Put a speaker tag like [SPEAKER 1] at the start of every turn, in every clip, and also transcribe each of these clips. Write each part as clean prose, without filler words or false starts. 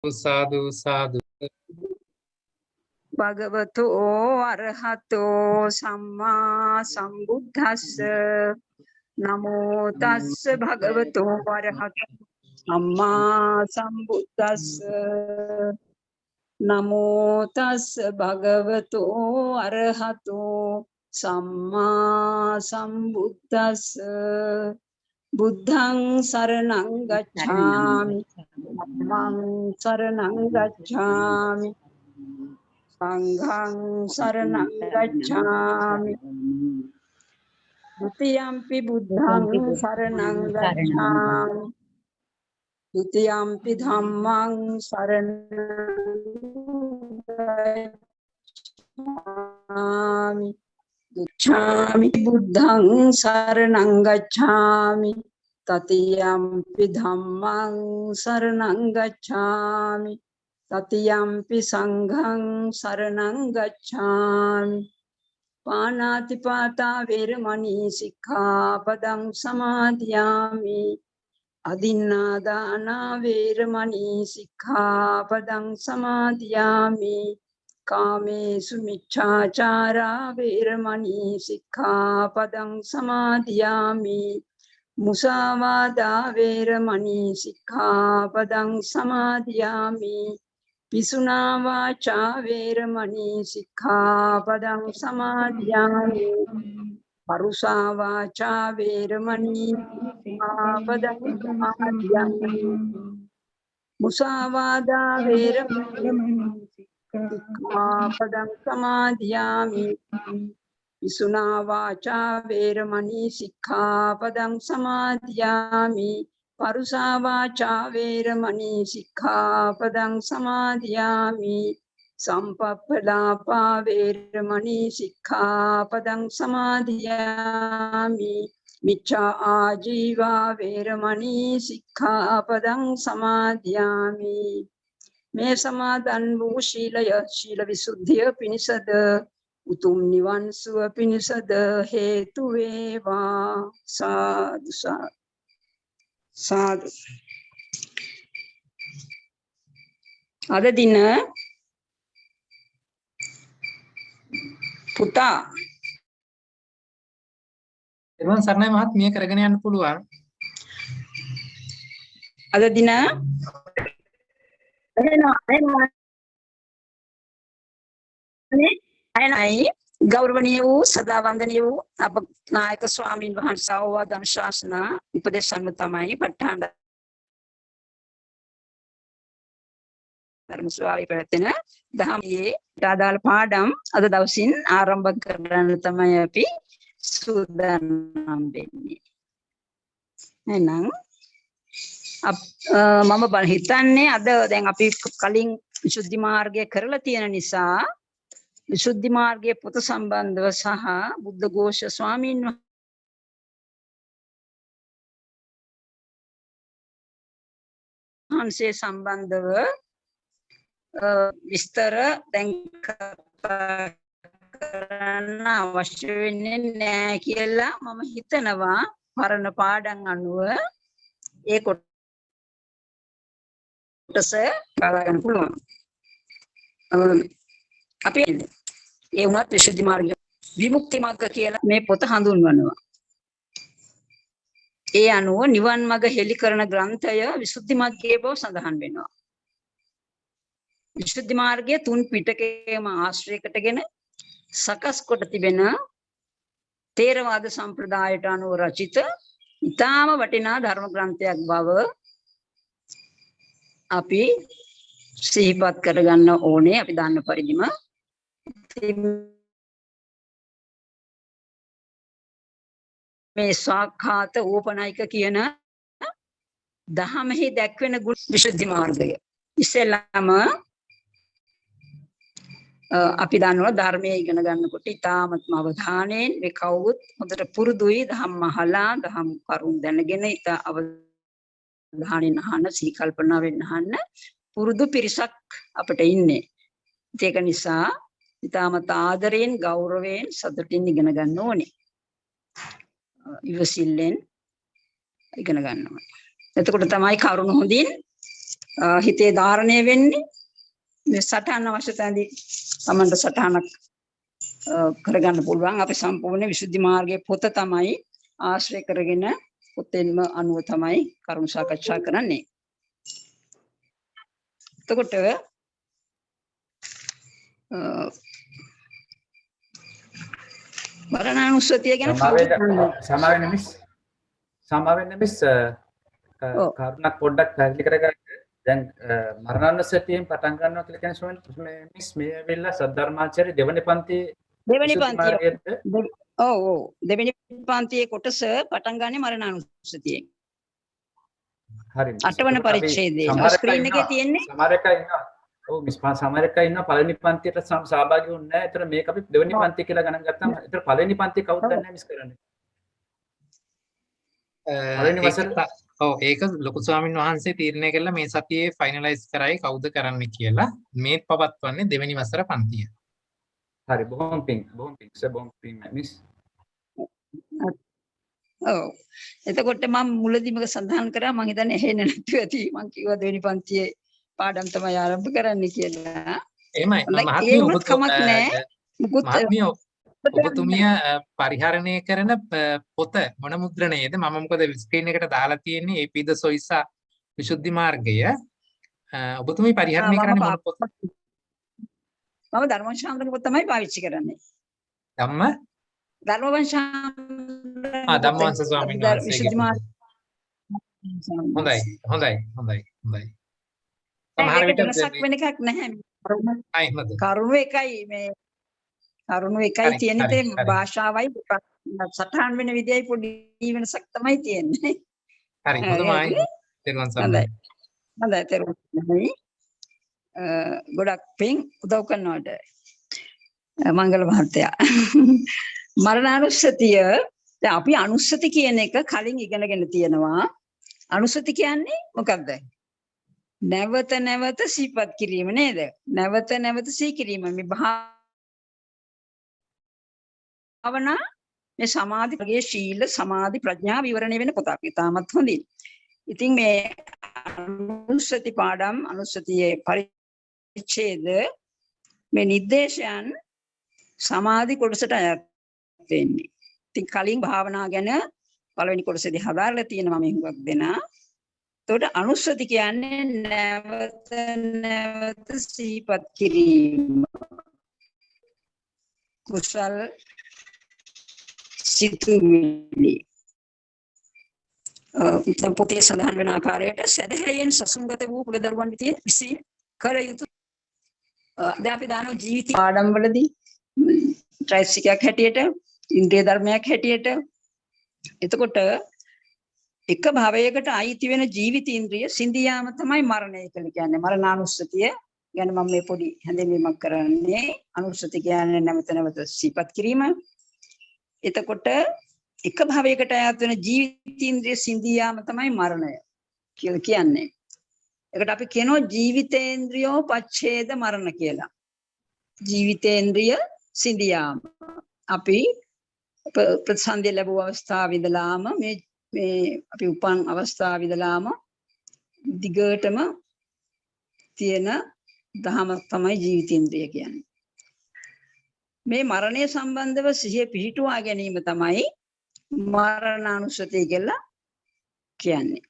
[SPEAKER 1] සාදු සාදු
[SPEAKER 2] භගවතෝ අරහතෝ සම්මා සම්බුද්දස්ස නමෝ තස්ස භගවතෝ අරහතෝ සම්මා සම්බුද්දස්ස නමෝ තස්ස භගවතෝ අරහතෝ සම්මා සම්බුද්දස්ස බුද්ධං සරණං ගච්ඡාමි ධම්මං සරණං ගච්ඡාමි සංඝං සරණං ගච්ඡාමි ဒုတိယံ පි බුද්ධං සරණං ගච්ඡාමි ဒုတိယံ පි ධම්මං සරණං ගච්ඡාමි ගච්ඡාමි බුද්ධං සරණං ගච්ඡාමි තතියම්පි ධම්මං සරණං ගච්ඡාමි තතියම්පි සංඝං සරණං ගච්ඡාමි පාණාතිපාතා වේරමණී සික්ඛාපදං සමාදියාමි අදින්නා දාන වේරමණී සික්ඛාපදං සමාදියාමි කාමේසු මිච්ඡාචාරා වේරමණී සික්ඛාපදං සමාදියාමි මුසාවාදා වේරමණී සික්ඛාපදං සමාදියාමි පිසුනා වාචා වේරමණී සික්ඛාපදං සමාදියාමි පරුසා වාචා වේරමණී සික්ඛාපදං සමාදියාමි මුසාවාදා වේරමණී සික්ඛාපදං සමාදියාමි විසුනා වාචා වේරමණී සික්ඛාපදං සමාදියාමි පරුසා වාචා වේරමණී සික්ඛාපදං සමාදියාමි සම්පප්පලාපා වේරමණී සික්ඛාපදං සමාදියාමි මිච්ඡා ආජීවා වේරමණී සික්ඛාපදං සමාදියාමි මේ සමාදන් වූ ශීලය ශීල විසුද්ධිය පිණිසද උතුම් නිවන් සුව පිණිසද හේතු වේවා සාදු සාදු අද දින පුතා
[SPEAKER 1] එරුවන් සරණයි මහත්මිය කරගෙන යන්න පුළුවන්
[SPEAKER 2] අද දින අයනයි ගෞරවනීය වූ සදා වන්දනීය වූ අප නායක ස්වාමීන් වහන්සේ අවවාද අනුශාසනා උපදේශන තමයි ප ဋ ාණ්ඩ ධර්ම ස්වාමී පැවැත්වෙන දහමේ ආදාළ පාඩම් අද දවසින් ආරම්භ කරන්න තමයි අපි සූදානම් වෙන්නේ. එහෙනම් මම හිතන්නේ අද දැන් අපි කලින් විසුද්ධි මාර්ගය කරලා තියෙන නිසා විසුද්ධි මාර්ගයේ පොත සම්බන්ධව සහ බුද්ධ ഘോഷ ස්වාමීන් වහන්සේ සම්බන්ධව විස්තර දැන් කරන්න අවශ්‍ය වෙන්නේ නැහැ කියලා මම හිතනවා පරණ පාඩම් අනුව ඒ කොටස බලන්න පුළුවන්. අපි ඒ වුණත් විසුද්ධි මාර්ගය විමුක්ති මාර්ග කියලා මේ පොත හඳුන්වනවා. ඒ අනුව නිවන් මඟ හෙළි කරන ග්‍රන්ථය විසුද්ධි මාර්ගයේ බව සඳහන් වෙනවා. විසුද්ධි මාර්ගයේ තුන් පිටකයේම ආශ්‍රය කොටගෙන සකස් කොට තිබෙන තේරවාද සම්ප්‍රදායට අනුව රචිත ඉතාම වටිනා ධර්ම ග්‍රන්ථයක් බව අපි සිහිපත් කරගන්න ඕනේ. අපි දන්න පරිදිම මේ සාඛාත ඕපනයික කියන දහමෙහි දැක්වෙන ගුණ විසුද්ධි මාර්ගය. ඉස්සෙල්ලාම අපි දන්නවා ධර්මයේ ඉගෙන ගන්නකොට ඉතාමත්ම අවධානයෙන් මේ කවුරුත් හොඳට පුරුදුයි ධම්ම අහලා ධම් කරුණ දැනගෙන ඉතා අවධානයෙන් අහන සිහි කල්පනාවෙන් අහන්න පුරුදු පිරිසක් අපිට ඉන්නේ. ඒක නිසා ඉතාමත් ආදරයෙන් ගෞරවයෙන් සතුටින් ඉගෙන ගන්න ඕනේ. ඉවසිල්ලෙන් ඉගෙන ගන්න ඕනේ. එතකොට තමයි කරුණ හොඳින් හිතේ ධාරණය වෙන්නේ මේ සටහන අවශ්‍යතාවදී තමන්ට සටහනක් කරගන්න පුළුවන්. අපි සම්පූර්ණ විසුද්ධි මාර්ගයේ පොත තමයි ආශ්‍රය කරගෙන පොතෙන්ම අනුව තමයි කරුණු සාකච්ඡා කරන්නේ. එතකොට මරණානුස්සතිය ගැන
[SPEAKER 3] සමාවෙන්න මිස් කරුණක් පොඩ්ඩක් පැහැදිලි කරගන්න. දැන් මරණානුස්සතියෙන් පටන් ගන්නවා කියලා කියන ස්වාමීන් මිස් මේ වෙලාව සද්ධර්මාචාර්ය දෙවනි පන්තියේ
[SPEAKER 2] දෙවෙනි පන්තියේ කොටස පටන් ගන්නේ මරණානුස්සතියෙන්.
[SPEAKER 3] හරි.
[SPEAKER 2] 8 වන පරිච්ඡේදයේ ස්ක්‍රීන් එකේ තියෙන්නේ.
[SPEAKER 3] සමහර එකයි ඉන්නවා. ඔව් මිස් සමහර එකයි ඉන්නවා පළවෙනි පන්තියට සහභාගී වුන්නේ නැහැ. ඒතර මේක අපි දෙවෙනි පන්තිය කියලා ගණන් ගත්තාම ඒතර පළවෙනි පන්තිය කවුද දන්නේ මිස් කරන්නේ? පළවෙනි වසරේ
[SPEAKER 1] ඒක ලොකු ස්වාමීන් වහන්සේ තීරණය කළා මේ සතියේ ෆයිනලයිස් කරයි කවුද කරන්න කියලා. මේත් පවත්වන්නේ දෙවෙනි වසර පන්තිය.
[SPEAKER 3] හරි බොහොම පිං මිස්.
[SPEAKER 2] ඔව්. එතකොට මම මුලදීම සඳහන් කරා මම හිතන්නේ ඇහෙන්නේ නැතුව ඇති. මම කිව්වා දෙවෙනි පන්තියේ පාඩම් තමයි ආරම්භ කරන්න කියලා.
[SPEAKER 1] එහෙමයි. මහත්මිය ඔබතුමිය පරිහරණය කරන පොත මොන මුද්‍රණයේද? මම මොකද ස්ක්‍රීන් එකට දාලා තියෙන්නේ ඒපීද සොයිසා විසුද්ධි මාර්ගය. ඔබතුමිය පරිහරණය කරන්නේ මොන පොත?
[SPEAKER 2] මම ධර්මවංශාමෘත පොත තමයි පාවිච්චි කරන්නේ.
[SPEAKER 1] ධම්මවංශ ස්වාමීන් වහන්සේ. හොඳයි.
[SPEAKER 2] සමහර විට වෙනසක් වෙන එකක් නැහැ. කරුණු එකයි මේ කරුණු එකයි තියෙන්නේ භාෂාවයි සටහන් වෙන විදියයි පොඩි වෙනසක් තමයි තියෙන්නේ.
[SPEAKER 1] හරි හොඳයි. තෙරුවන් සරණයි.
[SPEAKER 2] හොඳයි තෙරුවන් සරණයි. ගොඩක් පිං උදව් කරනවට මංගල මහත්තයා. මරණානුස්සතිය දැන් අපි අනුස්සති කියන එක කලින් ඉගෙනගෙන තියෙනවා. අනුස්සති කියන්නේ මොකක්ද? නැවත නැවත සිහිපත් කිරීම නේද? නැවත නැවත සිහි කිරීම මේ භාවනා මේ සමාධි වගේ ශීල සමාධි ප්‍රඥා විවරණය වෙන පොතක්. ඉතාමත් හොඳින්. ඉතින් මේ අනුස්සති පාඩම් අනුස්සතියේ පරිච්ඡේද මේ නිर्देशයන් සමාධි කොටසට අයත් වෙන්නේ. ඉතින් කලින් භාවනා ගැන පළවෙනි කොටසේදී හදාarලා තියෙනවා මේ හුඟක් දෙනා. එතකොට අනුස්සති කියන්නේ නැවත නැවත සිහිපත් කිරීම. කුසල් සිතුවිලි. පොතේ සඳහන් වෙන ආකාරයට සැදැහැයෙන් සසුන්ගත වූ කුලදරුවන් විසින් කළ යුතු දැන් අපි දාන ජීවිත පාඩම් වලදී ත්‍රිසිකයක් හැටියට ඉන්ද්‍රිය ධර්මයක් හැටියට එතකොට එක භවයකට අයිති වෙන ජීවිත ඉන්ද්‍රිය සිඳියාම තමයි මරණය කියලා කියන්නේ. මරණානුස්සතිය ගැන මම මේ පොඩි හැඳින්වීමක් කරන්නේ. අනුස්සති කියන්නේ නැවත නැවත සිහිපත් කිරීම. එතකොට එක භවයකට අයත් වෙන ජීවිත ඉන්ද්‍රිය සිඳියාම තමයි මරණය කියලා කියන්නේ. ඒකට අපි කියනවා ජීවිතේන්ද්‍රියෝ පච්ඡේද මරණ කියලා. ජීවිතේන්ද්‍රිය සිඳියාම අපි ප්‍රතිසන්දිය ලැබුව අවස්ථාව ඉඳලාම මේ අපි උපන් අවස්ථාව ඉඳලාම දිගටම තියෙන දහම තමයි ජීවිතේන්ද්‍රිය කියන්නේ. මේ මරණය සම්බන්ධව සිහිය පිහිටුවා ගැනීම තමයි මරණානුස්සතිය කියලා කියන්නේ.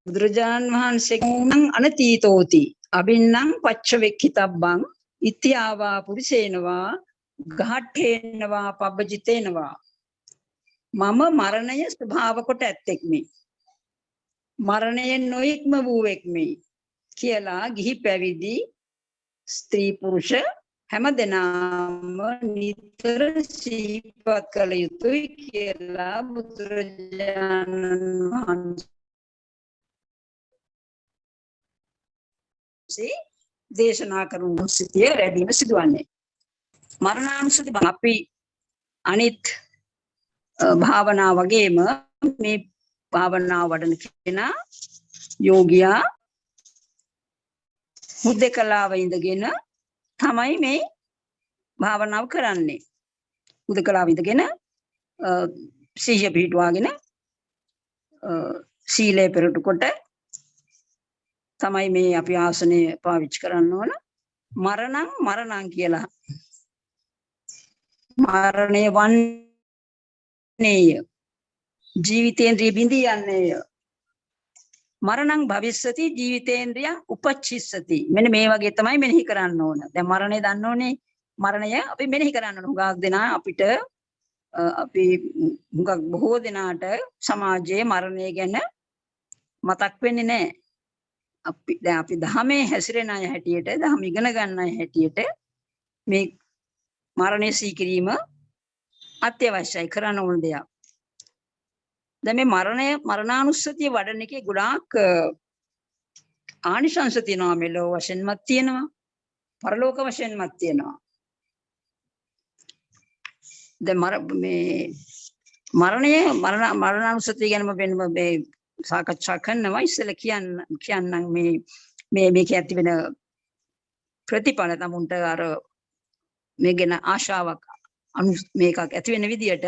[SPEAKER 2] බුදුරජාණන් වහන්සේ නම් අනතීතෝති අබින්නම් පච්චවෙක්ඛිතබ්බං ඉත්‍යාවා පුරිසේනවා ගහට්ඨේනවා පබ්බජිතේනවා මම මරණය ස්වභාව කොට ඇත්තෙක්මි මරණයෙන් නොඉක්ම වූවෙක්මි කියලා ගිහි පැවිදි ස්ත්‍රී පුරුෂ හැමදෙනාම නිතර සිහිපත් කළ යුතුයි කියලා බුදුරජාණන් වහන්සේ දේශනා කරන සිටිය රැඳීම සිදුවන්නේ. මරණානුස්සති අපි අනිත් භාවනා වගේම මේ භාවනාව වඩන කෙනා යෝගියා හුදෙකලාව ඉඳගෙන තමයි මේ භාවනාව කරන්නේ. හුදෙකලාව ඉඳගෙන සිහිය පිහිටුවාගෙන සීලය පෙරටු කොට තමයි මේ අපි ආසනය පාවිච්චි කරන්න ඕන. මරණං කියලා. මරණය වන්නේය. ජීවිතේන්ද්‍රිය බිඳී යන්නේය. මරණං භවිස්සති ජීවිතේන්ද්‍රිය උපච්චිස්සති. මෙන්න මේ වගේ තමයි මෙනෙහි කරන්න ඕන. දැන් මරණය දන්න ඕනේ. මරණය අපි මෙනෙහි කරන්න ඕන. හුඟක් දෙනා අපිට අපි හුඟක් බොහෝ දෙනාට සමාජයේ මරණය ගැන මතක් වෙන්නේ නැහැ. අපි ධහමේ හැසිරෙන අය හැටියට, ධහම ඉගෙන ගන්න අය හැටියට මේ මරණය සීකිරීම අත්‍යවශ්‍යයි, කරන්න ඕන දෙයක්. දැන් මේ මරණානුස්සතිය වඩන එකේ ගොඩාක් ආනිශංස තියෙනවා. මෙලෝ වශයෙන්මත් තියෙනවා, පරලෝක වශයෙන්මත් තියෙනවා. දැන් මරණානුස්සතිය ගැන මේ සාකච්ඡා කරනවා. ඉස්සෙල්ලා කියන්නම් මේක ඇති වෙන ප්‍රතිඵල තමුන්ට අර මේ ගැන ආශාවක් මේකක් ඇති වෙන විදියට.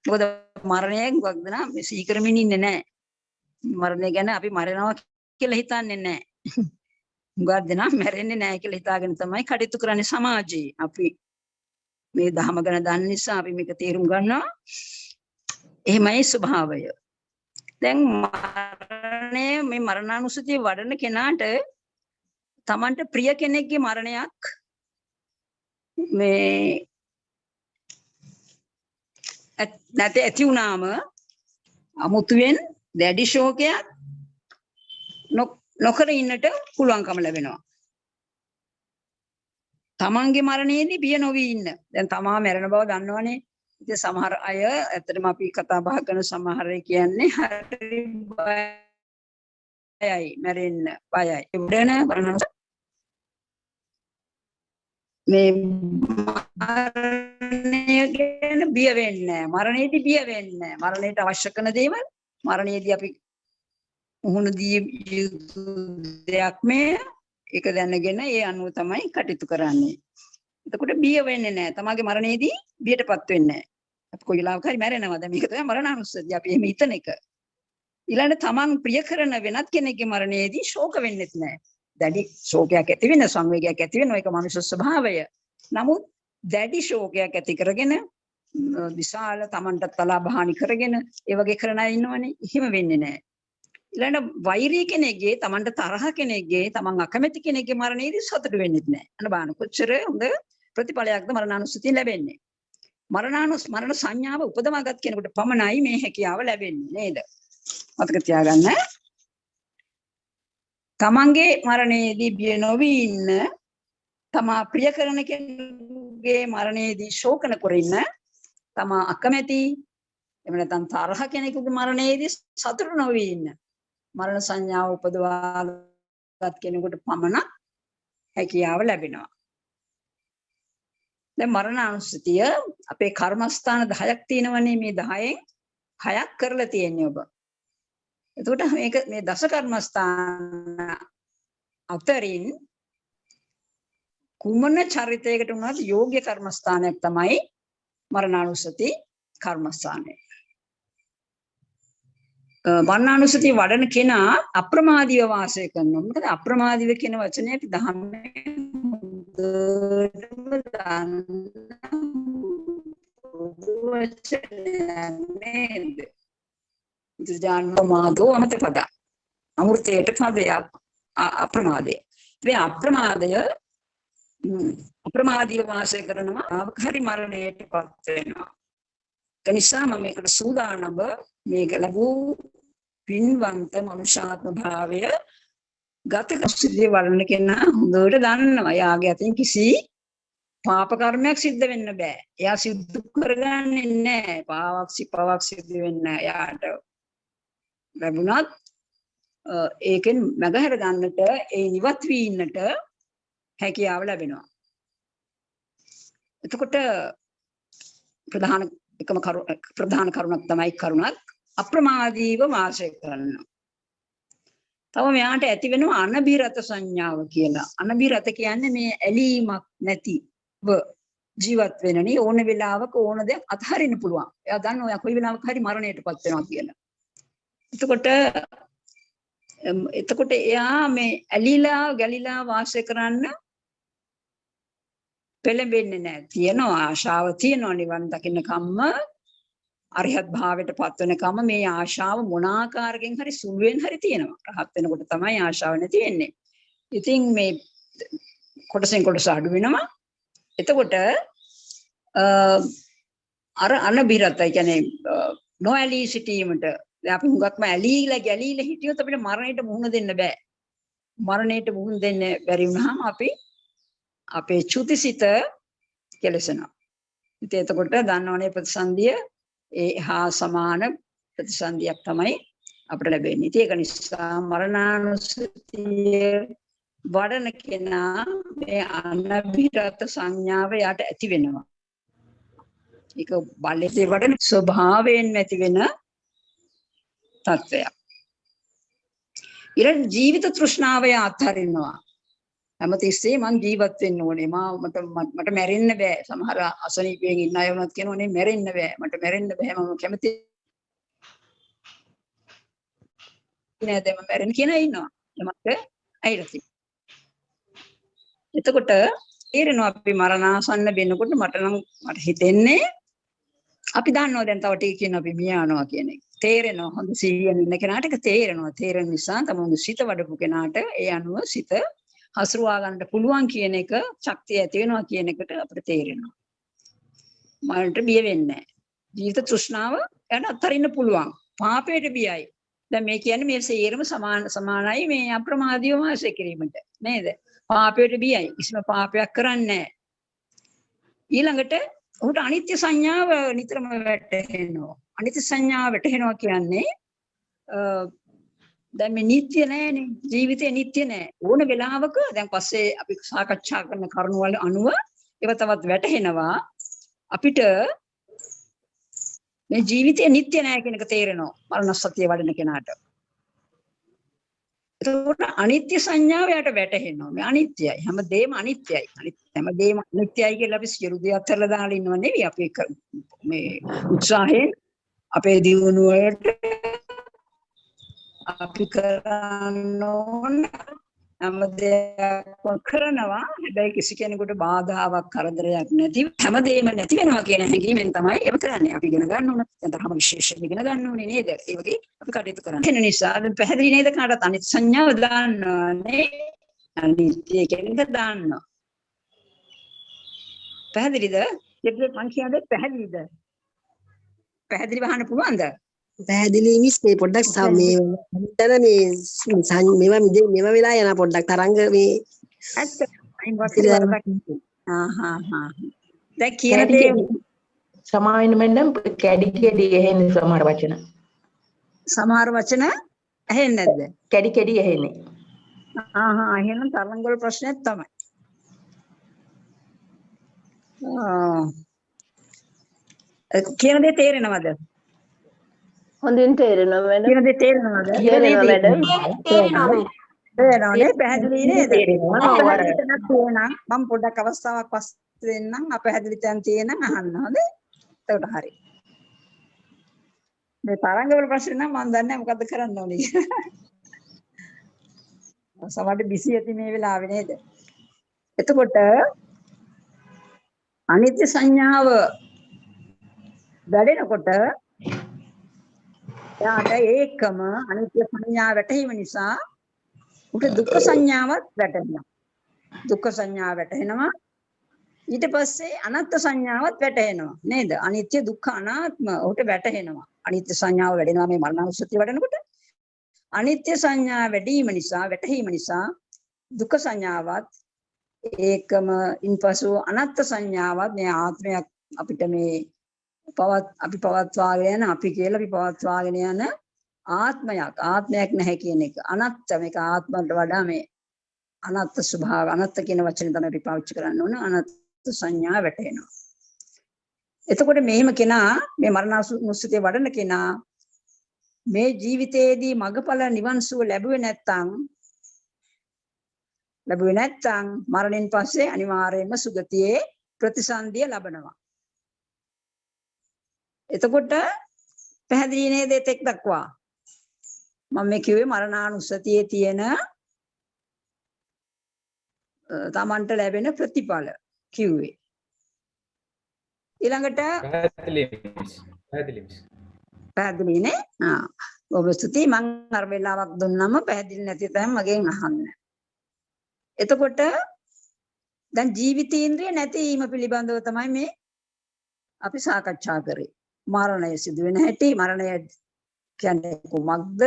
[SPEAKER 2] මොකද මරණය ගොඩක් දෙනා සීකරමින් ඉන්නේ නැහැ. මරණය ගැන අපි මරනවා කියලා හිතන්නේ නැහැ. ගොඩක් දෙනා මැරෙන්නේ නැහැ කියලා හිතාගෙන තමයි කටයුතු කරන්නේ සමාජයේ. අපි මේ ධහම ගැන දන්න නිසා අපි මේක තේරුම් ගන්නවා. එහෙමයි ස්වභාවය. දැන් මේ මරණානුස්සතිය වඩන කෙනාට තමන්ට ප්‍රිය කෙනෙක්ගේ මරණයක් මේ නැති ඇති වුණාම අමුතුවෙන් දැඩි ශෝකයක් නොකර ඉන්නට පුළුවන්කම ලැබෙනවා. තමන්ගේ මරණයේදී බිය නොවී ඉන්න. දැන් තමා මැරෙන බව දන්නවනේ. ඉතින් සමහර අය ඇත්තටම අපි කතා බහ කරන සමහර අය කියන්නේ හරි බයයි, මැරෙන්න බයයි. ඒවන මේ මරණය ගැන බිය වෙන්නේ නැහැ. මරණයේදී බිය වෙන්නේ නැහැ. මරණයට අවශ්‍ය කරන දේවල් මරණයේදී අපි මුහුණ දී යුතු දෙයක් මේ ඒක දැනගෙන ඒ අනුව තමයි කටයුතු කරන්නේ. එතකොට බිය වෙන්නේ නැහැ. තමගේ මරණයේදී බියටපත් වෙන්නේ නැහැ. අපි කොයි වෙලාවක හරි මැරෙනවා. දැන් මේක තමයි මරණානුස්සතිය. අපි එහෙම හිතන එක. ඊළඟ තමන් ප්‍රිය කරන වෙනත් කෙනෙක්ගේ මරණයේදී ශෝක වෙන්නෙත් නැහැ. දැඩි ශෝකයක් ඇති වෙන, සංවේගයක් ඇති වෙන ඒක මනුෂ්‍ය ස්වභාවය. නමුත් දැඩි ශෝකයක් ඇති කරගෙන විශාල තමන්ට තලාබහානි කරගෙන ඒ වගේ කරන අය ඉන්නවනේ. එහෙම වෙන්නේ නැහැ. ඊළඟ වෛරී කෙනෙක්ගේ, තමන්ට තරහ කෙනෙක්ගේ, තමන් අකමැති කෙනෙක්ගේ මරණයේදී සතුටු වෙන්නෙත් නැහැ. අන්න බලන්න කොච්චර හොඳ ප්‍රතිඵලයක්ද මරණානුස්සතිය ලැබෙන්නේ. මරණ සංඥාව උපදවාගත් කෙනෙකුට පමණයි මේ හැකියාව ලැබෙන්නේ නේද? මතක තියාගන්න. තමන්ගේ මරණයේදී බිය නොවී ඉන්න, තමා ප්‍රිය කරන කෙනෙකුගේ මරණයේදී ශෝක නොකර ඉන්න, තමා අකමැති එහෙම නැත්නම් තරහ කෙනෙකුගේ මරණයේදී සතුටු නොවී ඉන්න මරණ සංඥාව උපදවාගත් කෙනෙකුට පමණක් හැකියාව ලැබෙනවා. දැන් මරණානුස්සතිය අපේ කර්මස්ථාන 10ක් තියෙනවනේ. මේ 10න් 6ක් කරලා තියෙන්නේ ඔබ. එතකොට මේක මේ දස කර්මස්ථාන අතරින් කුමන චරිතයකට වුණත් යෝග්‍ය කර්මස්ථානයක් තමයි මරණානුස්සති කර්මස්ථානය. මරණානුස්සතිය වඩන කෙනා අප්‍රමාදීව වාසය කරනවා. මොකද අප්‍රමාදීව කියන වචනේ අපි ධම්මේ නේද? ජානමාදෝ අමත පද අමෘතයට පදයක් අප්‍රමාදය. මේ අප්‍රමාදීව වාසය කරනවා හරි මරණයටපත් වෙනවා. ඒ නිසා මම මේකට සූදානම්ව මේක ලැබූ පින්වන්ත මනුෂ්‍යාත්ම භාවය ගත සිද්ධිය වඩන කෙනා හොඳට දන්නවා. යාගේ අතින් කිසි පාප කර්මයක් සිද්ධ වෙන්න බෑ. එයා සිද්ධ කරගන්නේ නැහැ. පාවක් සිද්ධ වෙන්නේ නැහැ. යාට ලැබුණත් ඒකෙන් මගහැර ගන්නට, ඒ නිවත් වී ඉන්නට හැකියාව ලැබෙනවා. එතකොට ප්‍රධාන කරුණක් තමයි අප්‍රමාදීව වාසය කරනවා. තව මෙයාට ඇති වෙනවා අනබිරත සංඥාව කියලා. අනබිරත කියන්නේ මේ ඇලීමක් නැතිව ජීවත් වෙනනේ. ඕන වෙලාවක ඕන දෙයක් අත්හරින්න පුළුවන්. එයා දන්නවා එයා කොයි වෙලාවක හරි මරණයටපත් වෙනවා කියලා. එතකොට එයා මේ ඇලිලා ගැලිලා වාසය කරන්න පෙළඹෙන්නේ නැහැ. තියෙනවා ආශාව තියෙනවා නිවන් දකින්න කම්ම අරිහත් භාවයට පත් වෙනකම් මේ ආශාව මොන ආකාරයෙන් හරි සුළුවෙන් හරි තියෙනවා. රහත් වෙනකොට තමයි ආශාව නැති වෙන්නේ. ඉතින් මේ කොටසෙන් කොටස අඩු වෙනවා. එතකොට අර අනබිරත කියන්නේ නොඇලී සිටීමට දැන් අපි හුඟක්ම ඇලීලා ගැලීලා හිටියොත් අපිට මරණයට මුහුණ දෙන්න බෑ. මරණයට මුහුණ දෙන්න බැරි වුණාම අපි අපේ චුතිසිත කෙලසනවා. ඉතින් එතකොට දන්නවනේ ප්‍රතිසන්දිය හා සමාන ප්‍රතිසන්දියක් තමයි අපිට ලැබෙන්නේ. ඉතින් ඒක නිසා මරණානුස්සතිය වඩන කෙනා මේ අනබිරත සංඥාව යට ඇති වෙනවා. ඒක බලයේ වඩන ස්වභාවයෙන් ඇති වෙන තත්ත්වයක්. ඊළඟ ජීවිත තෘෂ්ණාව අත්හරිනවා. හැමතිස්සේ මං ජීවත් වෙන්න ඕනේ. මට මැරෙන්න බෑ. සමහර අසනීපයෙන් ඉන්න අය වුණත් කියනෝනේ මැරෙන්න බෑ. මට මැරෙන්න බෑ. මම කැමති නෑ දැන් මම මැරෙන්න කියන අය ඉන්නවා. මට ඇයිලා තියෙන්නේ. එතකොට තේරෙනවා අපි මරණාසන්න වෙනකොට මට හිතෙන්නේ අපි දන්නවා දැන් තව ටිකකින් අපි මිය යනවා කියන එක. තේරෙනවා හොඳ සිහියෙන් ඉන්න කෙනාට ඒක තේරෙනවා. තේරෙන නිසා තමයි සිත වඩපු කෙනාට ඒ අනුව සිත හසුරුවා ගන්නට පුළුවන් කියන එක ශක්තිය ඇති වෙනවා කියන එකට අපිට තේරෙනවා. මරණයට බිය වෙන්නේ නැහැ. ජීවිත තෘෂ්ණාව යන අත්හරින්න පුළුවන්. පාපයට බියයි. දැන් මේ කියන්නේ මේ සේරම සමානයි මේ අප්‍රමාදීව වාසය කිරීමට. නේද? පාපයට බියයි. කිසිම පාපයක් කරන්නේ නැහැ. ඊළඟට ඔහුට අනිත්‍ය සංඥාව නිතරම වැටහෙනවා. අනිත්‍ය සංඥාව වැටහෙනවා කියන්නේ දැන් මේ නිත්‍ය නෑනේ. ජීවිතේ නිත්‍ය නෑ. ඕන වෙලාවක දැන් පස්සේ අපි සාකච්ඡා කරන කරුණු වල අනුව ඒව තවත් වැටහෙනවා. අපිට මේ ජීවිතේ නිත්‍ය නෑ කියන එක තේරෙනවා. මරණසතිය වඩන කෙනාට. ඒකට අනිත්‍ය සංඥාව යට වැටහෙනවා. මේ අනිත්‍යයි. හැමදේම අනිත්‍යයි. හැමදේම අනිත්‍යයි කියලා අපි සියලු දේ අත්හැරලා දාලා ඉන්නව නෙවෙයි. අපි මේ උත්සාහයෙන් අපේ දියුණුවට අපි කරන්න ඕන හැමදේම කරනවා. හැබැයි කිසි කෙනෙකුට බාධාවක් කරදරයක් නැති හැමදේම නැති වෙනවා කියන හැඟීමෙන් තමයි ඒක කරන්නේ. අපි ඉගෙන ගන්න ඕන. දැන් තරම විශේෂයෙන් ඉගෙන ගන්න ඕනේ නේද? ඒ වගේ අපි කටයුතු කරන්න. ඒ නිසා දැන් පැහැදිලි නේද කාටත් අනිත් සංඥාව දාන්නනේ. අනිත්‍ය කියන එක දාන්නවා. පැහැදිලිද? දෙපිට මං කියන්නේ පැහැදිලිද? පැහැදිලි වහන්න පුළුවන්ද?
[SPEAKER 4] පැහැදිලි මිස් මේ පොඩ්ඩක් මේ හිතන මේවා වෙලා යන පොඩ්ඩක් තරංග මේ
[SPEAKER 2] ඇත්ත අයින් වස්තුවක් දැන් කියන දේ
[SPEAKER 5] සමාවෙන්න මැඩම් කැඩි ඇහෙන්නේ
[SPEAKER 2] සමහර වචන ඇහෙන්නේ නැද්ද?
[SPEAKER 5] කැඩි ඇහෙන්නේ.
[SPEAKER 2] එහෙනම් තරංග වල ප්‍රශ්නයක් තමයි. කියන දේ තේරෙනවද?
[SPEAKER 5] හොඳින් තේරෙනවා මැඩම්.
[SPEAKER 2] කියන දේ තේරෙනවද?
[SPEAKER 5] තේරෙනවා මැඩම්.
[SPEAKER 2] තේරෙනවනේ පැහැදිලි නේද? මම පොඩ්ඩක් අවස්ථාවක් පස්සේ දෙන්නම් අපැහැදිලි තැන් තියෙනම් අහන්න හොඳ. එතකොට හරි. මේ තරංග වල ප්‍රශ්න නම් මම දන්නේ නැහැ මොකද්ද කරන්න ඕනේ කියලා. සමහරට බිසි ඇති මේ වෙලාවේ නේද? එතකොට අනිත්‍ය සංඥාව වැඩෙනකොට එයාට ඒකම අනිත්‍ය සංඥාව වැටහීම නිසා උට දුක්ඛ සංඥාවත් වැටෙනවා. දුක්ඛ සංඥාව වැටෙනවා. ඊට පස්සේ අනාත්ම සංඥාවත් වැටෙනවා නේද? අනිත්‍ය දුක්ඛ අනාත්ම උට වැටෙනවා. අනිත්‍ය සංඥාව වැඩෙනවා මේ මරණානුස්සතිය වඩනකොට. අනිත්‍ය සංඥා වැඩිම නිසා වැටහීම නිසා දුක්ඛ සංඥාවත් ඒකම ඉන්පසු අනාත්ම සංඥාවත් මේ ආත්මයක් අපිට මේ අපි පවත්වාගෙන යන අපි කියලා අපි පවත්වාගෙන යන ආත්මයක් නැහැ කියන එක අනාත්ම මේක ආත්මයට වඩා මේ අනාත්ම ස්වභාව අනාත්ම කියන වචනේ තමයි අපි පාවිච්චි කරන්න ඕන අනාත්ම සංඥා වැටෙනවා. එතකොට මෙහෙම කෙනා මේ මරණානුස්සතිය වඩන කෙනා මේ ජීවිතයේදී මගඵල නිවන් සුව ලැබුවේ නැත්නම් මරණයෙන් පස්සේ අනිවාර්යයෙන්ම සුගතියේ ප්‍රතිසන්දිය ලබනවා. එතකොට පැහැදිලි නේද එතෙක් දක්වා? මම මේ කිව්වේ මරණානුස්සතියේ තියෙන තමන්ට ලැබෙන ප්‍රතිඵල කිව්වේ. ඊළඟට
[SPEAKER 3] පැහැදිලි මිස්.
[SPEAKER 2] පැහැදිලි නේ? ඔබ ස්තුතියි. මම අර වෙලාවක් දුන්නම පැහැදිලි නැති තැන් මගෙන් අහන්න. එතකොට දැන් ජීවිතේන්ද්‍රිය නැතිවීම පිළිබඳව තමයි මේ අපි සාකච්ඡා කරේ. මරණය සිදු වෙන හැටි, මරණය කියන්නේ කුමක්ද?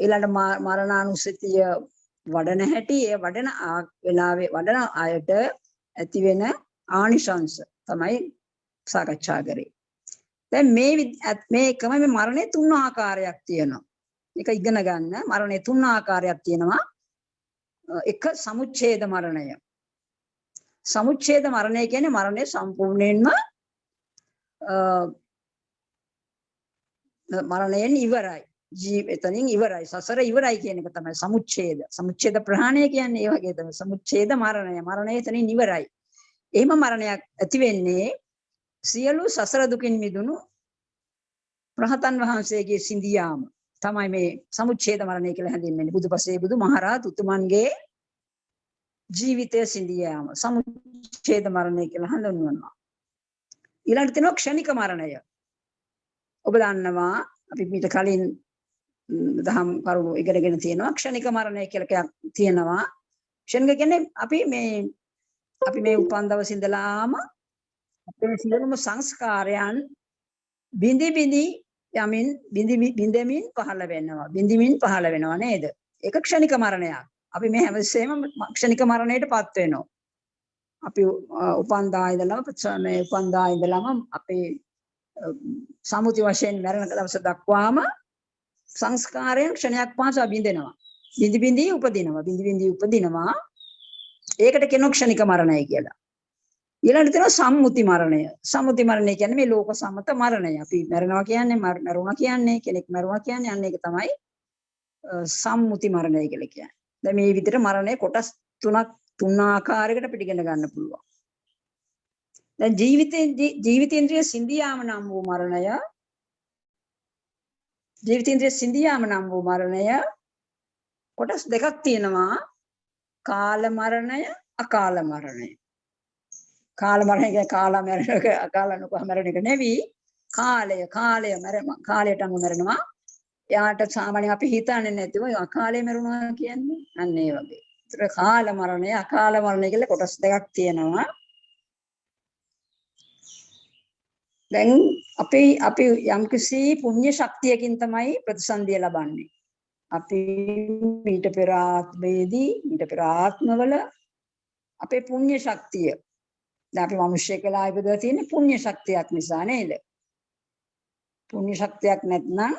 [SPEAKER 2] ඊළඟ මරණානුස්සතිය වඩන හැටි, ඒ වඩන වෙලාවේ වඩන අයට ඇති වෙන ආනිශංස තමයි සාකච්ඡා කරේ. දැන් මේ එකම මේ මරණය තුන් ආකාරයක් තියෙනවා. ඒක ඉගෙන ගන්න. මරණය තුන් ආකාරයක් තියෙනවා. එක සමුච්ඡේද මරණය. සමුච්ඡේද මරණය කියන්නේ මරණය සම්පූර්ණයෙන්ම මරණයෙන් ඉවරයි. ජීවිතෙන් ඉවරයි. සසර ඉවරයි කියන එක තමයි සමුච්ඡේද. සමුච්ඡේද ප්‍රහාණය කියන්නේ ඒ වගේ තමයි. සමුච්ඡේද මරණය. මරණය එතනින් ඉවරයි. එහෙම මරණයක් ඇති වෙන්නේ සියලු සසර දුකින් මිදුණු රහතන් වහන්සේගේ සිඳියාම තමයි මේ සමුච්ඡේද මරණය කියලා හැඳින්වෙන්නේ. බුදුපසේ බුදුමහරහත් උතුමන්ගේ ජීවිතය සිඳියාම සමුච්ඡේද මරණය කියලා හඳුන්වනවා. ඊළඟට තියෙනවා ක්ෂණික මරණය. ඔබ දන්නවා අපි මීට කලින් දහම් කරුණු ඉගෙනගෙන තියෙනවා. ක්ෂණික මරණය කියලා එකක් තියෙනවා. ක්ෂණික කියන්නේ අපි මේ උපන් දවසේ ඉඳලාම අපේ සියලුම සංස්කාරයන් බිඳි බිඳි යමින් බිඳෙමින් පහළ වෙනවා. බිඳිමින් පහළ වෙනවා නේද? ඒක ක්ෂණික මරණයක්. අපි මේ හැමසෙම ක්ෂණික මරණයටපත් වෙනවා. අපි උපන්දා ඉඳලාම අපේ සමුති වශයෙන් මරණ දවස දක්වාම සංස්කාරයන් ක්ෂණයක් පාසා බිඳෙනවා. බිඳි බිඳි උපදිනවා. ඒකට කියනවා ක්ෂණික මරණය කියලා. ඊළඟට තියෙනවා සම්මුති මරණය. සම්මුති මරණය කියන්නේ මේ ලෝක සම්මත මරණය. අපි මරණවා කියන්නේ මරුණා කියන්නේ කෙනෙක් මරුණා කියන්නේ අන්න ඒක තමයි සම්මුති මරණය කියලා කියන්නේ. දැන් මේ විදිහට මරණය කොටස් තුන ආකාරයකට පිළිගෙන ගන්න පුළුවන්. දැන් ජීවිතේන්ද්‍රිය සිඳියාම නම් වූ මරණය කොටස් දෙකක් තියෙනවා. කාල මරණය, අකාල මරණය. කාල මරණය කියන්නේ අකාල මරණ එක නෙවෙයි. කාලයට අනුව මරනවා. එයාට සාමාන්‍යයෙන් අපි හිතන්නේ නැතිව අකාලේ මරුණා කියන්නේ අන්න ඒ වගේ. ඒතර කාල මරණය, අකාල මරණය කියලා කොටස් දෙකක් තියෙනවා. දැන් අපි යම්කිසි පුණ්‍ය ශක්තියකින් තමයි ප්‍රතිසන්දිය ලබන්නේ. අපි ඊට පෙර ආත්මවල අපේ පුණ්‍ය ශක්තිය. දැන් අපි මිනිස්සු කියලා ඉපදලා තියෙන්නේ පුණ්‍ය ශක්තියක් නිසා නේද? පුණ්‍ය ශක්තියක් නැත්නම්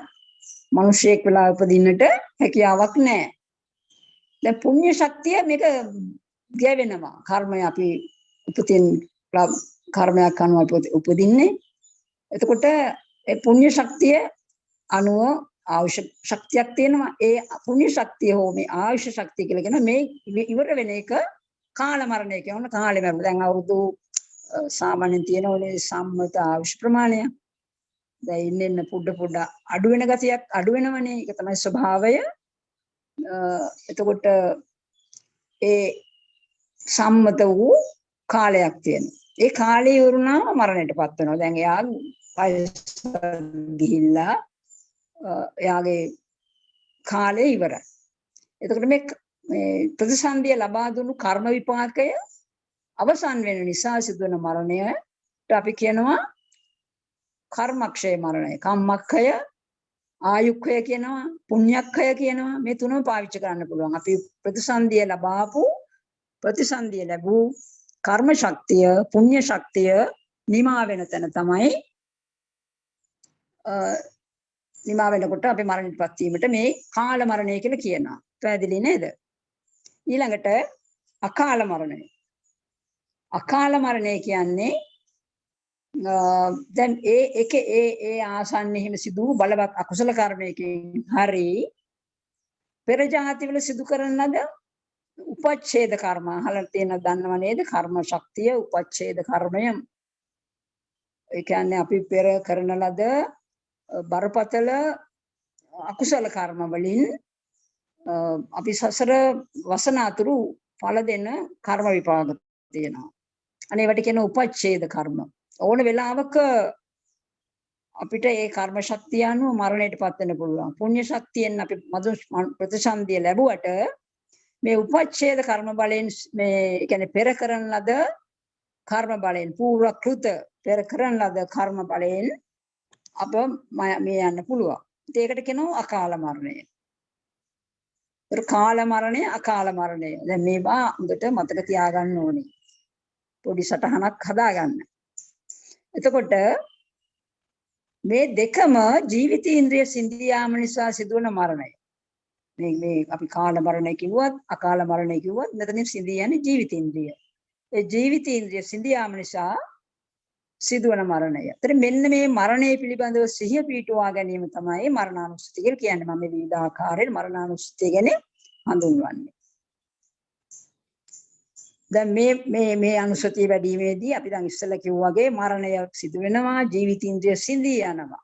[SPEAKER 2] මිනිස්සෙක් වෙලා උපදින්නට හැකියාවක් නැහැ. දැන් පුණ්‍ය ශක්තිය මේක ගැවෙනවා. කර්මය අපි උපතින් කර්මයක් අනුව උපදින්නේ. එතකොට ඒ පුණ්‍ය ශක්තිය අනුව ආයුෂ ශක්තියක් තියෙනවා. ඒ පුණ්‍ය ශක්තිය හෝ මේ ආයුෂ ශක්තිය කියලා කියන මේ ඉවර වෙන එක කාල මරණය කියන කාලේ මරණ. දැන් අවුරුදු සාමාන්‍යයෙන් තියෙනෝනේ සම්මත ආයුෂ ප්‍රමාණය. දැන් ඉන්න පොඩ අඩු වෙන ගතියක් අඩු වෙනවනේ. ඒක තමයි ස්වභාවය. එතකොට ඒ සම්මත වූ කාලයක් තියෙනවා. ඒ කාලේ ඉවරුණාම මරණයටපත් වෙනවා. දැන් එයා ගිහිල්ලා එයාගේ කාලය ඉවරයි. එතකොට මේ ප්‍රතිසන්දිය ලබා දුන්නු කර්ම විපාකය අවසන් වෙන නිසා සිදුවන මරණයට අපි කියනවා කර්මක්ෂය මරණය. කම්මක්ඛය, ආයුක්ඛය කියනවා, පුණ්‍යක්ඛය කියනවා. මේ තුනම පාවිච්චි කරන්න පුළුවන්. අපි ප්‍රතිසන්දිය ලැබූ කර්ම ශක්තිය, පුණ්‍ය ශක්තිය නිමා වෙන තැන තමයි නිමා වෙනකොට අපි මරණයටපත් වීමට මේ කාල මරණය කියලා කියනවා. පැහැදිලි නේද? ඊළඟට අකාල මරණය. අකාල මරණය කියන්නේ දැන් ඒ ආසන්නෙහිම සිදු බලවත් අකුසල කර්මයකින් හරි පෙර ජාතිවල සිදු කරන ලද උපච්ඡේද කර්ම අහලා තියෙන දන්නව නේද? කර්ම ශක්තිය උපච්ඡේද කර්මය. ඒ කියන්නේ අපි පෙර කරන ලද බරපතල අකුසල කර්ම වලින් අපි සසර වසන අතුරු ඵල දෙන කර්ම විපාක තියෙනවා. අනේ ඒවට කියන උපච්ඡේද කර්ම. ඕන වෙලාවක අපිට ඒ කර්ම ශක්තිය අනුව මරණයටපත් වෙන්න පුළුවන්. පුණ්‍ය ශක්තියෙන් අපි ප්‍රතිසන්දිය ලැබුවට මේ උපච්ඡේද කර්ම බලෙන් මේ කියන්නේ පෙර කරන ලද කර්ම බලෙන් පූර්වකෘත පෙර කරන ලද කර්ම බලෙන් අප මේ යන්න පුළුවන්. ඒකට කියනවා අකාල මරණය. කාල මරණය අකාල මරණය. දැන් මේවා හොඳට මතක තියාගන්න ඕනේ. පොඩි සටහනක් හදාගන්න. එතකොට මේ දෙකම ජීවිතේන්ද්‍රිය සිඳියාම නිසා සිදුවන මරණය. මේ අපි කාල මරණය කිව්වත් අකාල මරණය කිව්වත් මෙතනින් සිඳී යන්නේ ජීවිතේන්ද්‍රිය. ඒ ජීවිතේන්ද්‍රිය සිඳියාම නිසා සිදුවන මරණය. ඒතර මෙන්න මේ මරණය පිළිබඳව සිහිය පිටුවා ගැනීම තමයි මරණානුස්සතිය කියලා කියන්නේ. මම මේ විවිධ ආකාරයෙන් මරණානුස්සතිය ගැන හඳුන්වන්නේ. දැන් මේ අනුස්සතිය වැඩිීමේදී අපි දැන් ඉස්සෙල්ලා කිව්වා වගේ මරණය සිදු වෙනවා, ජීවිතේන්ද්‍රිය සිඳී යනවා.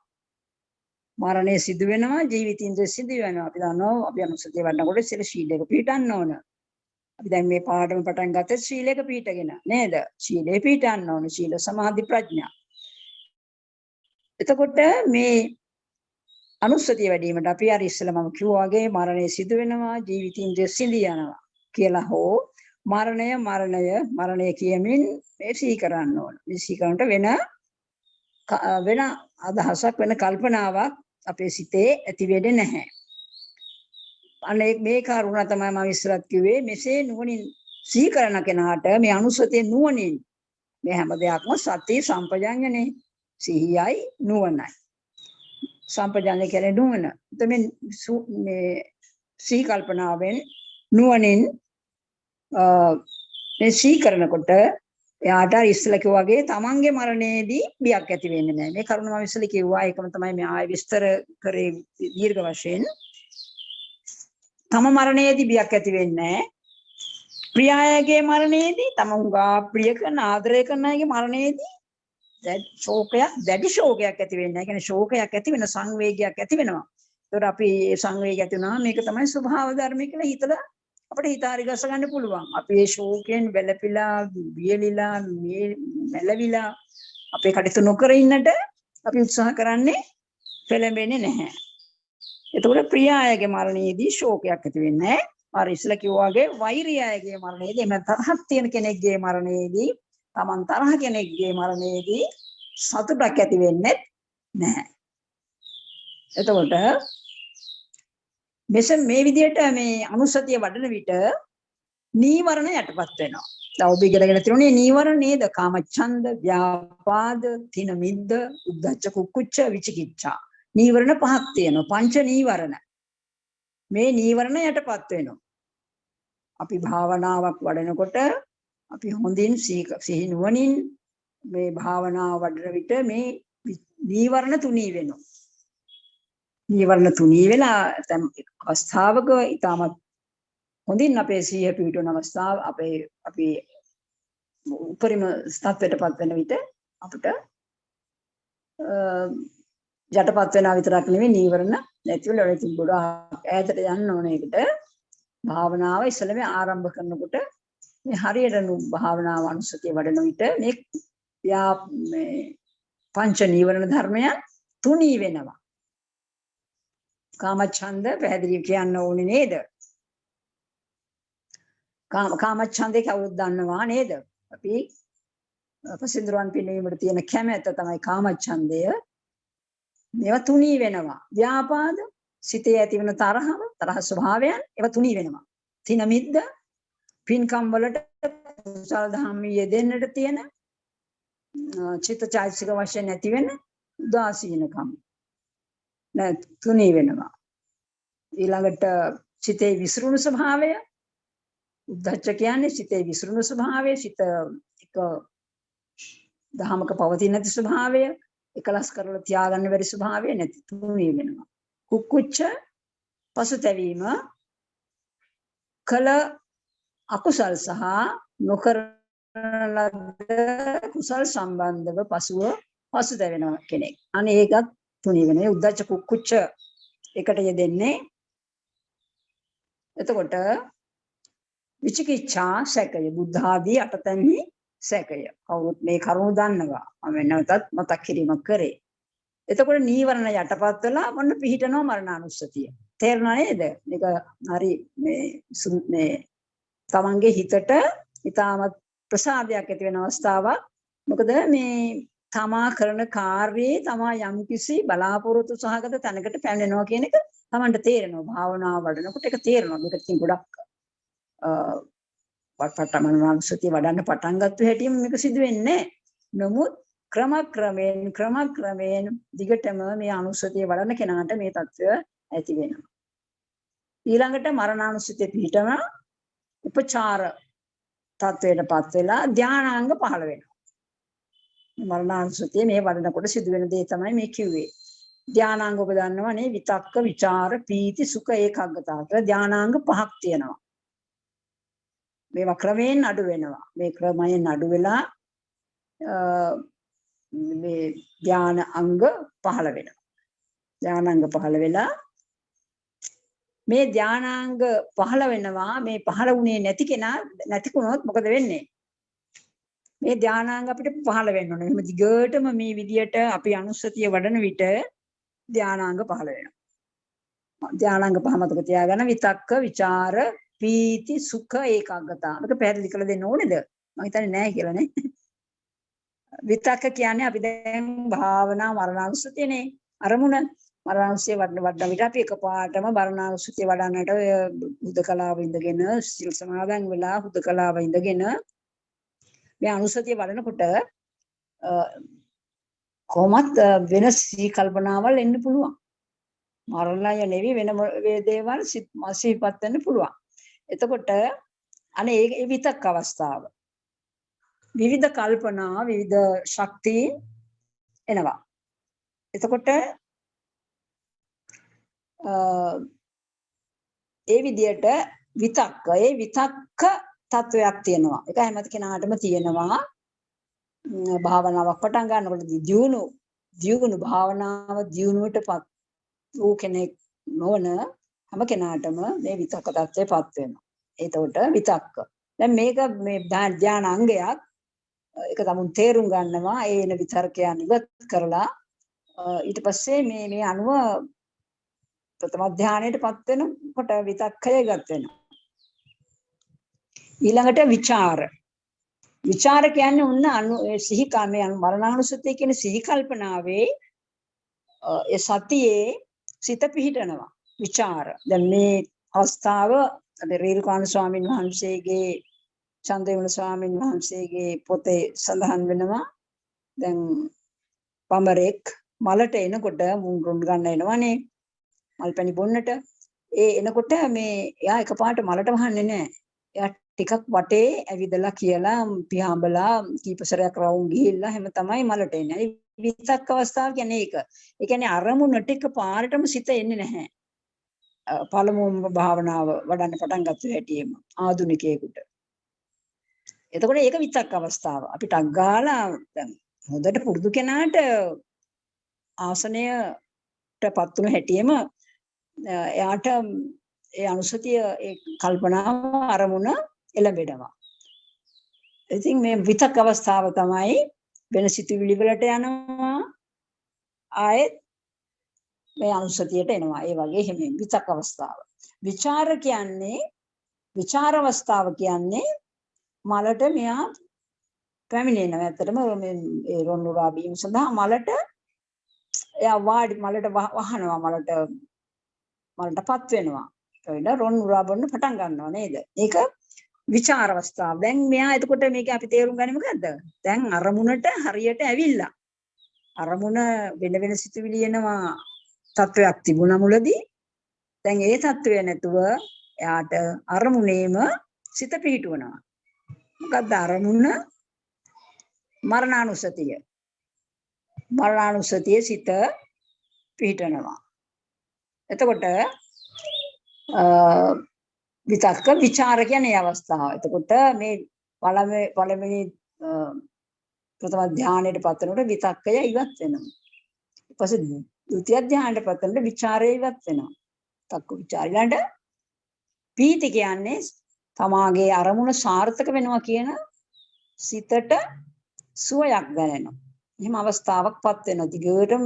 [SPEAKER 2] මරණය සිදු වෙනවා, ජීවිතේන්ද්‍රිය සිඳී වෙනවා. අපි දන්නවා අපි අනුස්සතිය වඩනකොට සිර ශීලයක පිටන්න ඕන. අපි දැන් මේ පාඩම පටන් ගත්තේ ශීලයක පිටගෙන නේද? ශීලයේ පිටන්න ඕන. ශීල සමාධි ප්‍රඥා. එතකොට මේ අනුස්සතිය වැඩිවීමට අපි අර ඉස්සෙල්ලා මම කිව්වා වගේ මරණය සිදු වෙනවා, ජීවිතේන්ද්‍රිය සිඳී යනවා කියලා හෝ මරණය කියමින් මේ සිහි කරන්න ඕන. මේ සිහි කරනට වෙන අදහසක් වෙන කල්පනාවක් අපේ සිතේ ඇති වෙන්නේ නැහැ. අනේ මේ කරුණ තමයි මම ඉස්සරත් කිව්වේ මෙසේ නුවණින් සිහි කරන කෙනාට මේ අනුස්සතිය නුවණින් මේ හැම දෙයක්ම සති සම්පජඤ්ඤනේ සිහියයි නුවණයි. සම්පජඤ්ඤ කියන්නේ නුවණ. මේ සිහි කල්පනාවෙන් නුවණින් මේ සිහි කරනකොට එයාට ඉස්සෙල්ලා කිව්වා වගේ තමන්ගේ මරණයේදී බියක් ඇති වෙන්නේ නැහැ. මේ කරුණ මම ඉස්සෙල්ලා කිව්වා. ඒකම තමයි මේ ආයෙ විස්තර කරේ දීර්ඝ වශයෙන්. තම මරණයේදී බියක් ඇති වෙන්නේ නැහැ. ප්‍රිය අයගේ මරණයේදී තම උගා ප්‍රිය කරන ආදරය කරන අයගේ මරණයේදී දැඩි ශෝකයක් ඇති වෙන්නේ නැහැ. කියන්නේ ශෝකයක් ඇති වෙන සංවේගයක් ඇති වෙනවා. ඒතකොට අපි මේ සංවේගය ඇති වුණාම මේක තමයි ස්වභාව ධර්මය කියලා හිතලා අපිට හිත හරි ගස ගන්න පුළුවන්. අපි මේ ශෝකයෙන් වැළපිලා, බියලිලා, මැලවිලා අපේ කටයුතු නොකර ඉන්නට අපි උත්සාහ කරන්නේ පෙළඹෙන්නේ නැහැ. එතකොට ප්‍රිය අයගේ මරණයේදී ශෝකයක් ඇති වෙන්නේ නැහැ. අර ඉස්සලා කිව්වා වගේ වෛරී අයගේ මරණයේදී එමෙ තරහක් තියෙන කෙනෙක්ගේ මරණයේදී, Taman තරහ කෙනෙක්ගේ මරණයේදී සතුටක් ඇති වෙන්නේ නැහැ. එතකොට මෙසම මේ විදිහට මේ අනුස්සතිය වඩන විට නීවරණ යටපත් වෙනවා. දැන් ඔබ ඉගෙනගෙන තියෙන්නේ නීවරණ නේද? කාමච්ඡන්ද, ව්‍යාපාද, තින මිද්ද, උද්ධච්ච කුක්කුච්ච, විචිකිච්ඡා. නීවරණ පහක් තියෙනවා. පංච නීවරණ. මේ නීවරණ යටපත් වෙනවා. අපි භාවනාවක් වඩනකොට අපි හොඳින් සිහි නුවණින් මේ භාවනාව වඩන විට මේ නීවරණ තුනී වෙනවා. නීවරණ තුනී වෙලා දැන් අවස්ථාවක ඊටමත් හොඳින් අපේ සිහිය පිහිටවන අවස්ථාව අපි උපරිම ස්ථත්වයටපත් වෙන විට අපිට යටපත් වෙනා විතරක් නෙවෙයි නීවරණ නැති වෙලා ඉතින් ගොඩාක් ඈතට යන්න ඕන එකට භාවනාව ඉස්සෙල්ලාම ආරම්භ කරනකොට මේ හරියට භාවනාව අනුස්සතිය වඩන විට මේ පංච නීවරණ ධර්මයන් තුනී වෙනවා. කාමච්ඡන්ද පැහැදිලිව කියන්න ඕනේ නේද? කාමච්ඡන්දේ කවුරුද දන්නවා නේද? අපි පසින්දරන් පිනවීමට තියෙන කැමැත්ත තමයි කාමච්ඡන්දය. මේවා තුනී වෙනවා. ව්‍යාපාද සිතේ ඇති වෙන තරහ ස්වභාවයන් ඒවා තුනී වෙනවා. තින මිද්ද පින්කම් වලට කුසල ධම්ම යෙදෙන්නට තියෙන චිත්තචෛතසික වශයෙන් නැති වෙන උදාසීනකම් තුනී වෙනවා. ඊළඟට සිතේ විසිරුණු ස්වභාවය උද්ධච්ච කියන්නේ සිතේ විසිරුණු ස්වභාවය, සිත එක දහමක පවතින නැති ස්වභාවය, එකලස් කරලා තියාගන්න බැරි ස්වභාවය නැති තුනී වෙනවා. කුක්කුච්ච පසුතැවීම කල අකුසල් සහ නොකරන ලද කුසල් සම්බන්ධව පසුතැවෙන කෙනෙක්. අනේ ඒකත් තුනී වෙනවා. උද්ධච්ච කුක්කුච්ච එකට යෙදෙන්නේ. එතකොට විචිකිච්ඡා සැකය බුද්ධ ආදී අටතැන්හි සැකය. කවුරුත් මේ කරුණු දන්නවා. මම නැවතත් මතක් කිරීමක් කරේ. එතකොට නීවරණ යටපත් වෙලා මොන පිහිටනවා මරණානුස්සතිය. තේරුණා නේද? මේක හරි මේ තමන්ගේ හිතට ඉතාමත් ප්‍රසාදයක් ඇති වෙන අවස්ථාවක්. මොකද මේ තමා කරන කාර්යයේ තමා යම්කිසි බලාපොරොත්තු සහගත තැනකට පැමිණෙනවා කියන එක තමන්ට තේරෙනවා. භාවනාව වඩනකොට ඒක තේරෙනවා. මේක තින් ගොඩක් මරණානුස්සතිය වඩන්න පටන් ගත්ත හැටිම මේක සිදු වෙන්නේ. නමුත් ක්‍රමක්‍රමයෙන් දිගටම මේ අනුස්සතිය වඩන කෙනාට මේ தত্ত্বය ඇති වෙනවා. ඊළඟට මරණානුස්සතිය පිහිටම උපචාර තත්වයටපත් වෙලා ධානාංග පහළ වෙනවා. මරණානුස්සතිය මේ වඩනකොට සිදුවෙන දේ තමයි මේ කිව්වේ. ධානාංග ඔබ දන්නවනේ විතක්ක, ਵਿਚාර, පීති, සුඛ, ඒකාග්‍රතාව කියලා ධානාංග 5ක් තියෙනවා. මේවා ක්‍රමයෙන් අඩු වෙනවා. මේ ක්‍රමයෙන් අඩු වෙලා මේ ධාන අංග පහළ වෙනවා. ධානාංග පහළ වෙලා මේ ධානාංග පහළ වෙනවා. මේ පහළ වුණේ නැතිකුණොත් මොකද වෙන්නේ? මේ ධානාංග අපිට පහළ වෙන්න ඕනේ. එහෙම දිගටම මේ විදියට අපි අනුස්සතිය වඩන විට ධානාංග පහළ වෙනවා. ධානාංග පහ මතක තියාගන්න. විතක්ක, ਵਿਚාර, පීති, සුඛ, ඒකාග්‍රතාව. මේක පැහැදිලි කරලා දෙන්න ඕනේද? මම හිතන්නේ නැහැ කියලා නේ. විතක්ක කියන්නේ අපි දැන් භාවනා මරණානුස්සතියනේ. අරමුණ මරණානුස්සතිය වඩන විට අපි එකපාරටම මරණානුස්සතිය වඩන්නට හුදකලාව ඉඳගෙන සිල් සමාදන් වෙලා හුදකලාව ඉඳගෙන මේ අනුස්සතිය වඩනකොට කොහොමත් වෙන සී කල්පනාවල් එන්න පුළුවන්. මරණය නෙවෙයි වෙන දේවල් සිහිපත් වෙන්න පුළුවන්. එතකොට අනේ ඒ විතක් අවස්ථාව විවිධ කල්පනා විවිධ ශක්ති එනවා. එතකොට ඒ විදියට විතක්ක තත්වයක් තියෙනවා. ඒක හැම කෙනාටම තියෙනවා. භාවනාවක් පටන් ගන්නකොට දියුණු භාවනාව දියුණුවටපත් වූ කෙනෙක් නොවන හැම කෙනාටම මේ විතක්ක තත්වයටපත් වෙනවා. එතකොට විතක්ක. දැන් මේක මේ ධාන අංගයක්. ඒක තමුන් තේරුම් ගන්නවා. ඒ එන විතර්කයන් ඉවත් කරලා ඊට පස්සේ මේ අනුව ප්‍රථම ධානයටපත් වෙනකොට විතක්කය ගත වෙනවා. ඊළඟට විචාර කියන්නේ උන්න සිහි කාමයේ මරණානුස්සතිය කියන සිහි කල්පනාවේ ඒ සතියේ සිත පිහිටනවා. විචාර. දැන් මේ අවස්ථාව රේරුකාණ ස්වාමීන් වහන්සේගේ චන්දවිමල ස්වාමීන් වහන්සේගේ පොතේ සඳහන් වෙනවා. දැන් පඹරෙක් මලට එනකොට මුංගුන් ගන්න එනවනේ. මල්පැණි බොන්නට. ඒ එනකොට මේ එයා එකපාරට මලට වහන්නේ නැහැ. එයා ටිකක් වටේ ඇවිදලා කියලා පියාඹලා කීපසරයක් රවුම් ගිහිල්ලා හැම තමයි මලට එන්නේ. විතක් අවස්ථාව කියන්නේ ඒක. ඒ කියන්නේ අරමුණට එකපාරටම සිත එන්නේ නැහැ. පළමුවම භාවනාව වඩන්න පටන් ගත්ත හැටියෙම ආධුනිකයෙකුට. එතකොට ඒක විතක් අවස්ථාව. අපිට අග්ගාලා දැන් හොඳට පුරුදු කෙනාට ආසනයටපත් වුණ හැටියෙම එයාට ඒ අනුසතිය ඒ කල්පනාව අරමුණ එළඹෙනවා. ඉතින් මේ විතක් අවස්ථාව තමයි වෙන සිතුවිලි වලට යනවා ආයෙත් මේ අනුසතියට එනවා. ඒ වගේ හැම විතක් අවස්ථාව. විචාර අවස්ථාව කියන්නේ මලට මෙයා පැමිණෙනවා. ඇත්තටම මේ රොන්නුරා බීම සඳහා මලට එයා මලට වහනවා. මලටපත් වෙනවා. ඒන රොන්නුරා බොන්න පටන් ගන්නවා නේද? ඒක විචාර අවස්ථාව. දැන් මෙයා එතකොට මේක අපි තේරුම් ගන්නේ මොකද්ද? දැන් අරමුණට හරියට ඇවිල්ලා. අරමුණ වෙන සිතුවිලි එනවා තත්වයක් තිබුණා මුලදී. දැන් ඒ තත්වය නැතුව එයාට අරමුණේම සිත පිහිටුවනවා. මොකද්ද අරමුණ? මරණානුස්සතිය සිත පිහිටනවා. එතකොට විතක්ක ਵਿਚාර කියන්නේ අවස්ථාව. එතකොට මේ පළවෙනි ප්‍රථම ධානයේට පත් වෙනකොට විතක්කය ඉවත් වෙනවා. ඊපස්සේ ද්විතිය ධ්‍යානයටපත් වෙනකොට ਵਿਚාරේ ඉවත් වෙනවා. තක්ක ਵਿਚාර ඊළඟට පීති කියන්නේ තමාගේ අරමුණ සාර්ථක වෙනවා කියන සිතට සුවයක් දැනෙනවා. එහෙම අවස්ථාවක්පත් වෙනවා. දිගටම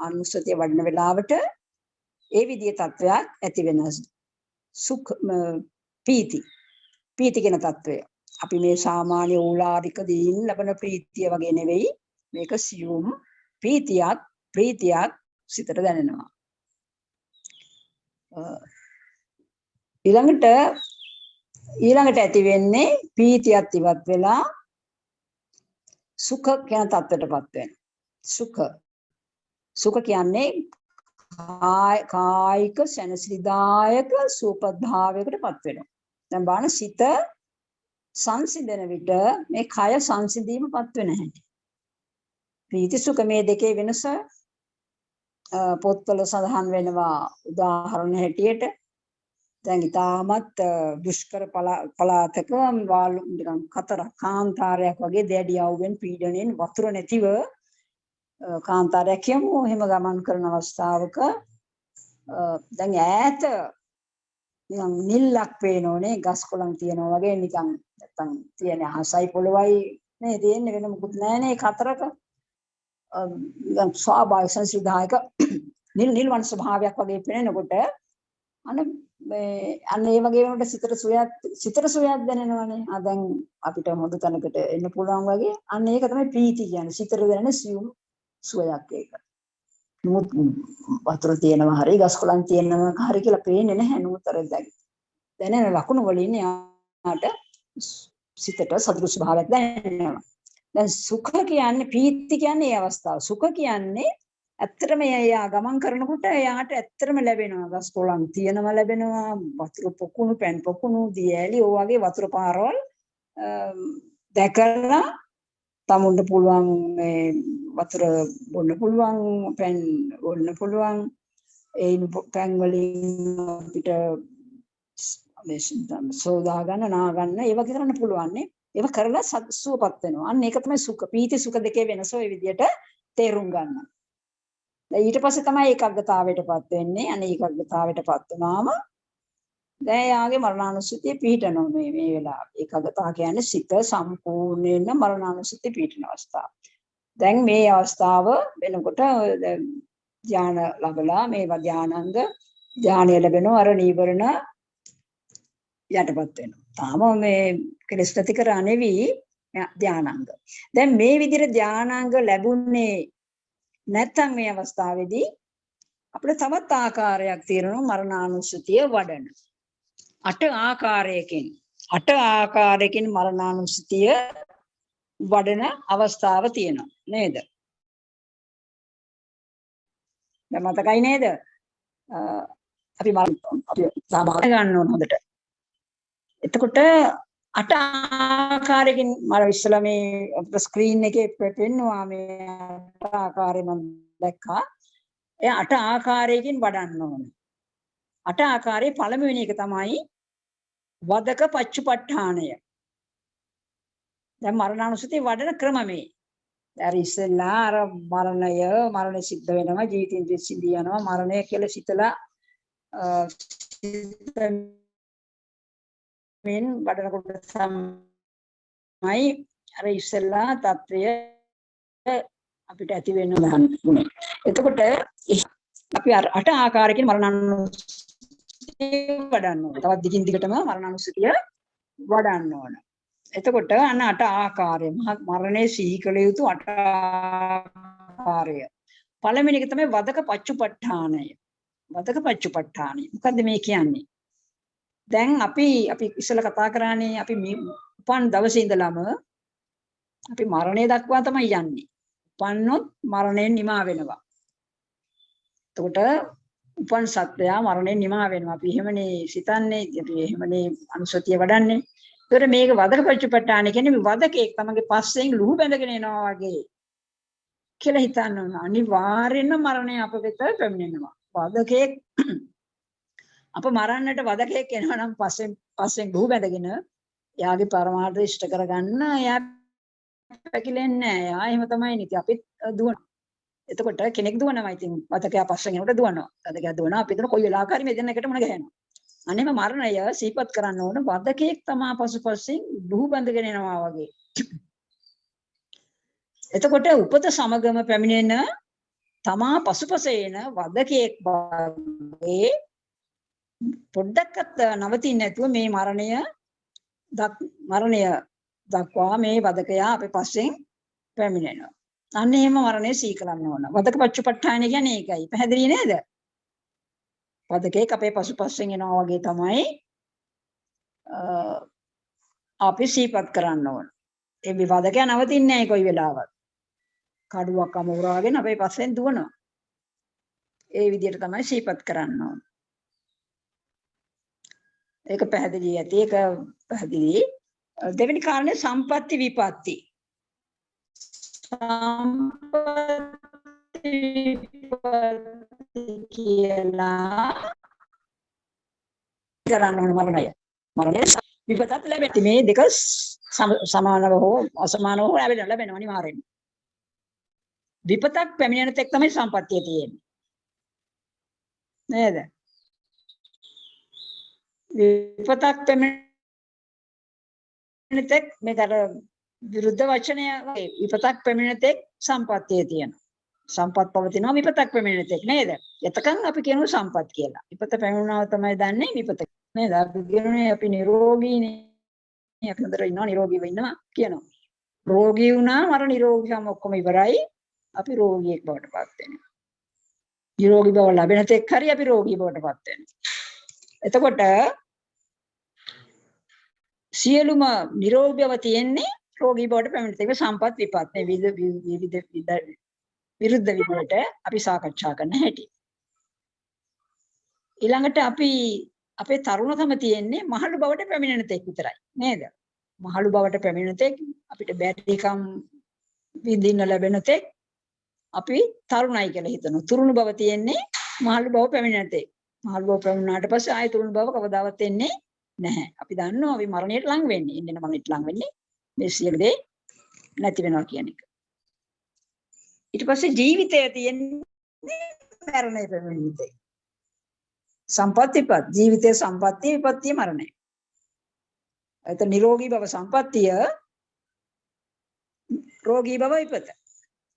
[SPEAKER 2] අනුස්සතිය වඩන වෙලාවට ඒ විදිහේ තත්වයක් ඇති වෙනවා. සුඛ පීති කියන තත්වය. අපි මේ සාමාන්‍ය ඕලාරික දීන් ලබන ප්‍රීතිය වගේ නෙවෙයි. මේක සියුම් ප්‍රීතියක් සිතට දැනෙනවා. ඊළඟට ඇති වෙන්නේ පීතියත් ඉවත් වෙලා සුඛ කියන තත්ත්වයටපත් වෙනවා. සුඛ කියන්නේ කායික සැනසිලිදායක සුවපත්භාවයකටපත් වෙනවා. දැන් බලන්න සිත සංසිඳන විට මේ කය සංසිඳීමපත් වෙන හැටි. ප්‍රීති සුඛ මේ දෙකේ වෙනස පොත්වල සඳහන් වෙනවා. උදාහරණ හැටියට දැන් ඊටමත් දුෂ්කර පළාතක වාලු නිකන් කතරක් කාන්තාරයක් වගේ දැඩි අවුවෙන් පීඩණයෙන් වතුර නැතිව කාන්තාරයක් යමු එහෙම ගමන් කරන අවස්ථාවක දැන් ඈත නිකන් නිල්ලක් පේනෝනේ ගස් කොළන් තියනවා වගේ නිකන් නැත්තම් තියෙන අහසයි පොළොවයි නේ තියෙන්නේ වෙන මොකුත් නැහැනේ කතරක නිකන් ස්වාභාවික සංසිද්ධායක නිල්වන් ස්වභාවයක් වගේ පේනකොට අන්න ඒ වගේ වෙනකොට සිතට සුවයක් දැනෙනවනේ. දැන් අපිට හොඳ තැනකට එන්න පුළුවන් වගේ. අන්න ඒක තමයි ප්‍රීති කියන්නේ. සිතට දැනෙන සියුම් සුවයක් ඒක. නමුත් වතුර තියෙනවා හරි ගස් කොළන් තියෙනවා හරි කියලා පේන්නේ නැහැ නූතර දැනෙන ලකුණු වලින් යාට සිතට සතුටු ස්වභාවයක් දැනෙනවා. දැන් සුඛ කියන්නේ ප්‍රීති කියන්නේ ඒ අවස්ථාව. සුඛ කියන්නේ ඇත්තටම එයා ගමන් කරනකොට එයාට ඇත්තටම ලැබෙනවා ගස් කොළන් තියෙනවා ලැබෙනවා වතුර පොකුණු පැන් පොකුණු දියැලි ඔය වගේ වතුර පාරවල් දැකලා තමුන්ට පුළුවන් මේ වතුර බොන්න පුළුවන් පැන් බොන්න පුළුවන් ඒ පැන් වලින් අපිට මේ සෝදා ගන්න නා ගන්න ඒව කරන්න පුළුවන් නේ ඒව කරලා සුවපත් වෙනවා අන්න ඒක තමයි සුඛ පීති සුඛ දෙකේ වෙනස ඔය විදිහට තේරුම් ගන්න. ඊට පස්සේ තමයි ඒකාග්‍රතාවයටපත් වෙන්නේ. අනේ ඒකාග්‍රතාවයටපත් වුණාම දැන් යාගේ මරණානුස්සතිය පිහිටනවා මේ වෙලාවේ. ඒකාග්‍රතාව කියන්නේ සිත සම්පූර්ණයෙන්ම මරණානුස්සතිය පිහිටන අවස්ථාව. දැන් මේ අවස්ථාව වෙනකොට ධානය ලැබලා මේවා ධානාංග ධානය ලැබෙනවා අර නීවරණ යටපත් වෙනවා. තාම මේ කෙලස් ප්‍රතිකර නෙවි ධානාංග. දැන් මේ විදිහට ධානාංග ලැබුණේ නැත්නම් මේ අවස්ථාවේදී අපිට තවත් ආකාරයක් තියෙනවා මරණානුස්සතිය වඩන. 8 ආකාරයකින් මරණානුස්සතිය වඩන අවස්ථාව තියෙනවා නේද? දැන් මතකයි නේද? අපි සාභාග ගන්න ඕන හොඳට. එතකොට 8 ආකාරයකින් මම ඉස්සලා මේ ස්ක්‍රීන් එකේ පෙන්නුවා මේ 8 ආකාරය මම දැක්කා. ඒ 8 ආකාරයකින් වඩන්න ඕන. 8 ආකාරයේ පළමුවෙනි එක තමයි වදක පච්චුපට්ඨානය. දැන් මරණානුස්සතිය වඩන ක්‍රම මේ. දැන් ඉස්සෙල්ලා අර මරණය සිද්ධ වෙනවා ජීවිතින් සිද්ධ යනවා මරණය කියලා සිතලා මෙන් වඩනකොට තමයි අර ඉස්සෙල්ලා తත්වය අපිට ඇති වෙන්න ගන්න. එතකොට අපි 8 ආකාරයකින් මරණානුස්සතිය වඩන්න ඕන. තවත් දිගින් දිගටම මරණානුස්සතිය වඩන්න ඕන. එතකොට අන්න 8 ආකාරය මරණය සිහි කළ යුතු 8 ආකාරය. පළවෙනි එක තමයි වදක පච්චුපට්ඨානය. වදක පච්චුපට්ඨානය. මොකද්ද මේ කියන්නේ? දැන් අපි ඉස්සෙල්ලා කතා කරානේ අපි උපන් දවසේ ඉඳලම අපි මරණය දක්වා තමයි යන්නේ. උපන්නොත් මරණයෙන් නිමා වෙනවා. එතකොට උපන් සත්‍යය මරණයෙන් නිමා වෙනවා. අපි එහෙමනේ සිතන්නේ, අපි එහෙමනේ අනුසතිය වඩන්නේ. ඒතර මේක වදක පච්චුපට්ඨාන කියන්නේ මේ වදකෙක් තමගේ පස්සෙන් ලුහු බැඳගෙන එනවා වගේ කියලා හිතන්න ඕන. අනිවාර්යෙන්ම මරණය අප වෙත පැමිණෙනවා. වදකෙක් අප මරන්නට වදකෙක් එනවා නම් පස්සෙන් ලුහු බැඳගෙන එයාගේ පරමාර්ථය ඉෂ්ට කරගන්න එයා පැකිලෙන්නේ නැහැ. එයා එහෙම තමයි නිති අපිත් දුවන. එතකොට කෙනෙක් දුවනවා ඉතින් වදකයා පස්සෙන් යනකොට දුවනවා. වදකයා දුවනවා අපි හිතන කොයි වෙලාවක හරි මේ දෙන්න එකට මුණ ගැහෙනවා. අනේම මරණය සිහිපත් කරන්න ඕන වදකෙක් තමා පසුපසින් ලුහු බඳගෙන එනවා වගේ. එතකොට උපත සමගම පැමිණෙන තමා පසුපස එන වදකෙක් වගේ පොඩ්ඩක්වත් නවතින්නේ නැතුව මේ මරණය දක්වා මේ වදකයා අපේ පස්සෙන් පැමිණෙනවා. අන්න එහෙම මරණය සිහි කරන්න ඕන. වදක පච්චුපට්ඨාන කියන්නේ ඒකයි. පැහැදිලි නේද? වදකෙක් අපේ පසුපස්සෙන් එනවා වගේ තමයි අපි සිහිපත් කරන්න ඕන. ඒ විවාදකයා නවතින්නේ නැහැ කොයි වෙලාවත්. කඩුවක් අමුරාගෙන අපේ පස්සෙන් දුවනවා. ඒ විදිහට තමයි සිහිපත් කරන්න ඕන. ඒක පැහැදිලි ඇති. ඒක පැහැදිලි. දෙවෙනි කාරණේ සම්පatti විපatti. සම්පatti විපatti කියලා කරන්න ඕන මරණය. මරණය විපතත් ලැබෙති. මේ දෙක සමානව හෝ අසමානව හෝ ලැබෙනවා අනිවාර්යෙන්. විපතක් පැමිණෙන තෙක් තමයි සම්පත්තිය තියෙන්නේ. නේද? විපතක් පැමිණෙන තෙක් මේකට විරුද්ධ වචනය වගේ විපතක් පැමිණෙන තෙක් සම්පත්තිය තියෙනවා. සම්පත් පවතිනවා විපතක් පැමිණෙන තෙක් නේද? එතකන් අපි කියනවා සම්පත් කියලා. විපත පැමිණුණාම තමයි දන්නේ විපත නේද? අපි කියන්නේ අපි නිරෝගීනේ. අපි හොඳට ඉන්නවා නිරෝගීව ඉන්නවා කියනවා. රෝගී වුණා මර නිරෝගීකම ඔක්කොම ඉවරයි. අපි රෝගියෙක් බවට පත් වෙනවා. නිරෝගී බව ලැබෙන තෙක් හරි අපි රෝගී බවට පත් වෙනවා. එතකොට සියලුම නිරෝගී බව තියෙන්නේ රෝගී බවට පැමිණෙන තෙක් සම්පත් විපත් මේ විරුද්ධ විදිහට අපි සාකච්ඡා කරන්න හැටි. ඊළඟට අපි අපේ තරුණකම තියෙන්නේ මහලු බවට පැමිණෙන තෙක් විතරයි නේද? මහලු බවට පැමිණෙන තෙක් අපිට බැරිකම් විඳින්න ලැබෙන තෙක් අපි තරුණයි කියලා හිතනවා. තුරුණු බව තියෙන්නේ මහලු බව පැමිණෙන තෙක්. මහලු බව පැමිණුණාට පස්සේ ආයෙ තුරුණු බව කවදාවත් එන්නේ නැහැ. අපි දන්නවා අපි මරණයට ලං වෙන්නේ. ඉන්න මරණයට ලං වෙන්නේ මේ සියලු දේ නැති වෙනවා කියන එක. ඊට පස්සේ ජීවිතය තියෙන්නේ මරණය පැමිණෙන තෙක්. සම්පත්තිපත් ජීවිතයේ සම්පත්තිය විපත්තිය මරණය. එතන නිරෝගී බව සම්පත්තිය රෝගී බව විපත.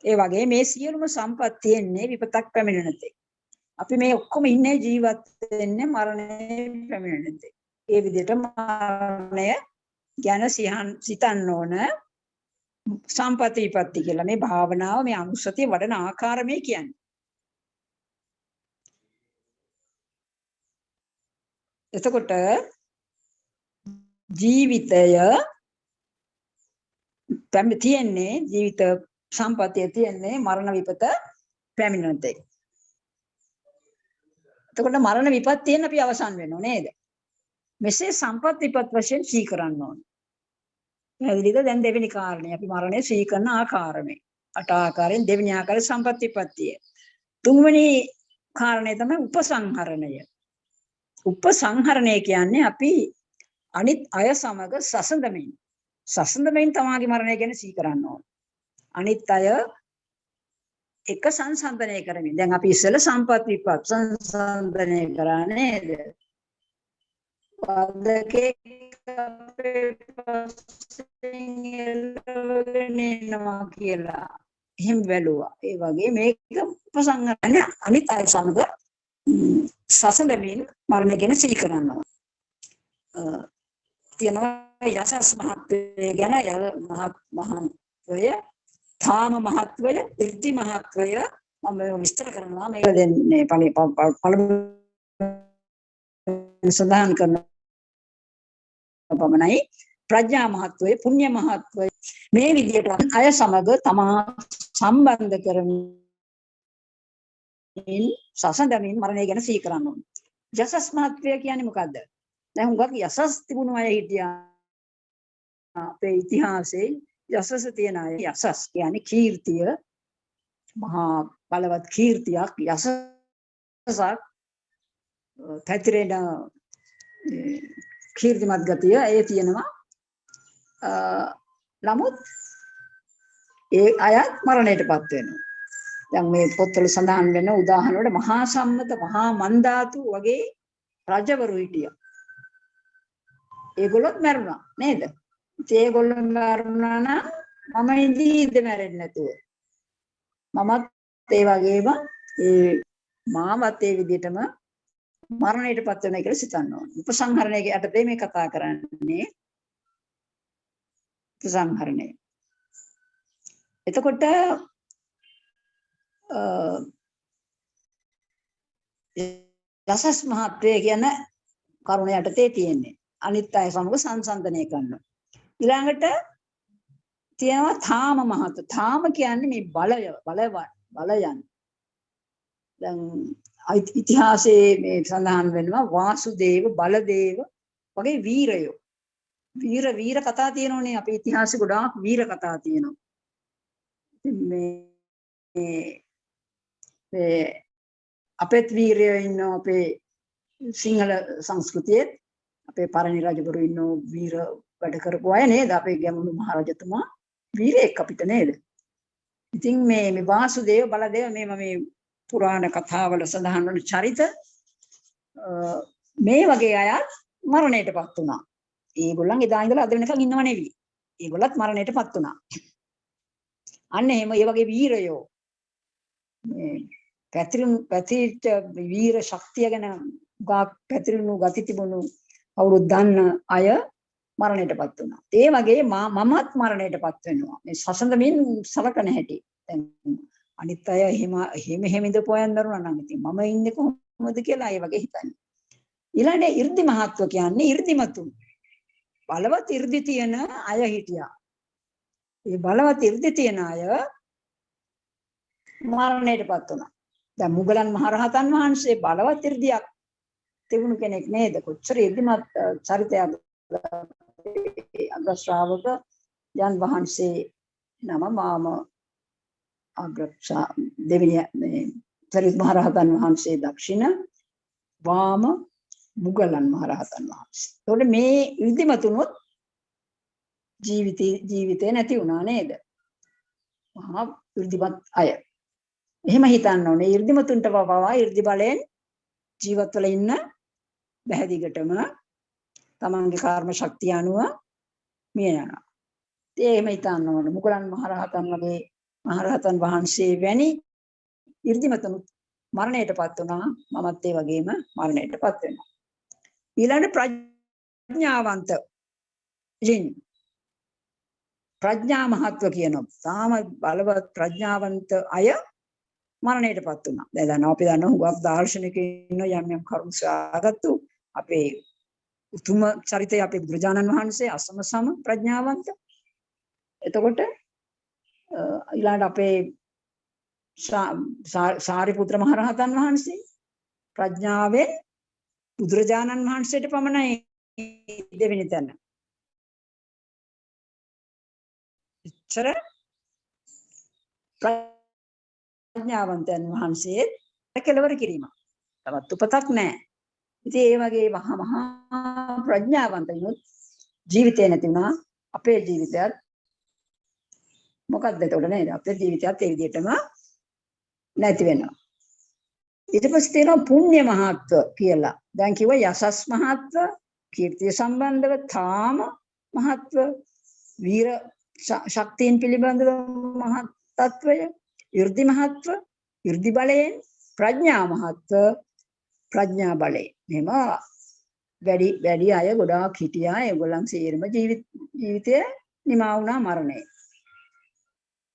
[SPEAKER 2] ඒ වගේ මේ සියලුම සම්පත් තියෙන්නේ විපතක් පැමිණෙන තෙක්. අපි මේ ඔක්කොම ඉන්නේ ජීවත් වෙන්නේ මරණය පැමිණෙන තෙක්. ඒ විදිහට මරණය ගැන සිතන්න ඕන සම්පatti විපatti කියලා. මේ භාවනාව මේ අනුස්සතිය වඩන ආකාරය මේ කියන්නේ. එතකොට ජීවිතය තියෙන්නේ ජීවිත සම්පත්තිය තියෙන්නේ මරණ විපත පැමිණෙන තෙක්. එතකොට මරණ විපත්තියෙන් අපි අවසන් වෙනව නේද? මෙසේ සම්පත් විපත් වශයෙන් සිහි කරන්න ඕන. පැහැදිලිද? දැන් දෙවෙනි කාරණේ අපි මරණය සිහි කරන ආකාරය. අට ආකාරයෙන් දෙවෙනි ආකාරය සම්පත් විපත්තිය. තුන්වෙනි කාරණේ තමයි උපසංහරණය. උපසංහරණය කියන්නේ අපි අනිත් අය සමග සසඳමින් තමාගේ මරණය ගැන සිහි කරන්න ඕන. අනිත් අය එක සංසන්දනය කරමින්. දැන් අපි ඉස්සෙල්ලා සම්පත් විපත් සංසන්දනය කරා නේද? වදකේ අපේ පස්සෙන් එළවගෙන එනවා කියලා එහෙම බැලුවා. ඒ වගේ මේක උපසංහරණය අනිත් අය සමග සසඳමින් මරණය ගැන සිහි කරනවා. තියෙනවා යසස් මහත්වය ගැන මහත්වය, ථාම මහත්වය, ඉර්ධි මහත්වය මම විස්තර කරනවා. මේක දෙන්නේ පළමු සඳහන් කරන පමණයි. ප්‍රඥා මහත්වය, පුණ්‍ය මහත්වය මේ විදිහට අය සමග තමා සම්බන්ධ කරමින් සසඳමින් මරණය ගැන සිහි කරන්න ඕනේ. යසස් මහත්වය කියන්නේ මොකද්ද? දැන් හුඟක් යසස් තිබුණු අය හිටියා අපේ ඉතිහාසයේ. යසස් තියන අය, යසස් කියන්නේ කීර්තිය, මහා බලවත් කීර්තියක්, යසසක් පැතිරෙන කීර්තිමත් ගතිය ඒ තියෙනවා. නමුත් ඒ අයත් මරණයටපත් වෙනවා. දැන් මේ පොත්වල සඳහන් වෙන උදාහරණ වල මහා සම්මත මහා මන්දාතු වගේ රජවරු හිටියා. ඒගොල්ලොත් මැරුණා නේද? ඉතින් ඒගොල්ලෝ මැරුණා නම් මම ඉඳීද මැරෙන්නේ නැතුව. මමත් ඒ වගේම ඒ මාවත් ඒ විදිහටම මරණයටපත් වෙනවා කියලා සිතන්න ඕනේ. උපසංහරණයේ යටතේ මේ කතා කරන්නේ උපසංහරණය. එතකොට යසස් මහත්වය කියන කරුණ යටතේ තියෙන්නේ. අනිත් අය සමග සංසන්දනය කරනවා. ඊළඟට තියෙනවා තාම මහත්. තාම කියන්නේ මේ බලයන්. දැන් ඉතිහාසයේ මේ සඳහන් වෙනවා වාසුදේව බලදේව වගේ වීරයෝ. වීර කතා තියෙනෝනේ අපේ ඉතිහාසෙ ගොඩාක් වීර කතා තියෙනවා. මේ අපේත් වීරයෝ ඉන්නවා අපේ සිංහල සංස්කෘතියේ. අපේ පරණ රජවරු ඉන්නෝ වීර වැඩ කරපු අය නේද? අපේ ගැමුණු මහරජතුමා වීරයෙක් අපිට නේද? ඉතින් මේ වාසුදේව බලදේව මේ පුරාණ කතාවල සඳහන් වන චරිත මේ වගේ අයත් මරණයටපත් වුණා. ඒගොල්ලන් එදා ඉඳලා අද වෙනකන් ඉන්නව නෙවෙයි. ඒගොල්ලත් මරණයටපත් වුණා. අන්න එහෙම ඒ වගේ වීරයෝ මේ පැතිරිච්ච වීර ශක්තිය ගැන පැතිරුණු ගති තිබුණු කවුරුත් දන්න අය මරණයටපත් වුණා. ඒ වගේ මමත් මරණයටපත් වෙනවා. මේ සසඳමින් සලකන හැටි. දැන් අනිත් අය එහෙම ඉඳපොයන් දරුණා නම් ඉතින් මම ඉන්නේ කොහොමද කියලා ඒ වගේ හිතන්නේ. ඊළඟට 이르දි මහත්ව කියන්නේ 이르දිමතුන්. බලවත් 이르දි තියෙන අය හිටියා. ඒ බලවත් 이르දි තියෙන අය මරණයටපත් වුණා. දැන් මුගලන් මහරහතන් වහන්සේ බලවත් 이르දියක් තිබුණු කෙනෙක් නේද? කොච්චර 이르දිමත් චරිතයක් අග්‍ර ශ්‍රාවක යන් වහන්සේ නම මාම දෙවියන් සරියුත් මහරහතන් වහන්සේ දක්ෂිණ වාම මුගලන් මහරහතන් වහන්සේ. ඒතකොට මේ 이르දිමතුනොත් ජීවිතේ නැති වුණා නේද? මහා 이르දිමත් අය. එහෙම හිතන්න ඕනේ. 이르දිමතුන්ට පවා 이르දි බලයෙන් ජීවත් වෙලා ඉන්න බැහැදිගටම තමන්ගේ කර්ම ශක්තිය අනුව මිය යනවා. ඒ එහෙම හිතන්න ඕනේ. මුගලන් මහරහතන් වගේ මහරහතන් වහන්සේ වැනි 이르දිමතුන් මරණයටපත් වුණා. මමත් ඒ වගේම මරණයටපත් වෙනවා. ඊළඟ ප්‍රඥාවන්ත ප්‍රඥා මහත්ව කියනවා. තාම බලවත් ප්‍රඥාවන්ත අය මරණයටපත් වුණා. දැන් අපි දන්නවා හුඟක් දාර්ශනිකයින් යම් කරුණු සාගත්තු අපේ උතුම චරිතය අපේ බුදුරජාණන් වහන්සේ අසම ප්‍රඥාවන්ත. එතකොට ඊළඟ අපේ සාරිපුත්‍ර මහරහතන් වහන්සේ ප්‍රඥාවෙන් බුදුරජාණන් වහන්සේට පමණයි දෙවෙනි තැන. ඉච්ඡර ප්‍රඥාවන්තයන් වහන්සේ කෙලවර කිරීම. තවත් උපතක් නැහැ. ඉතින් ඒ වගේ මහා ප්‍රඥාවන්තයිනුත් ජීවිතේ නැති වුණා. අපේ ජීවිතයත් මොකක්ද එතකොට නේද? අපේ ජීවිතයත් ඒ විදිහටම නැති වෙනවා. ඊට පස්සේ තියෙනවා පුණ්‍ය මහත්ව කියලා. දැන් කිව්වා යසස් මහත්ව, කීර්තිය සම්බන්ධව තාම මහත්ව, වීර ශක්තියින් පිළිබඳව මහත් තත්වය, 이르දි මහත්ව, 이르දි බලයෙන්, ප්‍රඥා මහත්ව, ප්‍රඥා බලයෙන්. එහෙම වැඩි අය ගොඩාක් හිටියා. ඒගොල්ලන් සේරම ජීවිතය නිමා වුණා මරණය.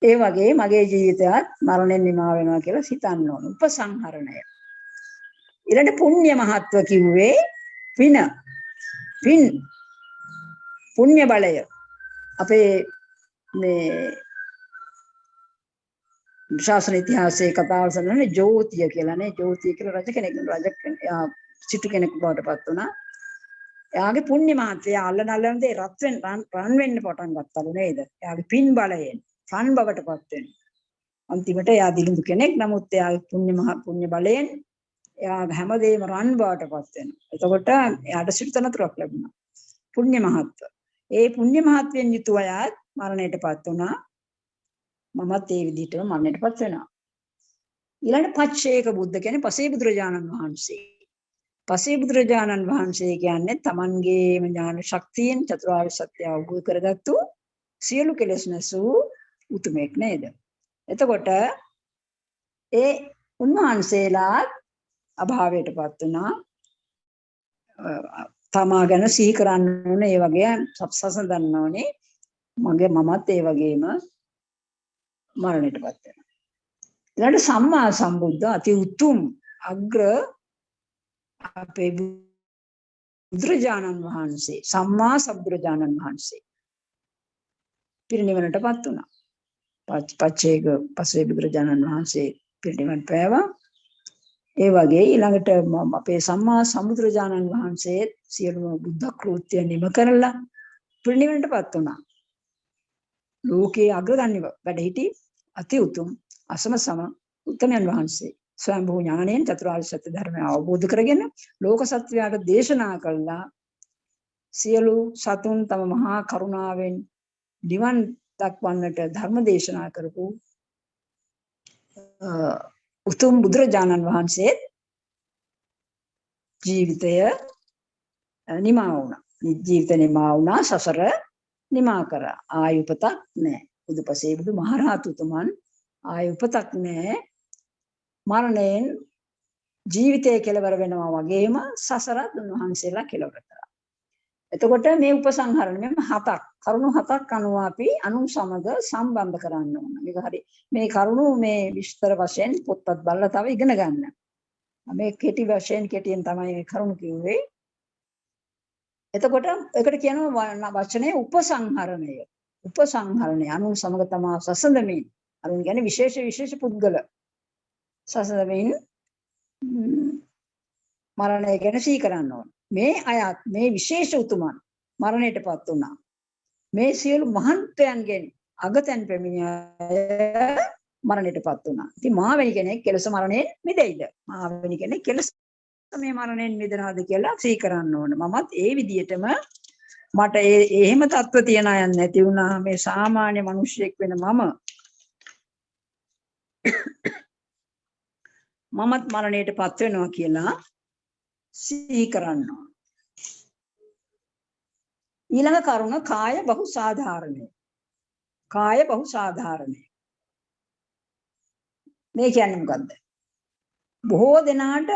[SPEAKER 2] ඒ වගේ මගේ ජීවිතයත් මරණයෙන් නිමා වෙනවා කියලා හිතන්න ඕන. උපසංහරණය. ඊළඟ පුණ්‍ය මහත්ව කිව්වේ පින් පුණ්‍ය බලය. අපේ මේ ශාසන ඉතිහාසයේ කතාවල් සඳහන් ජෝතිය කියලානේ. ජෝතිය කියලා රජ කෙනෙක් සිටු කෙනෙක් බවට පත් වුණා. එයාගේ පුණ්‍ය මහත්වය අල්ලන දේ රන් වෙන්න පටන් ගත්තලු නේද? එයාගේ පින් බලයෙන් රන් බවට පත් වෙනවා. අන්තිමට එයා දිලිඳු කෙනෙක්. නමුත් එයාගේ පුණ්‍ය බලයෙන් එයා හැමදේම රන් බවට පත් වෙනවා. එතකොට එයාට සිටතනතුරක් ලැබුණා. පුණ්‍ය මහත්ව. ඒ පුණ්‍ය මහත්වෙන් යුතුව අයත් මරණයටපත් වුණා. මමත් ඒ විදිහටම මරණයටපත් වෙනවා. ඊළඟ පච්චේක බුද්ධ කියන්නේ පසේ බුදුරජාණන් වහන්සේ. පසේ බුදුරජාණන් වහන්සේ කියන්නේ තමන්ගේම ඥාන ශක්තියෙන් චතුරාර්ය සත්‍ය අවබෝධ කරගත්තු සියලු කෙලෙස් නැසූ උතුමෙක් නේද? එතකොට ඒ උන්වහන්සේලා අභාවයටපත් වුණා. තමා ගැන සිහි කරන්න ඕනේ, ඒ වගේ සසඳන්න ඕනේ. මමත් ඒ වගේම මරණයටපත් වෙනවා. ඊළඟ සම්මා සම්බුද්ධ අති උතුම් අග්‍ර අපේ බුදුරජාණන් වහන්සේ, සම්මා සම්බුදුරජාණන් වහන්සේ පිරිනිවනටපත් වුණා. පච්චේක පසේ බුදුරජාණන් වහන්සේ පිරිනිවන් පෑවා. ඒ වගේ ඊළඟට අපේ සම්මා සම්බුදුරජාණන් වහන්සේ සියලුම බුද්ධ කෘත්‍ය නිම කරලා පිරිනිවනටපත් වුණා. ලෝකයේ අග්‍රගණ්‍ය වැඩ සිටි අති උතුම් අසම සම උත්තමයන් වහන්සේ ස්වයංභූ ඥාණයෙන් චතුරාර්ය සත්‍ය ධර්මය අවබෝධ කරගෙන ලෝක සත්වයාට දේශනා කළා. සියලු සතුන් තම මහා කරුණාවෙන් නිවන් දක්වන්නට ධර්ම දේශනා කරපු උතුම් බුදුරජාණන් වහන්සේ ජීවිතය නිමා වුණා. ජීවිත නිමා වුණා, සසර නිමා කරා. ආයුපතක් නැහැ. බුදුපසේ බුදු මහරහතුතුමන් ආයුපතක් නැහැ. මරණයෙන් ජීවිතය කෙලවර වෙනවා වගේම සසරත් උන්වහන්සේලා කෙලවර කරා. එතකොට මේ උපසංහරණ මෙන්න හතක්, කරුණු හතක් අනුව අපි අනුන් සමග සම්බන්ධ කරන්න ඕන. මේක හරි. මේ කරුණු මේ විස්තර වශයෙන් පොත්පත් බලලා තව ඉගෙන ගන්න. මේ කෙටි වශයෙන් කෙටියෙන් තමයි මේ කරුණු කිව්වේ. එතකොට ඒකට කියනවා වචනේ උපසංහරණය. උපසංහරණය අනුන් සමග තමා සසඳමින්, අනුන් කියන්නේ විශේෂ පුද්ගල සසඳමින් මරණය ගැන සිහි කරන්න ඕන. මේ අයත් මේ විශේෂ උතුමන් මරණයටපත් වුණා. මේ සියලු මහන්තයන්ගෙන් අගතෙන් පැමිණි අය මරණයටපත් වුණා. ඉතින් මාවෙනි කෙනෙක් කෙලස මරණයෙන් මිදෙයිද? මාවෙනි කෙනෙක් කෙලස මේ මරණයෙන් මිදෙනවද කියලා සිහි කරන්න ඕන. මමත් ඒ විදිහටම මට එහෙම තත්ත්ව තියන අය නැති වුණා. මේ සාමාන්‍ය මිනිහෙක් වෙන මමත් මරණයටපත් වෙනවා කියලා සිහි කරන්න ඕන. ඊළඟ කරුණ කාය බහු සාධාරණය. කාය බහු සාධාරණය. මේ කියන්නේ මොකද්ද? බොහෝ දෙනාට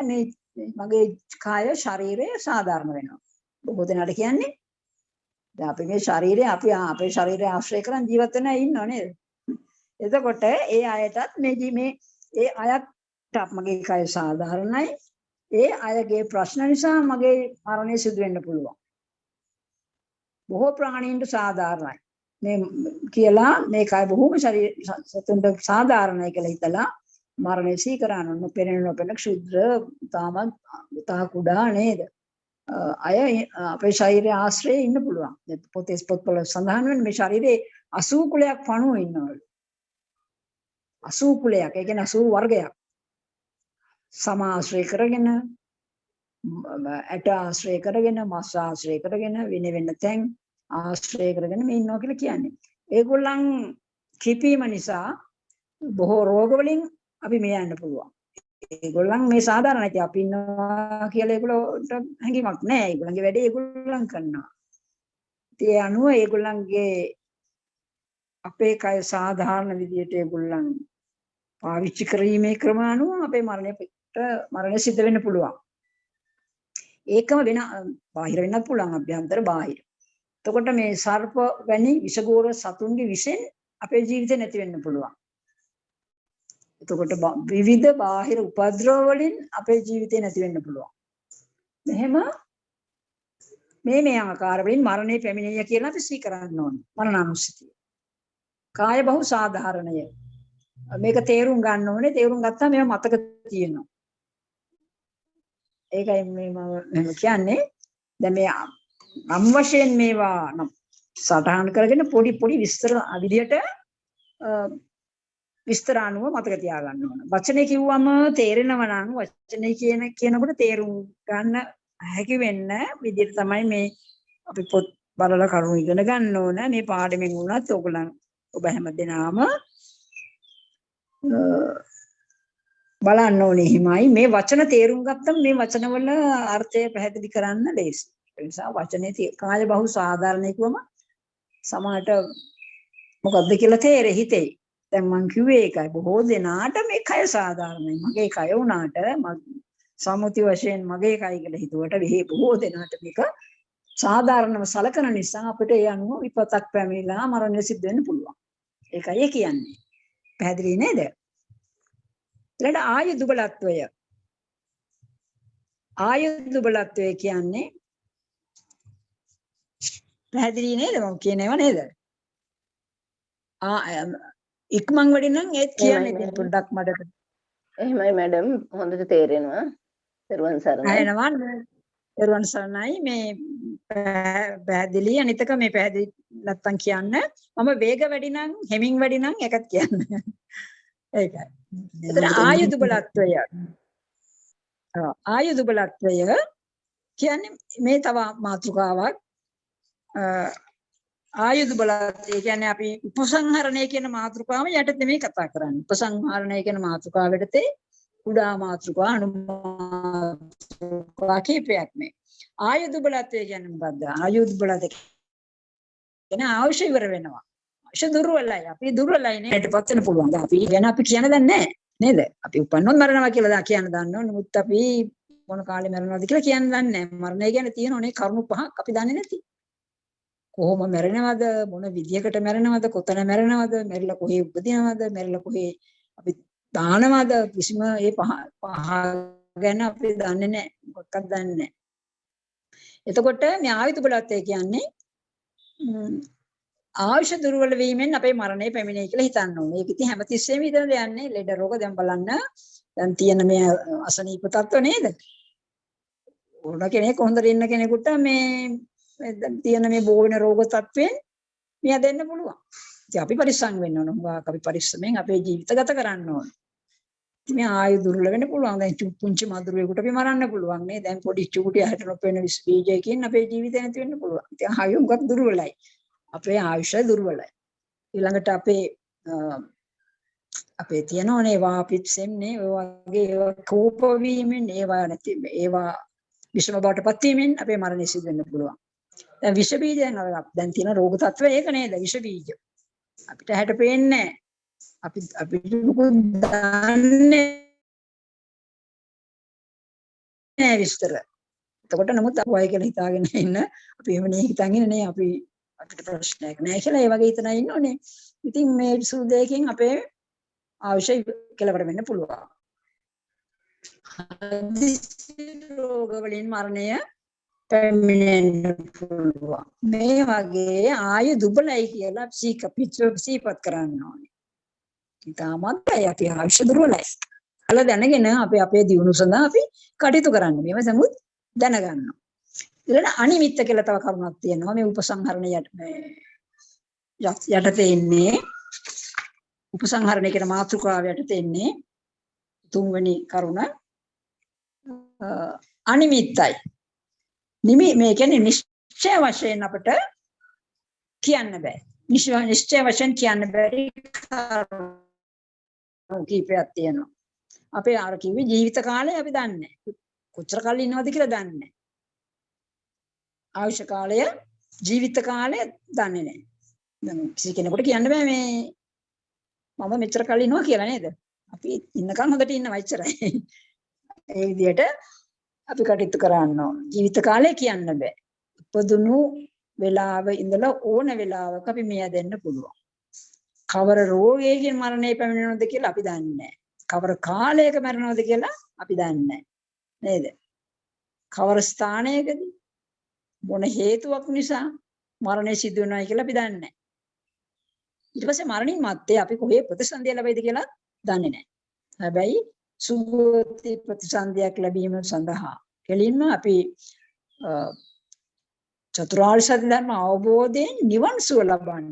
[SPEAKER 2] මේ මගේ කාය ශරීරය සාධාරණ වෙනවා. බොහෝ දෙනාට කියන්නේ දැන් අපි මේ ශරීරය අපේ ශරීරය ආශ්‍රය කරන් ජීවත් වෙන අය ඉන්නව නේද? එතකොට ඒ අයටත් ඒ අයත් මගේ කාය සාධාරණයි. ඒ අයගේ ප්‍රශ්න නිසා මගේ මරණය සිදු වෙන්න පුළුවන්. බොහෝ ප්‍රාණීන්ට සාධාරණයි. මේ කියලා මේ කාය බොහෝම සතුන්ට සාධාරණයි කියලා හිතලා මරණය සිහි කරන නොපෙනෙන ක්ෂුද්‍ර තා කුඩා නේද? අය අපේ ශරීරයේ ආශ්‍රයේ ඉන්න පුළුවන්. පොත්වල සඳහන් වෙන මේ ශරීරයේ 80 කුලයක් පණුව ඉන්නවලු. 80 කුලයක්, ඒ කියන්නේ 80 වර්ගයක්. සම ආශ්‍රය කරගෙන, ඇට ආශ්‍රය කරගෙන, මස් ආශ්‍රය කරගෙන, වෙන තැන් ආශ්‍රය කරගෙන මේ ඉන්නවා කියලා කියන්නේ. ඒගොල්ලන් කිපීම නිසා බොහෝ රෝග වලින් අපි මේ යන්න පුළුවන්. ඒගොල්ලන් මේ සාධාරණයි. අපි ඉන්නවා කියලා ඒගොල්ලන්ට හැඟීමක් නැහැ. ඒගොල්ලන්ගේ වැඩේ ඒගොල්ලන් කරනවා. ඒ අනුව ඒගොල්ලන්ගේ අපේ කය සාධාරණ විදියට ඒගොල්ලන් පාවිච්චි කිරීමේ ක්‍රම අනුව අපේ මරණය සිද්ධ වෙන්න පුළුවන්. ඒකම වෙන බාහිර වෙන්නත් පුළුවන්, අභ්‍යන්තර බාහිර. එතකොට මේ සර්ප වැනි විෂගෝර සතුන්ගේ විෂෙන් අපේ ජීවිතේ නැති වෙන්න පුළුවන්. එතකොට විවිධ බාහිර උපද්‍රව වලින් අපේ ජීවිතේ නැති වෙන්න පුළුවන්. මෙහෙම මේ ආකාර වලින් මරණය පැමිණෙය කියලා අපි සිහි කරන්න ඕනේ. මරණානුස්සතිය. කාය බහු සාධාරණය. මේක තේරුම් ගන්න ඕනේ. තේරුම් ගත්තාම මේව මතක තියෙනවා. ඒකයි මම කියන්නේ. දැන් මේ නම් වශයෙන් මේවා සටහන් කරගෙන පොඩි විස්තර විදියට විස්තර අනුව මතක තියාගන්න ඕන. වචනේ කිව්වම තේරෙනව නම් වචනේ කියනකොට තේරුම් ගන්න හැකි වෙන්න විදියට තමයි මේ අපි පොත් බලලා කරුණු ඉගෙන ගන්න ඕන. මේ පාඩමෙන් වුණත් ඔයගොල්ලන් ඔබ හැමදෙනාම බලන්න ඕනේ හිමයි මේ වචන තේරුම් ගත්තම මේ වචනවල අර්ථය පැහැදිලි කරන්න ලේසි. ඒ නිසා වචනේ කාය බහු සාධාරණ කිව්වම සමහරට මොකද්ද කියලා තේරෙ හිතේ. දැන් මං කිව්වේ ඒකයි. බොහෝ දෙනාට මේ කය සාධාරණයි. මගේ කය උනාට සම්මුති වශයෙන් මගේ කය කියලා හිතුවට වෙහි බොහෝ දෙනාට මේක සාධාරණව සලකන නිසා අපිට ඒ අනුව විපතක් පැමිණලා මරණය සිද්ධ වෙන්න පුළුවන්. ඒකයි කියන්නේ. පැහැදිලි නේද? ඊළඟ ආයු දුබලත්වය. ආයු දුබලත්වය කියන්නේ පැහැදිලි නේද? මම කියනේව නේද? ඉක්මන් වැඩි නම් ඒත් කියන්නේ ඉතින් පොඩ්ඩක් මඩට.
[SPEAKER 5] එහෙමයි මැඩම් හොඳට තේරෙනවා. පෙරවන් සරණයි.
[SPEAKER 2] අයනවා පෙරවන් සරණයි මේ පැහැදිලි අනිතක මේ පැහැදිලි නැත්තම් කියන්න මම වේග වැඩි නම් හෙමින් වැඩි නම් එකක් කියන්න. ඒකයි. එතන ආයු දුබලත්වය. ආයු දුබලත්වය කියන්නේ මේ තව මාතෘකාවක්. ආයු දුබලත්වය කියන්නේ අපි උපසංහරණය කියන මාතෘකාව යටතේ මේ කතා කරන්නේ. උපසංහරණය කියන මාතෘකාව යටතේ කුඩා මාතෘකා අනු මාතෘකා කීපයක් මේ. ආයු දුබලත්වය කියන්නේ මොකද්ද? ආයු දුබලත්වය කියන්නේ අවශ්‍ය ඉවර වෙනවා. අවශ්‍ය දුර්වලයි. අපි දුර්වලයි නේදපත් වෙන්න පුළුවන්. අපි ගැන අපි කියන දන්නේ නැහැ නේද? අපි උපන්නොත් මරණවා කියලා කියන්න දන්නෝ. නමුත් අපි මොන කාලේ මරණවද කියලා කියන්න දන්නේ නැහැ. මරණය ගැන තියෙනෝනේ කරුණු පහක් අපි දන්නේ නැති. කොහොම මැරෙනවද මොන විදියකට මැරෙනවද කොතන මැරෙනවද මැරිලා කොහේ උපදිනවද මැරිලා කොහේ අපි දානවද කිසිම ඒ පහ ගැන අපි දන්නේ නැහැ මොකක්වත් දන්නේ නැහැ. එතකොට මේ ආයු දුබලත්වය කියන්නේ ආයුෂ දුර්වල වීමෙන් අපේ මරණය පැමිණෙයි කියලා හිතන්න ඕනේ. ඒක ඉතින් හැමතිස්සෙම හිතන දෙයක් නේ. ලෙඩ රෝග දැන් බලන්න දැන් තියෙන මේ අසනීප තත්ත්ව නේද? ඕන කෙනෙක් හොඳට ඉන්න කෙනෙකුට මේ තියෙන මේ බෝ වෙන රෝග තත්ත්වෙන් මෙයා දෙන්න පුළුවන්. ඉතින් අපි පරිස්සම් වෙන්න ඕන. හුඟක් අපි පරිස්සමෙන් අපේ ජීවිත ගත කරන්න ඕන. ඉතින් මේ ආයු දුර්වල වෙන්න පුළුවන්. දැන් පුංචි මදුරුවෙකුට අපි මරන්න පුළුවන් නේ. දැන් පොඩි චූටි හැට නොපෙනෙන විස බීජයකින් අපේ ජීවිතේ නැති වෙන්න පුළුවන්. ඉතින් ආයු හුඟක් දුර්වලයි. අපේ ආයුෂ දුර්වලයි. ඊළඟට අපේ තියෙනෝනේ වාපිත්සෙන්නේ ඔය වගේ ඒවා කෝප වීමෙන් ඒවා නැති ඒවා විෂම බවටපත් වීමෙන් අපේ මරණය සිදු වෙන්න පුළුවන්. දැන් විෂ බීජ දැන් තියෙන රෝග තත්ත්වය ඒක නේද විෂ බීජ. අපිට හැට පේන්නේ නැහැ. අපිට මොකද දන්නේ නැහැ විස්තර. එතකොට නමුත් අපි වයි කියලා හිතාගෙන ඉන්න අපි එහෙම නේ හිතන් ඉන්නේ අපි අපිට ප්‍රශ්නයක් නැහැ කියලා ඒ වගේ හිතන ඉන්නෝනේ. ඉතින් මේ සුදේකින් අපේ අවශ්‍ය කෙලවර වෙන්න පුළුවන්. රෝග වලින් මරණය පැමිණෙන්න පුළුවන්. මේ වගේ ආයු දුබලයි කියලා සීපත් කරන්න ඕනේ. ඊටමත් අපි ආයුෂ දුර්වලයි. අල දැනගෙන අපි අපේ දියුණුව සඳහා අපි කටයුතු කරන්න. මේව සමුත් දැනගන්නවා. ඊළඟ අනිමිත්ත කියලා තව කරුණක් තියෙනවා. මේ උපසංහරණය යටතේ ඉන්නේ උපසංහරණය කියන මාතෘකාව යටතේ ඉන්නේ තුන්වෙනි කරුණ අනිමිත්තයි. මේ කියන්නේ නිශ්චය වශයෙන් අපිට කියන්න බෑ. නිශ්චය වශයෙන් කියන්න බැරි කීපයක් තියෙනවා. අපේ අර කිව්වේ ජීවිත කාලය අපි දන්නේ නැහැ. කොච්චර කල් ඉන්නවද කියලා දන්නේ නැහැ. ආයුෂ කාලය ජීවිත කාලය දන්නේ නැහැ. දැන් කිසි කෙනෙකුට කියන්න බෑ මේ මම මෙච්චර කල් ඉන්නවා කියලා නේද? අපි ඉන්නකන් හොඳට ඉන්නවා එච්චරයි. ඒ විදිහට අපි කටයුතු කරන්න ඕන. ජීවිත කාලය කියන්න බෑ. උපදුණු වෙලාව ඉඳලා ඕන වෙලාවක අපි මිය දෙන්න පුළුවන්. කවර රෝගයකින් මරණය පැමිණෙනවද කියලා අපි දන්නේ නැහැ. කවර කාලයක මරණවද කියලා අපි දන්නේ නැහැ. නේද? කවර ස්ථානයකදී මොන හේතුවක් නිසා මරණය සිදු වෙනවයි කියලා අපි දන්නේ නැහැ. ඊට පස්සේ මරණින් මත්තේ අපි කොහේ ප්‍රතිසන්දිය ලැබෙයිද කියලා දන්නේ නැහැ. හැබැයි සුගති ප්‍රතිසන්දියක් ලැබීම සඳහා කෙලින්ම අපි චතුරාර්ය සත්‍ය ධර්ම අවබෝධයෙන් නිවන් සුව ලබන්න.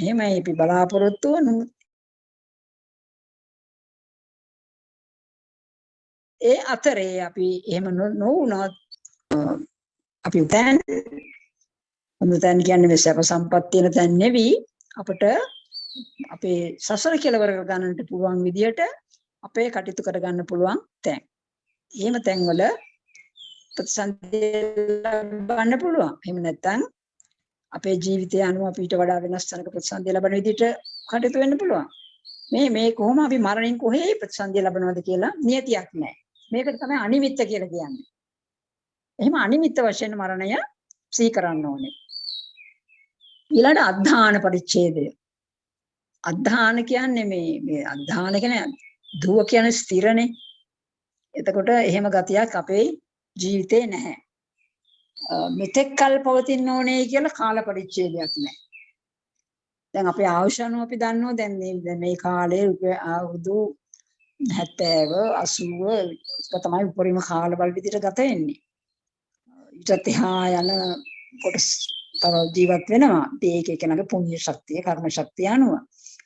[SPEAKER 2] එහෙමයි අපි බලාපොරොත්තු වන ඒ අතරේ අපි එහෙම නොවුනොත් අපි උතන් කියන්නේ මේ සැප සම්පත් තියෙන තැන නෙවි අපිට අපේ සසර කෙලවර ගන්නට පුළුවන් විදියට අපේ කටයුතු කරගන්න පුළුවන් තැන්. එහෙම තැන්වල ප්‍රතිසන්දිය ලබන්න පුළුවන්. එහෙම නැත්නම් අපේ ජීවිතය අනුව අපිට වඩා වෙනස් තැනක ප්‍රතිසන්දිය ලබන විදිහට කටයුතු වෙන්න පුළුවන්. මේ කොහොම අපි මරණයෙන් කොහේ ප්‍රතිසන්දිය ලබනවද කියලා නියතියක් නැහැ. මේකට තමයි අනිමිත්ත කියලා කියන්නේ. එහෙම අනිමිත්ත වශයෙන් මරණය සිහි කරන්න ඕනේ. ඊළඟ අධ්‍යාන පරිච්ඡේදය. අධ්‍යාන කියන්නේ මේ අධ්‍යාන කියන්නේ දුව කියන්නේ ස්ථිරනේ. එතකොට එහෙම ගතියක් අපේ ජීවිතේ නැහැ. මෙතෙක් කල් පවතින්න ඕනේ කියලා කාල පරිච්ඡේදයක් නැහැ. දැන් අපේ ආයුෂ අනුව අපි දන්නවා දැන් මේ කාලේ අවුරුදු 70 80 තමයි උපරිම කාලවල විදිහට ගත වෙන්නේ. ඊට එහා යන කොටස් තව ජීවත් වෙනවා. ඒක එකනගේ පුණ්‍ය ශක්තිය, කර්ම ශක්තිය අනුව.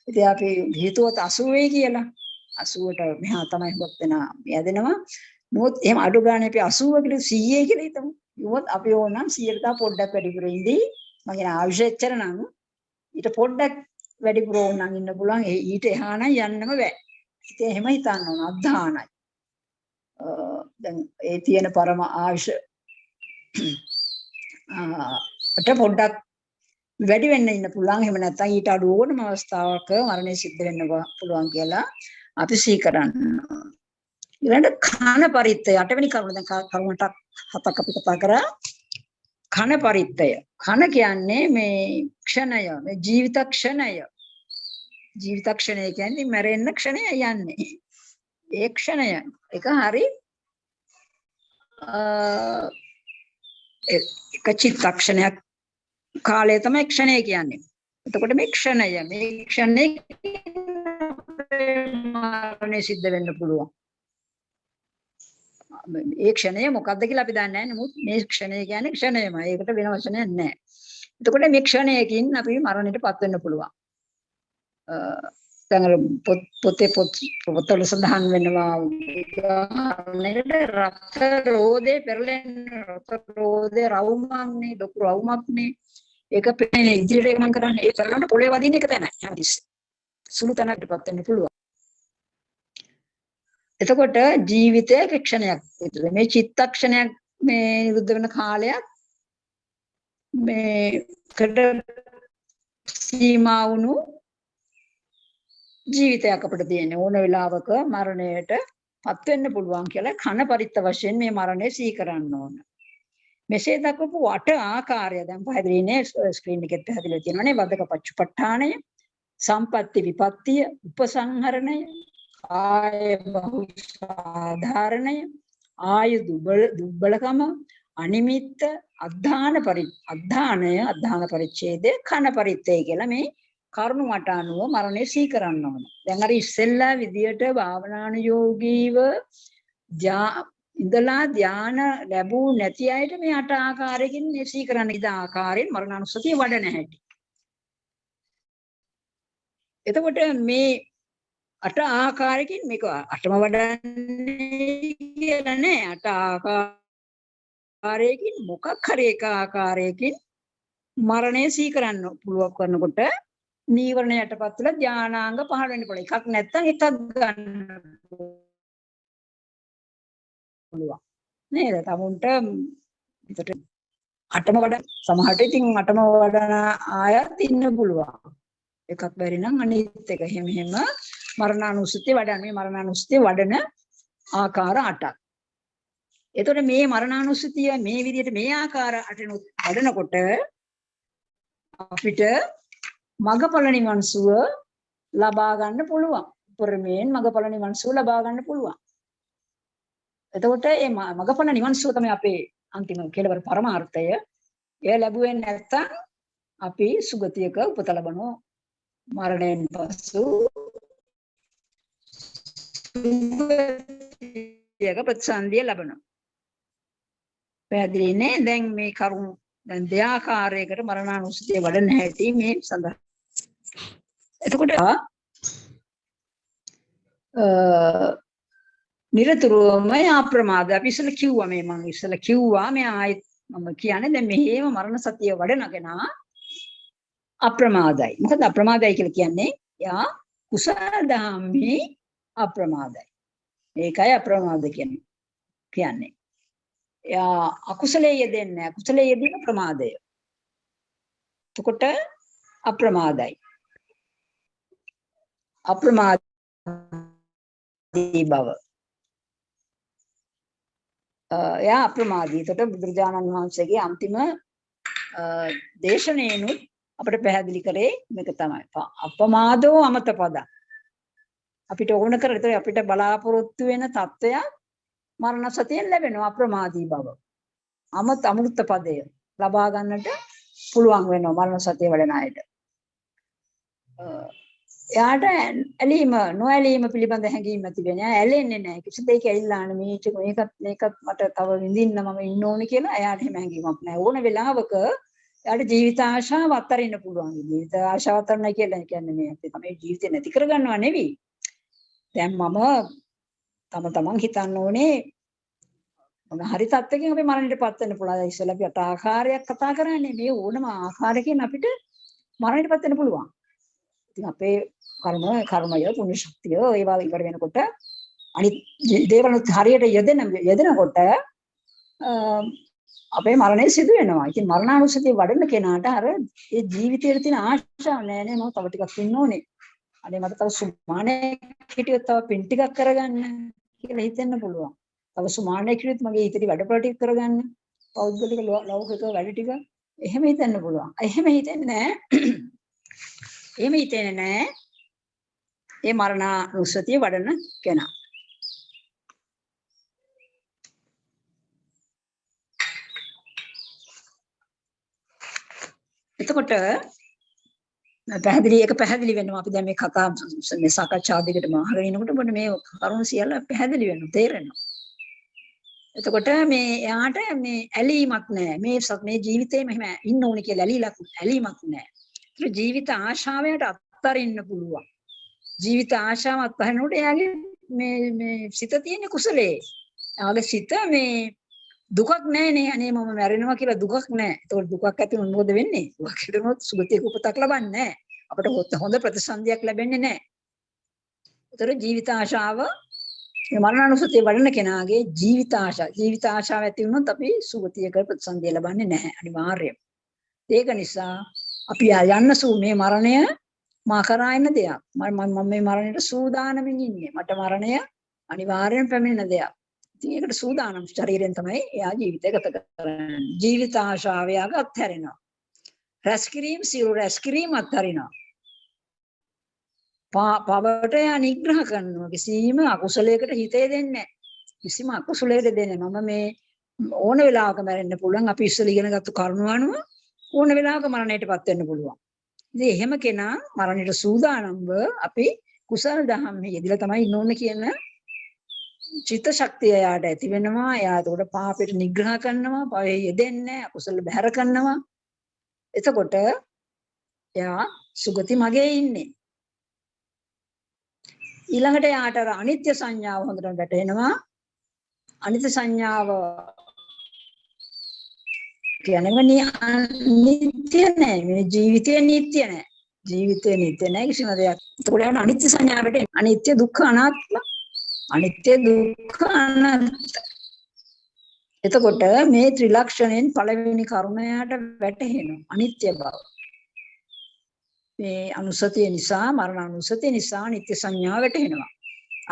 [SPEAKER 2] ඉතින් අපි හේතුවත් 80 කියලා 80ට මෙහා තමයි හොත් වෙනා යදෙනවා. මොකද එහෙම අඩු ගානේ අපි 80 කියලා 100 කියලා හිතමු. ඊවත් අපි ඕනම් 100ට තව පොඩ්ඩක් වැඩිපුර ඉඳී. මගේ ආයුෂ එච්චර නම් ඊට පොඩ්ඩක් වැඩිපුර ඕනම් ඉන්න පුළුවන්. ඊට එහා නම් යන්නම බෑ. ඉතින් එහෙම හිතන්න ඕන අධ්‍යානයි. දැන් ඒ තියෙන පරම ආයුෂ අට පොඩ්ඩක් වැඩි වෙන්න ඉන්න පුළුවන්. එහෙම නැත්නම් ඊට අඩු ඕනම අවස්ථාවක මරණය සිද්ධ වෙන්න පුළුවන් කියලා අපි සිහි කරන්න. ඊළඟ කන පරිත්තය 8වෙනි කරුණ. දැන් කරුණට 7ක් අපි කතා කරා. කන පරිත්තය. කන කියන්නේ මේ ක්ෂණය, මේ ජීවිත ක්ෂණය. ජීවිත ක්ෂණය කියන්නේ මැරෙන්න ක්ෂණය යන්නේ. ඒ ක්ෂණය එක හරි එක චිත්තක්ෂණයක් කාලය තමයි ක්ෂණය කියන්නේ. එතකොට මේ ක්ෂණය මරණය සිද්ධ වෙන්න පුළුවන්. ඒ ක්ෂණය මොකක්ද කියලා අපි දන්නේ නැහැ. නමුත් මේ ක්ෂණය කියන්නේ ක්ෂණයමයි. ඒකට වෙන වචනයක් නැහැ. එතකොට මේ ක්ෂණයකින් අපි මරණයටපත් වෙන්න පුළුවන්. දැන් පොතවල සඳහන් වෙනවා රක්ත රෝදේ පෙරලෙන රක්ත රෝදේ රවුමක්නේ ලොකු රවුමක්නේ. ඒක පෙන්නේ ඉදිරියට ගමන් කරන්නේ. ඒ පෙරලනට පොළේ වදින්න එක තමයි. හැමතිස්සේ සුළු තැනකටපත් වෙන්න පුළුවන්. එතකොට ජීවිතයේ ක්ෂණයක් විතර මේ චිත්තක්ෂණයක් මේ නිරුද්ධ වෙන කාලයක් මේකට සීමා වුණු ජීවිතයක් අපිට තියෙන ඕන වෙලාවක මරණයටපත් වෙන්න පුළුවන් කියලා කන පරිත්ත වශයෙන් මේ මරණය සිහි කරන්න ඕන. මෙසේ දක්වපු 8 ආකාරය දැන් පැහැදිලිනේ ස්ක්‍රීන් එකෙත් පැහැදිලිව තියෙනවානේ. වදක පච්චුපට්ඨානය, සම්පත්ති විපත්තිය, උපසංහරණය, ආය බහුසාධාරණය, ආය දුබ්බලකම, අනිමිත්ත, අධ්‍යාන පරිච්ඡේදය, කන පරිත්තය කියලා මේ කරුණු මට අනුව මරණය සිහි කරන්න ඕන. දැන් අර ඉස්සෙල්ලා විදියට භාවනානුයෝගීව ඉඳලා ධාන ලැබූ නැති අයට මේ 8 ආකාරයකින් මේ සිහි කරන්න ඉද ආකාරයෙන් මරණානුස්සතිය වඩන හැටි. එතකොට මේ 8 ආකාරයකින් මේක 8ම වඩන්නේ කියලා නෑ. 8 ආකාරයකින් මොකක් හරි එක ආකාරයකින් මරණය සිහි කරන්න පුළුවන් කරනකොට නීවරණ යටපත් වෙලා ධානාංග පහළ වෙන්න පුළුවන්. එකක් නැත්තම් එකක් ගන්න පුළුවන්. නේද? තමුන්ට විතර 8ම වඩ සමහරට ඉතින් 8ම වඩන ආයත් ඉන්න පුළුවන්. එකක් බැරි නම් අනිත් එක එහෙම මරණානුස්සතිය වඩන මේ මරණානුස්සතිය වඩන ආකාර 8ක්. එතකොට මේ මරණානුස්සතිය මේ විදිහට මේ ආකාර 8 වඩනකොට අපිට මගඵල නිවන් සුව ලබා ගන්න පුළුවන්. උපරිමයෙන් මගඵල නිවන් සුව ලබා ගන්න පුළුවන්. එතකොට මේ මගඵල නිවන් සුව තමයි අපේ අන්තිම කෙලවර පරමාර්ථය. එය ලැබුවේ නැත්නම් අපි සුගතියක උපත ලබනවා. මරණයෙන් පසු සුගතියක ප්‍රතිසන්දිය ලබනවා. පැහැදිලිනේ? දැන් මේ කරුණු දැන් දෙආකාරයකට මරණානුස්සතිය වඩන හැටි මේ සඳහන්. එතකොට නිරතුරුවම අප්‍රමාද අපි ඉස්සෙල්ලා කිව්වා මේ මම ඉස්සෙල්ලා කිව්වා මේ ආයෙත් මම කියන්නේ දැන් මෙහෙම මරණ සතිය වඩනගෙන අප්‍රමාදයි. මොකද අප්‍රමාදයි කියලා කියන්නේ යා කුසල දහම්හි අප්‍රමාදයි. ඒකයි අප්‍රමාද කියන්නේ. යා අකුසලයේ යෙදෙන්නේ නැහැ. කුසලයේ යෙදීම ප්‍රමාදය. එතකොට අප්‍රමාදයි. අප්‍රමාදී බව. යා අප්‍රමාදී. එතකොට බුදුරජාණන් වහන්සේගේ අන්තිම දේශනේනුත් අපිට පැහැදිලි කරේ මේක තමයි. අපමාදෝ අමත පද. අපිට ඕන කරලා අපිට බලාපොරොත්තු වෙන தত্ত্বයක් මරණ සතියෙන් ලැබෙනවා අප්‍රමාදී බව. අමෘත පදය ලබා ගන්නට පුළුවන් වෙනවා මරණ සතිය වඩන අයට. එයාට ඇලීම නොඇලීම පිළිබඳ හැඟීම් ඇති වෙන්නේ නැහැ. ඇලෙන්නේ නැහැ. කිසි දෙයක ඇලිලා මේකත් මට තව විඳින්න මම ඉන්න ඕනේ කියලා එයාට එහෙම හැඟීමක් නැහැ. ඕන වෙලාවක එයාට ජීවිත ආශාව අත්හරින්න පුළුවන්. ජීවිත ආශාව අත්හරින්න කියලා කියන්නේ මේ අපි තමයි ජීවිතේ නැති කරගන්නවා නෙවෙයි. දැන් මම තමන් හිතන්න ඕනේ මොන හරි තත්ත්වකින් අපි මරණයටපත් වෙන්න පුළුවන්. ඉස්සෙල්ලා අපි අට ආකාරයක් කතා කරන්නේ මේ ඕනම ආකාරයකින් අපිට මරණයටපත් වෙන්න පුළුවන්. ඉතින් අපේ කර්මය පුණ්‍ය ශක්තිය ඒවා ඉවර වෙනකොට අනිත් දේවලුත් හරියට යෙදෙනකොට අපේ මරණය සිදු වෙනවා. ඉතින් මරණානුස්සතිය වඩන කෙනාට අර ඒ ජීවිතයේ තියෙන ආශාව නෑ නේ මම තව ටිකක් ඉන්න ඕනේ. අනේ මට තව සුමානයක් හිටියොත් තව පින් ටිකක් කරගන්න කියලා හිතෙන්න පුළුවන්. තව සුමානයක් හිටියොත් මගේ හිතේ වැඩපොළ ටික කරගන්න. පෞද්ගලික ලෞකික වැඩ ටික එහෙම හිතෙන්න පුළුවන්. එහෙම හිතෙන්නේ නෑ. ඒ මරණානුස්සතිය වඩන කෙනා. එතකොට පැහැදිලි වෙනවා අපි දැන් මේ කතා මේ සාකච්ඡා දෙකටම අහගෙන ඉනකොට මොන මේ කරුණු සියල්ල පැහැදිලි වෙනවා තේරෙනවා. එතකොට මේ එයාට මේ ඇලීමක් නැහැ. මේ ජීවිතේම එහෙම ඉන්න ඕනේ කියලා ඇලීමක් නැහැ. ඒක ජීවිත ආශාවයට අත්හරින්න පුළුවන්. ජීවිත ආශාව අත්හරිනකොට එයාගේ මේ සිත තියෙන කුසලයේ. එයාගේ සිත මේ දුකක් නැහැනේ. අනේ මම මැරෙනවා කියලා දුකක් නැහැ. ඒතකොට දුකක් ඇති වුණොත් මොකද වෙන්නේ? දුකක් හිතනොත් සුගතියක උපතක් ලබන්නේ නැහැ. අපිට හොඳ ප්‍රතිසන්දියක් ලැබෙන්නේ නැහැ. ඒතර ජීවිත ආශාව මරණානුස්සතිය වඩන කෙනාගේ ජීවිත ආශාව ඇති වුණොත් අපි සුගතියක ප්‍රතිසන්දිය ලබන්නේ නැහැ අනිවාර්යයෙන්. ඒක නිසා අපි යන්න මේ මරණය මා කරා එන දෙයක්. මම මේ මරණයට සූදානමින් ඉන්නේ. මට මරණය අනිවාර්යෙන් පැමිණෙන දෙයක්. ඉතින් ඒකට සූදානම් ශරීරයෙන් තමයි එයා ජීවිතය ගත කරන්නේ. ජීවිත ආශාව යාග අත්හැරෙනවා. රැස්කිරීම අත්හරිනවා. පවට යා නිග්‍රහ කරනවා. කිසිම අකුසලයකට හිතේ දෙන්නේ නැහැ. කිසිම අකුසලයකට දෙන්නේ මම මේ ඕන වෙලාවක මැරෙන්න පුළුවන්. අපි ඉස්සෙල් ඉගෙනගත්තු කරුණු අනුව ඕන වෙලාවක මරණයටපත් වෙන්න පුළුවන්. ඉතින් එහෙම කෙනා මරණයට සූදානම්ව අපි කුසල දහම් යෙදিলা තමයි ඉන්න ඕනේ කියන චිත්ත ශක්තිය යාට ඇති වෙනවා. එයා ඒකට පාපයට නිග්‍රහ කරනවා. පාපයේ යෙදෙන්නේ අකුසල බැහැර කරනවා. එතකොට එයා සුගති මගේ ඉන්නේ. ඊළඟට යාට අනිත්‍ය සංඥාව හොඳට වැටෙනවා. අනිත්‍ය සංඥාව කියන්නේ නිත්‍ය නෑ. මේ ජීවිතේ නිත්‍ය නෑ. ජීවිතේ නිත්‍ය නෑ කිසිම දෙයක්. ඒකට අනිත්‍ය සංඥාවට අනිත්‍ය දුක්ඛ අනාත්ම. අනිත්‍ය දුක්ඛ අනාත්ම. එතකොට මේ ත්‍රිලක්ෂණයෙන් පළවෙනි කරුණයට වැටහෙනවා අනිත්‍ය බව. මේ අනුසතිය නිසා මරණ අනුසතිය නිසා නිත්‍ය සංඥාව වැටහෙනවා.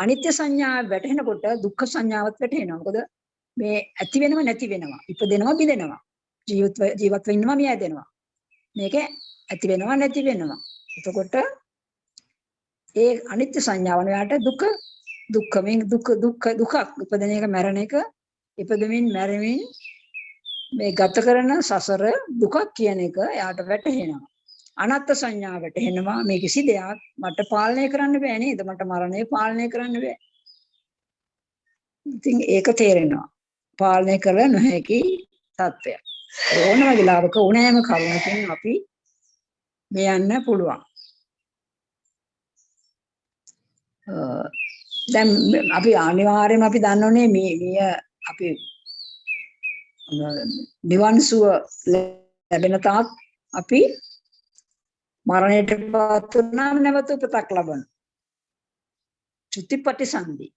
[SPEAKER 2] අනිත්‍ය සංඥාව වැටහෙනකොට දුක්ඛ සංඥාවත් වැටහෙනවා. මොකද මේ ඇති වෙනව නැති වෙනවා. ඉපදෙනවා බිඳෙනවා. ජීවත් වෙන්නවා මිය යදෙනවා. මේක ඇති වෙනවා නැති වෙනවා. එතකොට ඒ අනිත්‍ය සංඥාව වලට දුක දුකක් ඉපදෙන එක මරණ එක ඉපදෙමින් මැරෙමින් මේ ගත කරන සසර දුකක් කියන එක යාට වැටහෙනවා. අනාත්ම සංඥාව වැටහෙනවා. මේ කිසි දෙයක් මට පාලනය කරන්න බෑ නේද? මට මරණය පාලනය කරන්න බෑ. ඉතින් ඒක තේරෙනවා. පාලනය කළ නොහැකි තත්ත්වයක්. ඕනම වෙලාවක ඕනෑම කරුණකින් අපි මේ යන්න පුළුවන්. දැන් අපි අනිවාර්යයෙන්ම අපි දන්නෝනේ මේ අපි නිවන් සුව ලැබෙන තාක් අපි මරණයටපත් වුණාම නැවත උපතක් ලබන. චුතිපටිසන්ධි.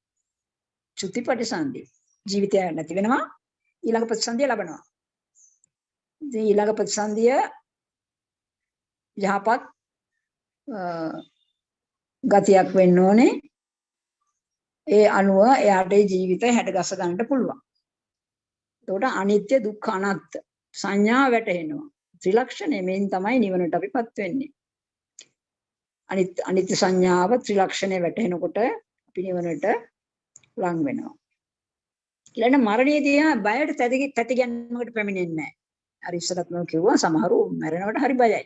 [SPEAKER 2] චුතිපටිසන්ධි. ජීවිතය නැති වෙනවා ඊළඟ ප්‍රතිසන්දිය ලබනවා. ඉතින් ඊළඟ ප්‍රතිසන්දිය යහපත් ගතියක් වෙන්න ඕනේ. ඒ අනුව එයාට ජීවිතය හැඩගස්ස ගන්නට පුළුවන්. එතකොට අනිත්‍ය දුක්ඛ අනාත්ම සංඥා වැටහෙනවා. ත්‍රිලක්ෂණය මෙයින් තමයි නිවනට අපිපත් වෙන්නේ. අනිත්‍ය සංඥාව ත්‍රිලක්ෂණය වැටහෙනකොට අපි නිවනට ලං වෙනවා. ඊළඟ මරණයේදී බයට තැති ගැනීමකට පැමිණෙන්නේ නැහැ. අර ඉස්සරත් මම කිව්වා සමහරු මරණයට හරි බයයි.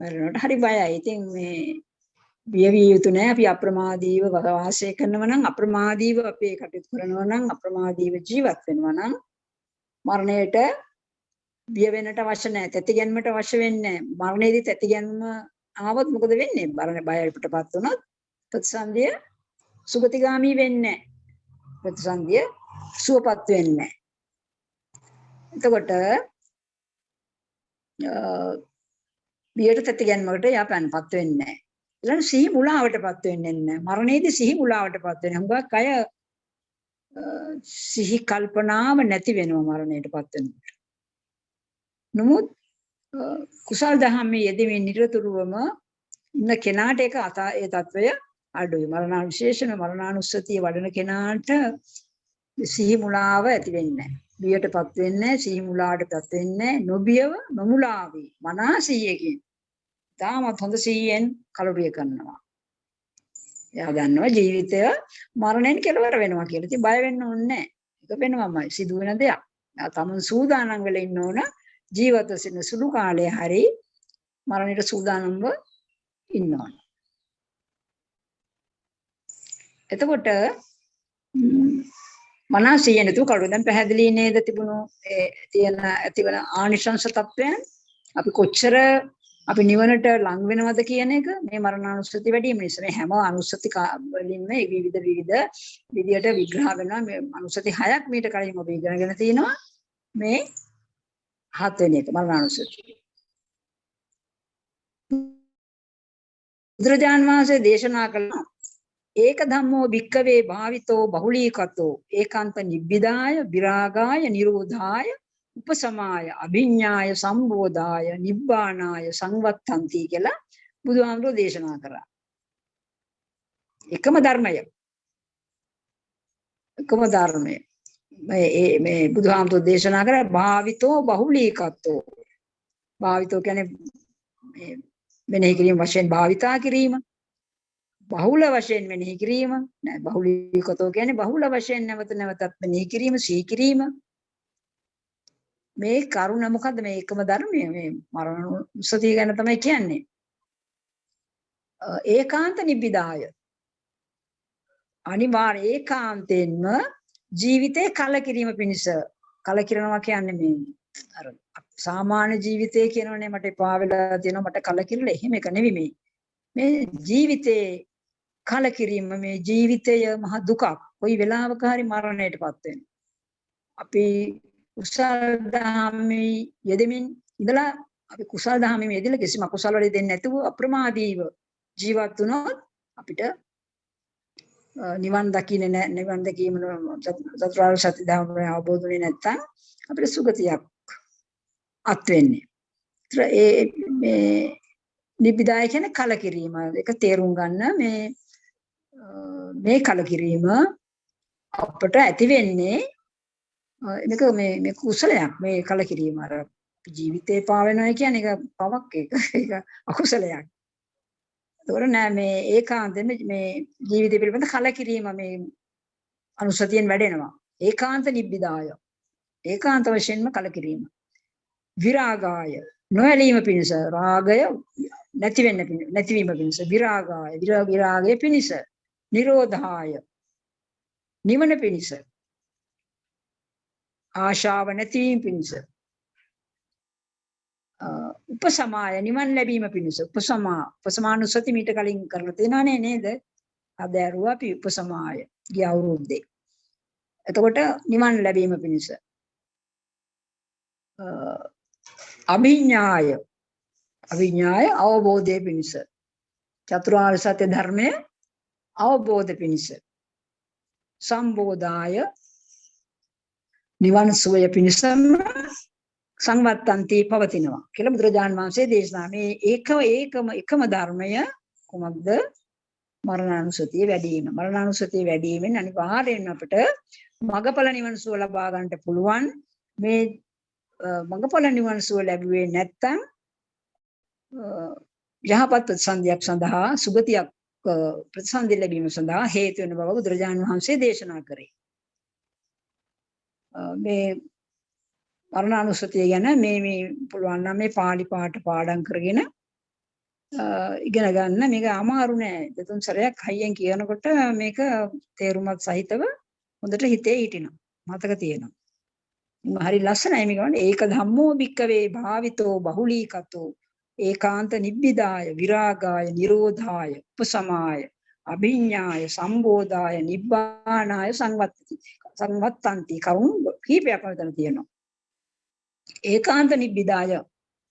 [SPEAKER 2] මරණයට හරි බයයි. ඉතින් මේ බිය විය යුතු නැහැ. අපි අප්‍රමාදීව වාසය කරනවා නම් අප්‍රමාදීව අපේ කටයුතු කරනවා නම් අප්‍රමාදීව ජීවත් වෙනවා නම් මරණයට බිය වෙන්නට අවශ්‍ය නැහැ. තැති ගැනීමට අවශ්‍ය වෙන්නේ නැහැ. මරණයේදී තැති ගැනීම ආවොත් මොකද වෙන්නේ? බයයටපත් වුණොත් ප්‍රතිසන්දිය සුගතිගාමී වෙන්නේ නැහැ. ප්‍රතිසන්දිය සුවපත් වෙන්නේ නැහැ. එතකොට බියට තැති ගැනීමකට යපන්පත් වෙන්නේ නැහැ. ඊළඟ සිහි මුලාවටපත් වෙන්නේ නැහැ. මරණයේදී සිහි මුලාවටපත් වෙනවා. හුඟක් අය සිහි කල්පනාව නැති වෙනවා මරණයටපත් වෙනකොට. නමුත් කුසල් දහමේ යෙදෙමින් නිරතුරුවම ඉන්න කෙනාට ඒ తত্ত্বය අඩුයි. මරණානුශේෂණ මරණානුස්සතිය වඩන කෙනාට සිහි මුලාව ඇති වෙන්නේ නැහැ. බියටපත් වෙන්නේ නැහැ. සිහි මුලාවටපත් වෙන්නේ නැහැ. නොබියව නොමුලාවි. මනස සිහියකින් තාමත් හොඳ සිහියෙන් කලුරිය කරනවා. එයා දන්නවා ජීවිතය මරණයෙන් කෙලවර වෙනවා කියලා. ඉතින් බය වෙන්න ඕනේ නැහැ. ඒක වෙනවමයි සිදුවෙන දෙයක්. තමන් සූදානම් වෙලා ඉන්න ඕන ජීවිත සිටින සුළු කාලය හරි මරණයට සූදානම්ව ඉන්න ඕන. එතකොට මනස සිහිය නැතුව කවුරුද දැන් පැහැදිලි නේද තිබුණු තියෙන ඇතිවන ආනිශංස තත්වයන් අපි කොච්චර අපි නිවනට ලං වෙනවද කියන එක මේ මරණානුස්සති වැඩිම නිසා මේ හැම අනුස්සති වලින්ම විවිධ විදියට විග්‍රහ වෙනවා. මේ අනුස්සති 6ක් මීට කලින් ඔබ ඉගෙනගෙන තිනවා. මේ 7 වෙනි එක මරණානුස්සති. බුදුරජාන් වහන්සේ දේශනා කළා ඒක ධම්මෝ භික්කවේ භාවිතෝ බහුලීකතෝ ඒකාන්ත නිබ්බිදාය විරාගාය නිරෝධාය උපසමාය අභිඤ්ඤාය සම්බෝධාය නිබ්බානාය සංවත්තන්ති කියලා බුදුහාමුදුරෝ දේශනා කරා. එකම ධර්මය. එකම ධර්මය. මේ බුදුහාමුදුරෝ දේශනා කරා භාවිතෝ බහුලීකතෝ. භාවිතෝ කියන්නේ මේ මෙනෙහි කිරීම වශයෙන් භාවිතා කිරීම. බහුල වශයෙන් මෙනෙහි කිරීම. නෑ බහුලීකතෝ කියන්නේ බහුල වශයෙන් නැවත නැවතත් මෙනෙහි කිරීම, සිහි කිරීම. මේ කරුණ මොකද්ද මේ එකම ධර්මය මේ මරණානුස්සතිය ගැන තමයි කියන්නේ. ඒකාන්ත නිබ්බිදාය අනිවාර්ය ඒකාන්තයෙන්ම ජීවිතේ කලකිරීම පිණිස කලකිරනවා කියන්නේ මේ අර සාමාන්‍ය ජීවිතය කියනෝනේ මට එපා වෙලා තියෙනවා මට කලකිරලා එහෙම එක නෙවෙයි මේ ජීවිතේ කලකිරීම මේ ජීවිතය මහ දුකක් කොයි වෙලාවක හරි මරණයටපත් වෙනවා. අපි කුසල දහමේ යෙදෙමින් ඉඳලා අපි කුසල දහමේ යෙදලා කිසිම අකුසල වල දෙන්නේ නැතුව අප්‍රමාදීව ජීවත් වුණොත් අපිට නිවන් දකින්නේ නිවන් දැකීම චතුරාර්ය සත්‍ය ධර්ම අවබෝධුනේ නැත්තම් අපිට සුගතියක් අත් වෙන්නේ. ඒ මේ නිබ්බිදාය කියන්නේ කලකිරීම. ඒක තේරුම් ගන්න මේ කලකිරීම අපට ඇති වෙන්නේ මේක මේ කුසලයක් මේ කලකිරීම අර ජීවිතේ පාවෙනවා කියන්නේ ඒක පවක් ඒක අකුසලයක්. ඒතකොට නෑ මේ ඒකාන්තයෙන් මේ ජීවිතය පිළිබඳ කලකිරීම මේ අනුසතියෙන් වැඩෙනවා. ඒකාන්ත නිබ්බිදාය. ඒකාන්ත වශයෙන්ම කලකිරීම. විරාගාය නොඇලීම පිණිස රාගය නැතිවීම පිණිස විරාගාය විරාගයේ පිණිස නිරෝධාය නිවන පිණිස ආශාව නැතිවීම පිණිස උපසමාය නිවන් ලැබීම පිණිස උපසමානුසති මීට කලින් කරලා තියෙනනේ නේද? අද ඇරුවා අපි උපසමාය ගිය අවුරුද්දේ. එතකොට නිවන් ලැබීම පිණිස අභිඥාය අවිඥාය අවබෝධය පිණිස චතුරාර්ය සත්‍ය ධර්මය අවබෝධ පිණිස සම්බෝධාය නිවන් සුවය පිණිසම සංවත්තන්ති පවතිනවා කියලා බුදුරජාණන් වහන්සේ දේශනා මේ එකම ධර්මය කුමක්ද මරණානුසතිය වැඩි වීම. මරණානුසතිය වැඩි වීමෙන් අනිවාර්යයෙන්ම අපිට මගඵල නිවන් සුව ලබා ගන්නට පුළුවන්. මේ මගඵල නිවන් සුව ලැබුවේ නැත්නම් යහපත් ප්‍රතිසන්දියක් සඳහා සුගතියක් ප්‍රතිසන්දි ලැබීම සඳහා හේතු වෙන බව බුදුරජාණන් වහන්සේ දේශනා කරේ. මේ මරණානුසතිය ගැන මේ පුළුවන් නම් මේ පාළි පාඨ පාඩම් කරගෙන ඉගෙන ගන්න. මේක අමාරු නෑ. දෙතුන් සැරයක් හයියෙන් කියනකොට මේක තේරුමත් සහිතව හොඳට හිතේ හිටිනවා. මතක තියෙනවා. හරි ලස්සනයි මේක වань ඒක ධම්මෝ භික්කවේ භාවිතෝ බහුලීකතෝ ඒකාන්ත නිබ්බිදාය විරාගාය නිරෝධාය උපසමාය අභිඤ්ඤාය සම්බෝධාය නිබ්බානාය සංවත්තන්ති කරුණු කීපයක් මෙතන තියෙනවා. ඒකාන්ත නිබ්බිදාය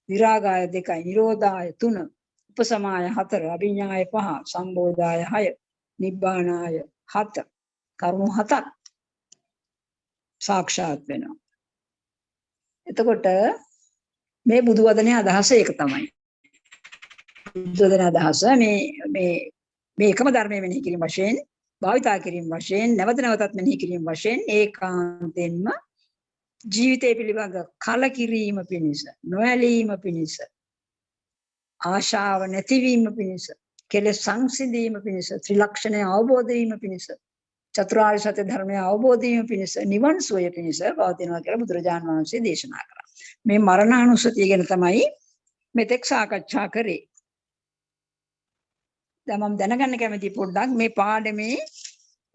[SPEAKER 2] විරාගාය 2 නිරෝධාය 3 උපසමාය 4 අභිඤ්ඤාය 5 සම්බෝධාය 6 නිබ්බානාය 7 කරුණු 7ක් සාක්ෂාත් වෙනවා. එතකොට මේ බුදු වදනේ අදහස ඒක තමයි. බුදු වදනේ අදහස මේ එකම ධර්මයේ මෙනෙහි කිරීම වශයෙන් භාවිතා කිරීම වශයෙන් නැවත නැවතත් මෙනෙහි කිරීම වශයෙන් ඒකාන්තයෙන්ම ජීවිතය පිළිබඳ කලකිරීම පිණිස නොඇලීම පිණිස ආශාව නැතිවීම පිණිස කෙලෙස් සංසිඳීම පිණිස ත්‍රිලක්ෂණය අවබෝධ වීම පිණිස චතුරාර්ය සත්‍ය ධර්මය අවබෝධ වීම පිණිස නිවන් සුවය පිණිස පවතිනවා කියලා බුදුරජාණන් වහන්සේ දේශනා කරා. මේ මරණානුස්සතිය ගැන තමයි මෙතෙක් සාකච්ඡා කරේ. දැන් මම දැනගන්න කැමති පොඩ්ඩක් මේ පාඩමේ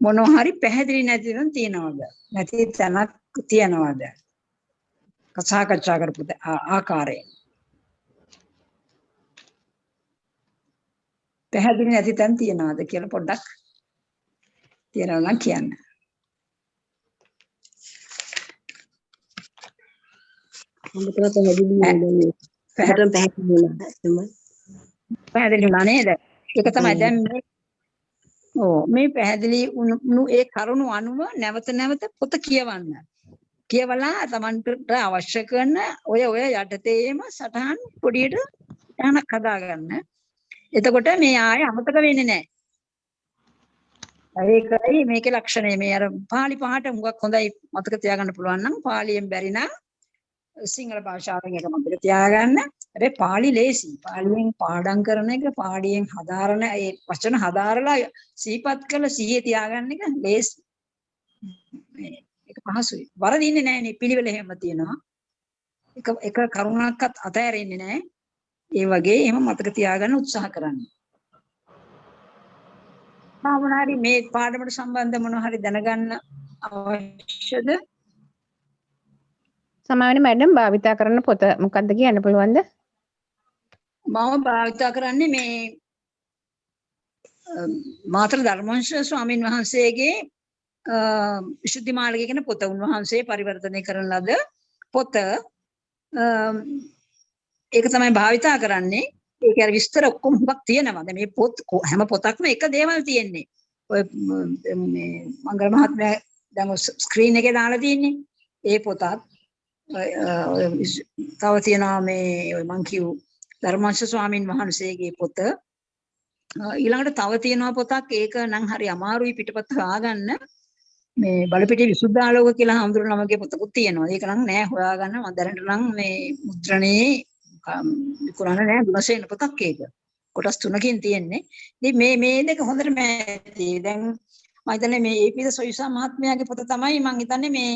[SPEAKER 2] මොනවා හරි පැහැදිලි නැති තැන තියනවද? නැති තැනක් තියනවද? සාකච්ඡා කරපු ආකාරයෙන්. පැහැදිලි නැති තැන තියනවද කියලා පොඩ්ඩක් තියනවා නම් කියන්න. පැහැදිලි වුණා නේද? ඒක තමයි දැන් මේ පැහැදිලි වුණු ඒ කරුණු අනුව නැවත නැවත පොත කියවන්න. කියවලා Tamanට අවශ්‍ය කරන ඔය යටතේම සටහන් පොඩියට යහනක් හදාගන්න. එතකොට මේ ආයෙ අමතක වෙන්නේ නැහැ. ඒකයි මේකේ ලක්ෂණය. මේ අර පාලි පහට හුඟක් හොඳයි මතක තියාගන්න පුළුවන් නම් පාලියෙන් බැරි නම් සිංහල භාෂාවෙන් එක මතක තියාගන්න. හැබැයි පාලි ලේසි. පාලියෙන් පාඩම් කරන එක පාඩියෙන් හදාරන ඒ වචන හදාරලා සිහිපත් කරලා සිහියේ තියාගන්න එක ලේසි. ඒක පහසුයි. වරදින්නේ නැහැ නේ. පිළිවෙල එහෙම තියෙනවා. එක කරුණක්වත් අතහැරෙන්නේ නැහැ. ඒ වගේ එහෙම මතක තියාගන්න උත්සාහ කරන්න. මොනවාරි මේ පාඩමට සම්බන්ධ මොනවාරි දැනගන්න අවශ්‍යද?
[SPEAKER 6] සමාවෙන්න මැඩම් භාවිතා කරන පොත මොකක්ද කියන්න පුළුවන්ද?
[SPEAKER 2] මම භාවිතා කරන්නේ මේ මාතර ධර්මවංශ ස්වාමීන් වහන්සේගේ විසුද්ධි මාර්ගය කියන පොත. උන්වහන්සේ පරිවර්තනය කරන ලද පොත. ඒක තමයි භාවිතා කරන්නේ. ඒක අර විස්තර ඔක්කොම හුඟක් තියෙනවා. දැන් මේ පොත් හැම පොතක්ම එක දේවල් තියෙන්නේ. ඔය මේ මංගල මහත්මයා දැන් ස්ක්‍රීන් එකේ දාලා තියෙන්නේ. ඒ පොතත් තව තියෙනවා මේ ඔය මං කියු ධර්මවංශ ස්වාමීන් වහන්සේගේ පොත. ඊළඟට තව තියෙනවා පොතක්. ඒක නම් හරි අමාරුයි පිටපත හොයාගන්න. මේ බලපිටිය විසුද්ධාලෝක කියලා හඳුනන ළමගේ පොතකුත් තියෙනවා. ඒක නම් නෑ හොයාගන්න. මම දැනට නම් මේ මුද්‍රණේ විකුණන නෑ ගුණසේන පොතක් ඒක. කොටස් 3කින් තියෙන්නේ. ඉතින් මේ දෙක හොඳට මෑති. දැන් මම හිතන්නේ මේ ඒපීද සොයිසා මහත්මයාගේ පොත තමයි මම හිතන්නේ මේ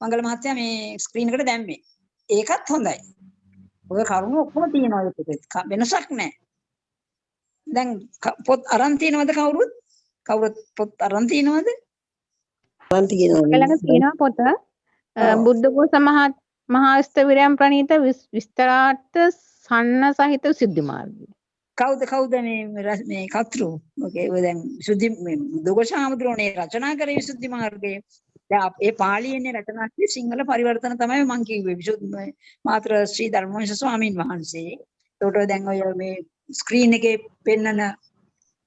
[SPEAKER 2] මංගල මහත්තයා මේ ස්ක්‍රීන් එකට දැම්මේ. ඒකත් හොඳයි. ඔය කරුණු ඔක්කොම තියෙනවා ඒ පොතේ. වෙනසක් නෑ. දැන් පොත් අරන් තියෙනවද කවුරුත්? කවුරුත් පොත් අරන් තියෙනවද?
[SPEAKER 4] අරන් තියෙනවා.
[SPEAKER 6] ළඟ තියෙනවා පොත. බුද්ධඝෝෂ මහා ස්ථවිරයන් ප්‍රණීත විස්තරාර්ථ සන්න සහිත සිද්ධි මාර්ගය.
[SPEAKER 2] කවුද මේ කතෘ? ඔකේ ඔය දැන් විසුද්ධි මේ බුද්ධඝෝෂ ආමතුරුනේ රචනා කරේ විසුද්ධි මාර්ගය. දැන් ඒ පාලියේනේ රචනා කළේ සිංහල පරිවර්තන තමයි මම කිව්වේ. විසුද්ධි මාත්‍ර ශ්‍රී ධර්මවංශ ස්වාමීන් වහන්සේ එතකොට දැන් ඔය මේ ස්ක්‍රීන් එකේ පෙන්නන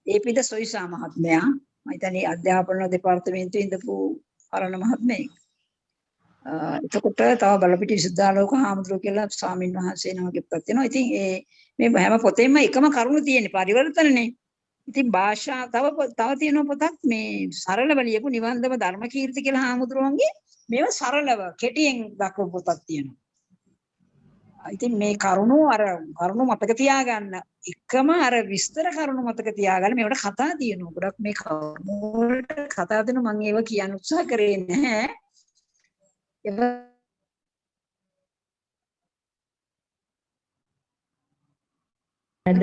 [SPEAKER 2] ඒපිද සොයිසා මහත්මයා මම හිතන්නේ අධ්‍යාපන දෙපාර්තමේන්තුවේ ඉඳපු අරණ මහත්මයෙක්. එතකොට තව බලපිටි විසුද්ධාලෝක හාමුදුරුවෝ කියලා ස්වාමීන් වහන්සේ නමකෙක්පත් වෙනවා. ඉතින් මේ හැම පොතේම එකම කරුණ තියෙන්නේ පරිවර්තනනේ. ඉතින් භාෂා තව තියෙන පොතක් මේ සරලව ලියපු නිවන්දම ධර්මකීර්ති කියලා හාමුදුරුවන්ගේ මේව සරලව කෙටියෙන් දක්වපු පොතක් තියෙනවා. ඉතින් මේ කරුණු මතක තියාගන්න එකම අර විස්තර කරුණු මතක තියාගන්න මේවට කතා තියෙනවා. ගොඩක් මේ කරුණු වලට කතා දෙන මම ඒව කියන්න උත්සාහ කරේ නැහැ.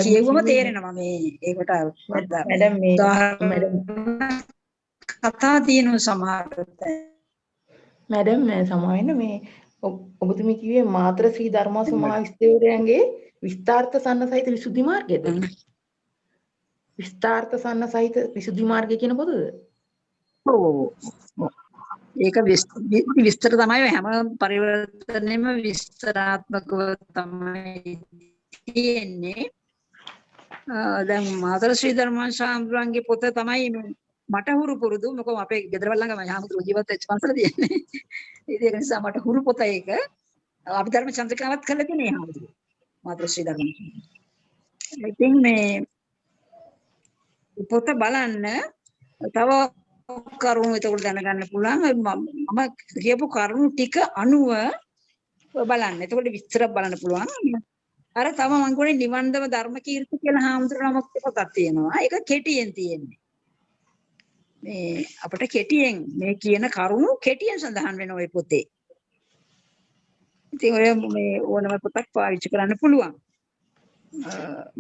[SPEAKER 2] කියවම තේරෙනවා මේ ඒකට
[SPEAKER 7] මැඩම් මේ
[SPEAKER 2] කතා තියෙන සමහර
[SPEAKER 7] මැඩම් සමාවෙන්න මේ ඔබතුමී කිව්වේ මාතර ශ්‍රී ධර්මාස මහා විස්තරයන්ගේ විස්තාර්ථ සන්න සහිත විසුද්ධි මාර්ගයද? විස්තාර්ථ සන්න සහිත විසුද්ධි මාර්ගය කියන පොතද?
[SPEAKER 2] ඔව්. ඒක විස්තර තමයි හැම පරිවර්තනෙම විස්තරාත්මකව තමයි තියෙන්නේ. දැන් මාතර ශ්‍රී ධර්මාශාම්තුන්ගේ පොත තමයි මට හුරු පුරුදු. මොකද අපේ ගෙදරවල ළඟම යාමුතු ජීවත් වෙච්ච පන්සල තියෙන්නේ. ඒක නිසා මට හුරු පොත ඒක. අපි ධර්ම චන්ද්‍රිකාවත් කරලා තියෙනවා යාමුතු. මාතර ශ්‍රී ධර්මාශාම්තුන්. ඉතින් මේ පොත බලන්න තව කරුණු ඒකට දැනගන්න පුළුවන්. මම කියපු කරුණු ටික අනුව බලන්න. එතකොට විස්තර බලන්න පුළුවන්. අර තව මං කියන්නේ නිවන්දම ධර්මකීර්ති කියලා හාමුදුරුවෝ නමක් පොතක් තියෙනවා. ඒක කෙටියෙන් තියෙන්නේ. මේ අපිට කෙටියෙන් මේ කියන කරුණු කෙටියෙන් සඳහන් වෙන ওই පොතේ. ඉතින් ඔය මේ ඕනම පොතක් පාවිච්චි කරන්න පුළුවන්.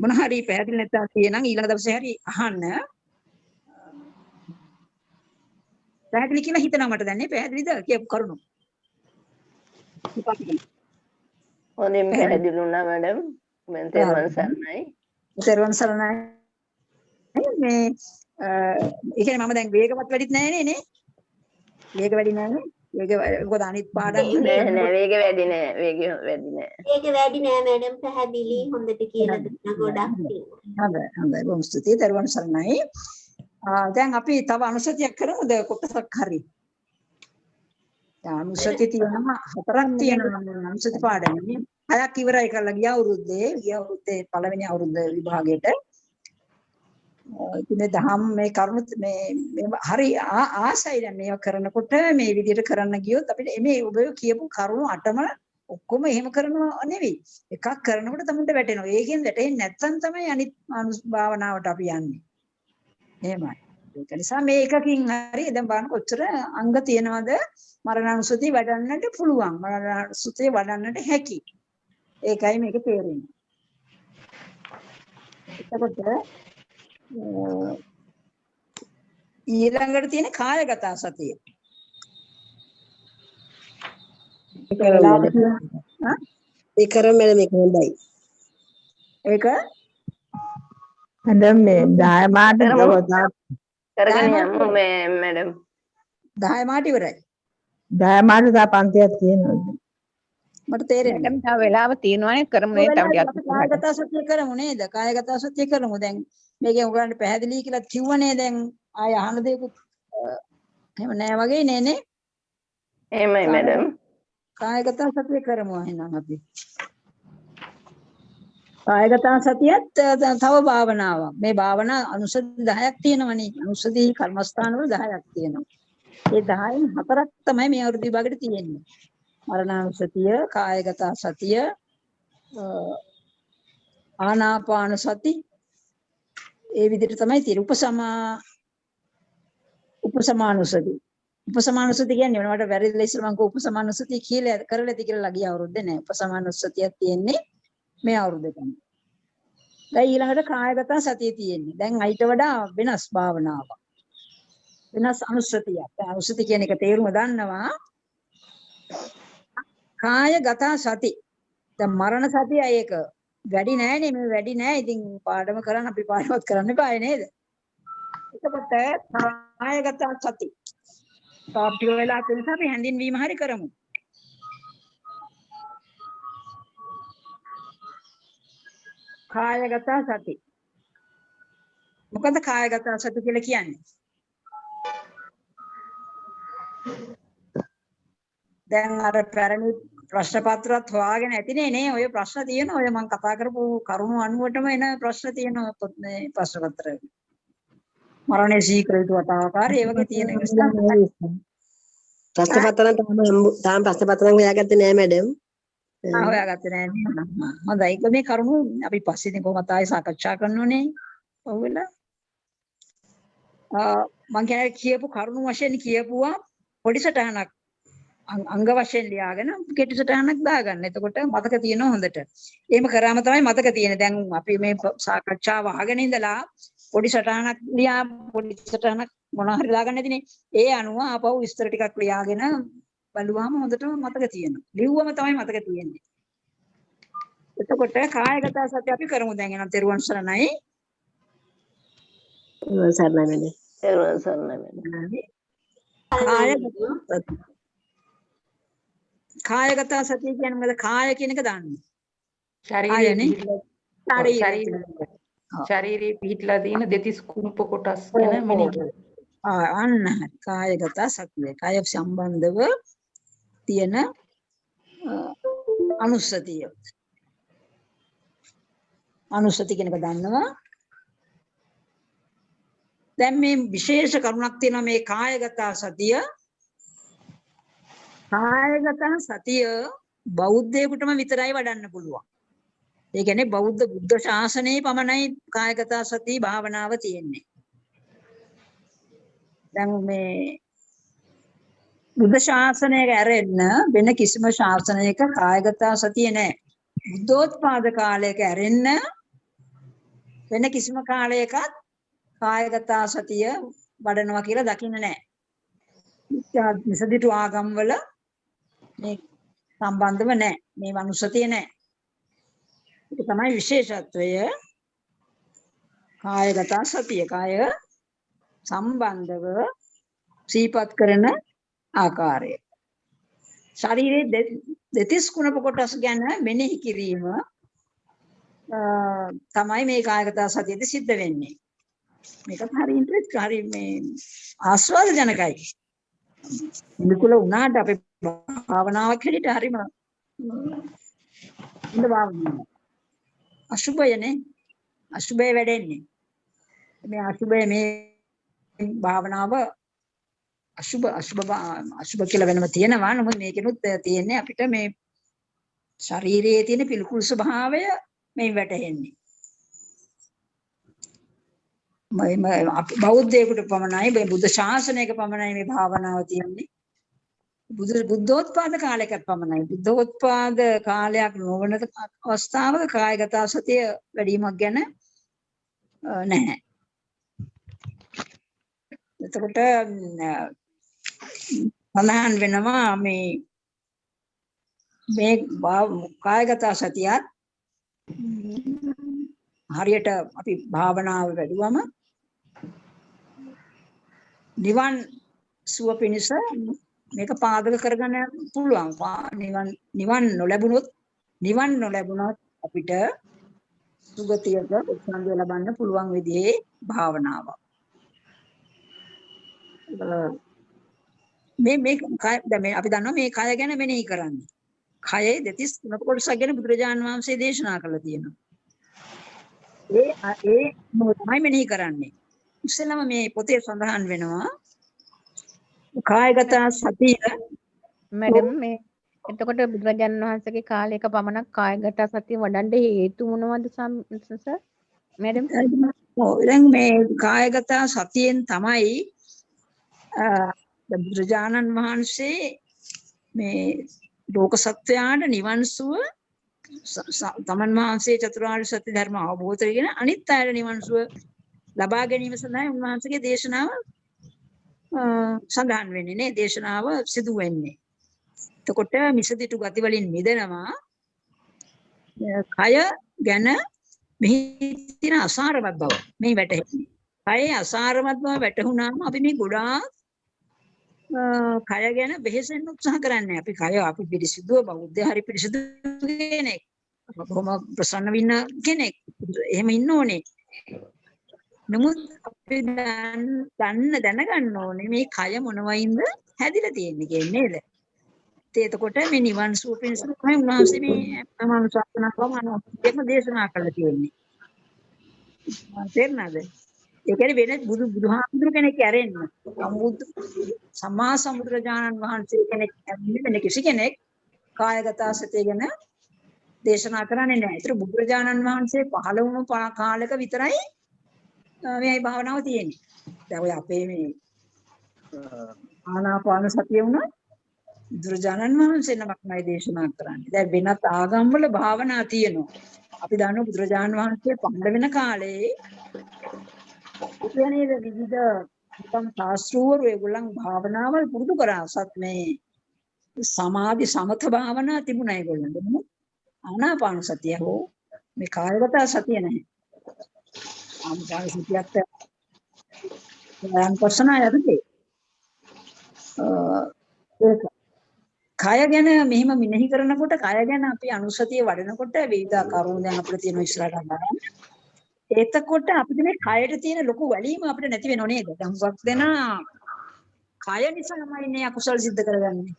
[SPEAKER 2] මොන හරි පැහැදිලි නැත්නම් තියෙනම් ඊළඟ දවසේ හරි අහන්න. පැහැදිලි කියලා හිතනවා මට දැන් නේ පැහැදිලිද කියපු කරුණු.
[SPEAKER 5] හොඳින් පැහැදිලි වුණා මැඩම්. මම තෙරුවන් සරණයි.
[SPEAKER 2] තෙරුවන් සරණයි. මේ ඒ කියන්නේ මම දැන් වේගවත් වැඩිත් නැහැ නේ. වේග වැඩි නැහැ. මොකද අනිත් පාඩම්
[SPEAKER 5] නෑ වේග වැඩි නෑ. වේග වැඩි නෑ.
[SPEAKER 8] ඒක වැඩි නෑ මැඩම් පැහැදිලි හොඳට කියලා දුන්නා ගොඩක් තියෙනවා.
[SPEAKER 2] හොඳයි බොහොම ස්තුතියි තෙරුවන් සරණයි. දැන් අපි තව අනුසතියක් කරමුද කොටසක් හරි. අනුසතිය තියෙනවා 4ක් තියෙනවා අනුසති පාඩමේ. 6ක් ඉවරයි කරලා ගිය අවුරුද්දේ පළවෙනි අවුරුද්ද විභාගයට. ඉතින් දහම් මේ කරුණු මේ හරි ආසයි දැන් මේව කරනකොට මේ විදිහට කරන්න ගියොත් අපිට මේ ඔබ කියපු කරුණු 8ම ඔක්කොම එහෙම කරනවා නෙවෙයි. එකක් කරනකොට තමයි වැටෙනවා. ඒකෙන් වැටෙන්නේ නැත්නම් තමයි අනිත් භාවනාවට අපි යන්නේ. එහෙමයි. ඒක නිසා මේ එකකින් හරි දැන් බලන්න කොච්චර අංග තියනවද මරණානුසතිය වඩන්නට පුළුවන්. මරණානුසතිය වඩන්නට හැකි. ඒකයි මේක තේරෙන්නේ. එතකොට ඊළඟට තියෙන කායගත සතිය.
[SPEAKER 4] ඒ කරම මේක හොඳයි.
[SPEAKER 2] ඒක
[SPEAKER 6] මැඩම් මේ 10 මාට
[SPEAKER 5] කරගෙන යමු මේ මැඩම්.
[SPEAKER 2] 10 මාට ඉවරයි.
[SPEAKER 6] 10 මාට තව පන්තියක් තියෙනවා.
[SPEAKER 2] මට තේරෙන්නේ
[SPEAKER 6] මැඩම් තව වෙලාව තියෙනවානේ කරමු නේ තව ටිකක්.
[SPEAKER 2] කායගත සතිය කරමු නේද? කායගත සතිය කරමු. දැන් මේකෙන් උගලන්ට පැහැදිලි කියලා කිව්වනේ දැන් ආය අහන දෙයක්වත් එහෙම නෑ වගේ නේ.
[SPEAKER 5] එහෙමයි මැඩම්.
[SPEAKER 2] කායගත සතිය කරමු එහෙනම් අපි. කායගත සතියත් තව භාවනාවක්. මේ භාවනා අනුසති 10ක් තියෙනවනේ. අනුසති කර්මස්ථාන වල 10ක් තියෙනවා. ඒ 10න් 4ක් තමයි මේ අවුරුදු විභාගෙට තියෙන්නේ. මරණානුසතිය, කායගත සතිය, ආනාපාන සති ඒ විදිහට තමයි තියෙන්නේ. උපසමානුසති. උපසමානුසති කියන්නේ මට වැරදිලා ඉස්සර මම උපසමානුසති කියලා කරලා ඇති කියලා ගිය අවුරුද්දේ නෑ. උපසමානුසතියක් තියෙන්නේ මේ අවුරුද්දේ තමයි. දැන් ඊළඟට කායගත සතිය තියෙන්නේ. දැන් ඊට වඩා වෙනස් භාවනාවක්. වෙනස් අනුසතියක්. අනුසති කියන එක තේරුම දන්නවා. කායගත සති. දැන් මරණ සතිය ඒක වැඩි නෑනේ මේ වැඩි නෑ. ඉතින් පාඩම කරන්න අපි පාඩමත් කරන්න බෑ නේද? එතකොට කායගත සති. තාප්ටික වෙලා තියෙන නිසා අපි හැඳින්වීම හරි කරමු. කායගත සති. මොකද කායගත සති කියලා කියන්නේ? දැන් අර පැරණි ප්‍රශ්න පත්‍රات හොයාගෙන ඇතිනේ නේ ඔය ප්‍රශ්න තියෙනවා. ඔය මම කතා කරපු කරුණු අනුවටම එන ප්‍රශ්න තියෙනවා මේ ප්‍රශ්න පත්‍රයේ. මරණය සීක්‍රේතු වතාවකාරී ඒ වගේ තියෙන නිසා
[SPEAKER 4] ප්‍රශ්න පත්‍රයන් තාම ප්‍රශ්න පත්‍රයන් හොයාගත්තේ නෑ මැඩම්.
[SPEAKER 2] හොයාගත්තේ නෑ නේ. හොඳයි. ඒක මේ කරුණු අපි පස්සේ ඉතින් කොහොමද ආයෙ සාකච්ඡා කරනෝනේ. ඔව්වලා. මම කියපු කරුණු වශයෙන් කියපුවා පොඩි සටහනක් අංග වශයෙන් ලියාගෙන කෙටි සටහනක් දාගන්න. එතකොට මතක තියෙනවා හොඳට. එහෙම කරාම තමයි මතක තියෙන්නේ. දැන් අපි මේ සාකච්ඡාව අහගෙන ඉඳලා පොඩි සටහනක් පොඩි සටහනක් මොනවා හරි දාගන්න නැතිනේ. ඒ අනුව ආපහු විස්තර ටිකක් ලියාගෙන බලුවාම හොඳට මතක තියෙනවා. ලිව්වම තමයි මතක තියෙන්නේ. එතකොට කායගත සති අපි කරමු දැන් එනම් තෙරුවන් සරණයි.
[SPEAKER 4] සරණයි මැඩම්.
[SPEAKER 5] තෙරුවන් සරණයි මැඩම්.
[SPEAKER 2] කායගත සතිය කියන්නේ මොකද? කාය කියන එක දාන්නේ.
[SPEAKER 7] ශරීරයේ පිහිටලා තියෙන දෙතිස් කුණප කොටස් ගැන මෙනෙහි කරනවා.
[SPEAKER 2] අන්න කායගත සතිය. කාය සම්බන්ධව තියෙන අනුස්සතිය. අනුස්සති කියන එක දන්නවා. දැන් මේ විශේෂ කරුණක් තියෙනවා මේ කායගත සතිය. කායගත සතිය බෞද්ධයෙකුටම විතරයි වඩන්න පුළුවන්. ඒ කියන්නේ බුද්ධ ශාසනයේ පමණයි කායගත සති භාවනාව තියෙන්නේ. දැන් මේ බුද්ධ ශාසනයක ඇරෙන්න වෙන කිසිම ශාසනයක කායගත සතිය නැහැ. බුද්ධෝත්පාද කාලයක ඇරෙන්න වෙන කිසිම කාලයකත් කායගත සතිය වඩනවා කියලා දකින්න නැහැ. මිසදිටු ආගම් වල මේ සම්බන්ධව නැහැ. මේ මනුස්සතිය නැහැ. ඒක තමයි විශේෂත්වය. කායගත සතිය කාය සම්බන්ධව සීපත් කරන ආකාරය. ශරීරයේ දෙතිස් කුණප කොටස් ගැන මෙනෙහි කිරීම තමයි මේ කායගත සතියේදී සිද්ධ වෙන්නේ. මේකත් හරි ඉන්ට්‍රෙස්ට් හරි මේ ආස්වාද ජනකයි. නිකුල වුණාට අපේ භාවනාවක් හැටියට හරිම ඉන්න භාවනාව. අසුබයනේ අසුබය වැඩෙන්නේ. මේ අසුබය මේ භාවනාව අසුබ කියලා වෙනම තියෙනවා. නමුත් මේකෙනුත් තියෙන්නේ අපිට මේ ශරීරයේ තියෙන පිළිකුල් ස්වභාවය මේ වැටහෙන්නේ. බෞද්ධයෙකුට පමණයි මේ බුද්ධ ශාසනයක පමණයි මේ භාවනාව තියෙන්නේ. බුද්ධෝත්පාද කාලයක පමණයි. බුද්ධෝත්පාද කාලයක් නොවන අවස්ථාවක කායගත සතිය වැඩිමක් ගැන නැහැ. එතකොට සඳහන් වෙනවා මේ කායගත සතියත් හරියට අපි භාවනාව වැඩුවම නිවන් සුව පිණිස මේක පාදක කරගන්න පුළුවන්. නිවන් නොලැබුණොත් අපිට සුගතියක උත්සන්දිය ලබන්න පුළුවන් විදිහේ භාවනාවක්. මේ අපි දන්නවා මේ කය ගැන මෙනෙහි කරන්නේ. කයේ දෙතිස් කුණප කොටසක් ගැන බුදුරජාණන් වහන්සේ දේශනා කළා තියෙනවා. ඒ මොකක්මයි මෙනෙහි කරන්නේ. ඉස්සෙල්ලාම මේ පොතේ සඳහන් වෙනවා කායගත සතිය
[SPEAKER 6] මැඩම් මේ එතකොට බුදුරජාණන් වහන්සේගේ කාලයක පමණක් කායගත සතිය වඩන්න හේතු මොනවද සර් මැඩම්?
[SPEAKER 2] දැන් මේ කායගත සතියෙන් තමයි බුදුරජාණන් වහන්සේ මේ ලෝක සත්වයාට නිවන් සුව තමන් වහන්සේ චතුරාර්ය සත්‍ය ධර්ම අවබෝධ කරගෙන අනිත් අයට නිවන් සුව ලබා ගැනීම සඳහා උන්වහන්සේගේ දේශනාව සඳහන් වෙන්නේ නේ. දේශනාව සිදු වෙන්නේ. එතකොට මිසදිටු ගති වලින් මිදෙනවා. කය ගැන මෙහි තියෙන අසාරවත් බව මේ වැටහෙන්නේ. කයේ අසාරවත් බව වැටහුණාම අපි මේ ගොඩාක් කය ගැන වෙහෙසෙන්න උත්සාහ කරන්නේ. අපි කය අපි පිරිසිදුව බෞද්ධ හරි පිරිසිදු කෙනෙක්. බොහොම ප්‍රසන්න වෙන්න කෙනෙක්. එහෙම ඉන්න ඕනේ. නමුත් අපි දැනගන්න ඕනේ මේ කය මොනවයින්ද හැදිලා තියෙන්නේ කියන්නේ නේද? එතකොට මේ නිවන් සුව පිණිස තමයි උන්වහන්සේ මේ අනුශාසනා කරන දේශනා කළා තියෙන්නේ. තේරුණාද? ඒ කියන්නේ වෙන බුදුහාමුදුරු කෙනෙක් ඇරෙන්න. සම්මා සම්බුදුරජාණන් වහන්සේ කෙනෙක් වෙන කිසි කෙනෙක් කායගත සතිය ගැන දේශනා කරන්නේ නැහැ. ඒතර බුදුරජාණන් වහන්සේ පහළ වුණු කාලෙක විතරයි මේ භාවනාව තියෙන්නේ. දැන් ඔය අපේ මේ ආනාපාන සතිය වුණා බුදුරජාණන් වහන්සේ නමක්මයි දේශනා කරන්නේ. දැන් වෙනත් ආගම්වල භාවනා තියෙනවා. අපි දන්නවා බුදුරජාණන් වහන්සේ පහළ වෙන කාලේ කියන්නේ විවිධ උත්තම ශාස්ත්‍රවරු ඒගොල්ලන් භාවනාවල් පුරුදු කරා. සත් මේ සමාධි සමත භාවනා තිබුණා ඒගොල්ලන්ට. ආනාපාන සතිය හෝ මේ කායගත සතිය නැහැ. ආනාපාන සතියත් පස්සනා යන්නේ. කය ගැන මෙහෙම මෙනෙහි කරනකොට කය ගැන අපි අනුසතිය වඩනකොට විවිධ කරුණු දැන් අපිට තියෙන ඉස්සරහට ගන්න. එතකොට අපිට මේ කයට තියෙන ලොකු වැලීම අපිට නැති වෙනව නේද? දැන් හුඟක් දෙනා කය නිසාමයි මේ අකුසල සිද්ධ කරගන්නේ.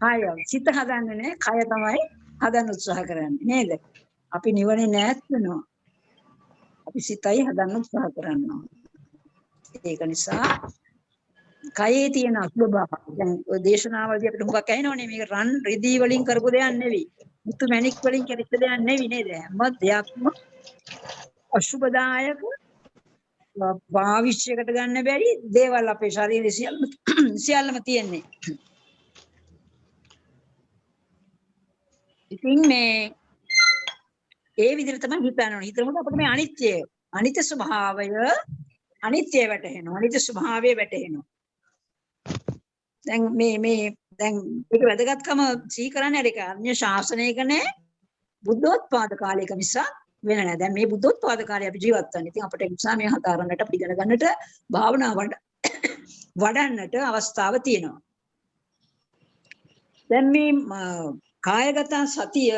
[SPEAKER 2] කය සිත හදන්නේ නැහැ, කය තමයි හදන්න උත්සාහ කරන්නේ නේද? අපි නිවනේ නැත් වෙනවා. අපි සිතයි හදන්න උත්සාහ කරනවා. ඒක නිසා කයේ තියෙන අසුභභාව දැන් ඔය දේශනාවලදී අපිට හුඟක් ඇහෙනවනේ මේක රන් රිදී වලින් කරපු දෙයක් නෙවෙයි. මුතු මැණික් වලින් කරපු දෙයක් නෙවෙයි නේද? හැම දෙයක්ම අසුභදායක භාවිෂයකට ගන්න බැරි දේවල් අපේ ශරීරයේ සියල්ලම තියෙන්නේ. ඉතින් මේ ඒ විදිහට තමයි හිතන්න ඕනේ. හිතනකොට අපිට මේ අනිත්‍ය ස්වභාවය අනිත්‍ය වැටහෙනවා. අනිත්‍ය ස්වභාවය වැටහෙනවා. දැන් දැන් ඒක වැදගත්කම සී කරන්නේ ඒක අන්‍ය ශාසනයක නෑ බුද්ධෝත්පාද කාලයක මිසක් වෙන නෑ. දැන් මේ බුද්ධෝත්පාද කාලේ අපි ජීවත් වෙන්නේ. ඉතින් අපිට එක්සාම් මේ හතරන්නට අපි ඉගෙන ගන්නට භාවනා වඩන්නට අවස්ථාව තියෙනවා. දැන් මේ කායගත සතිය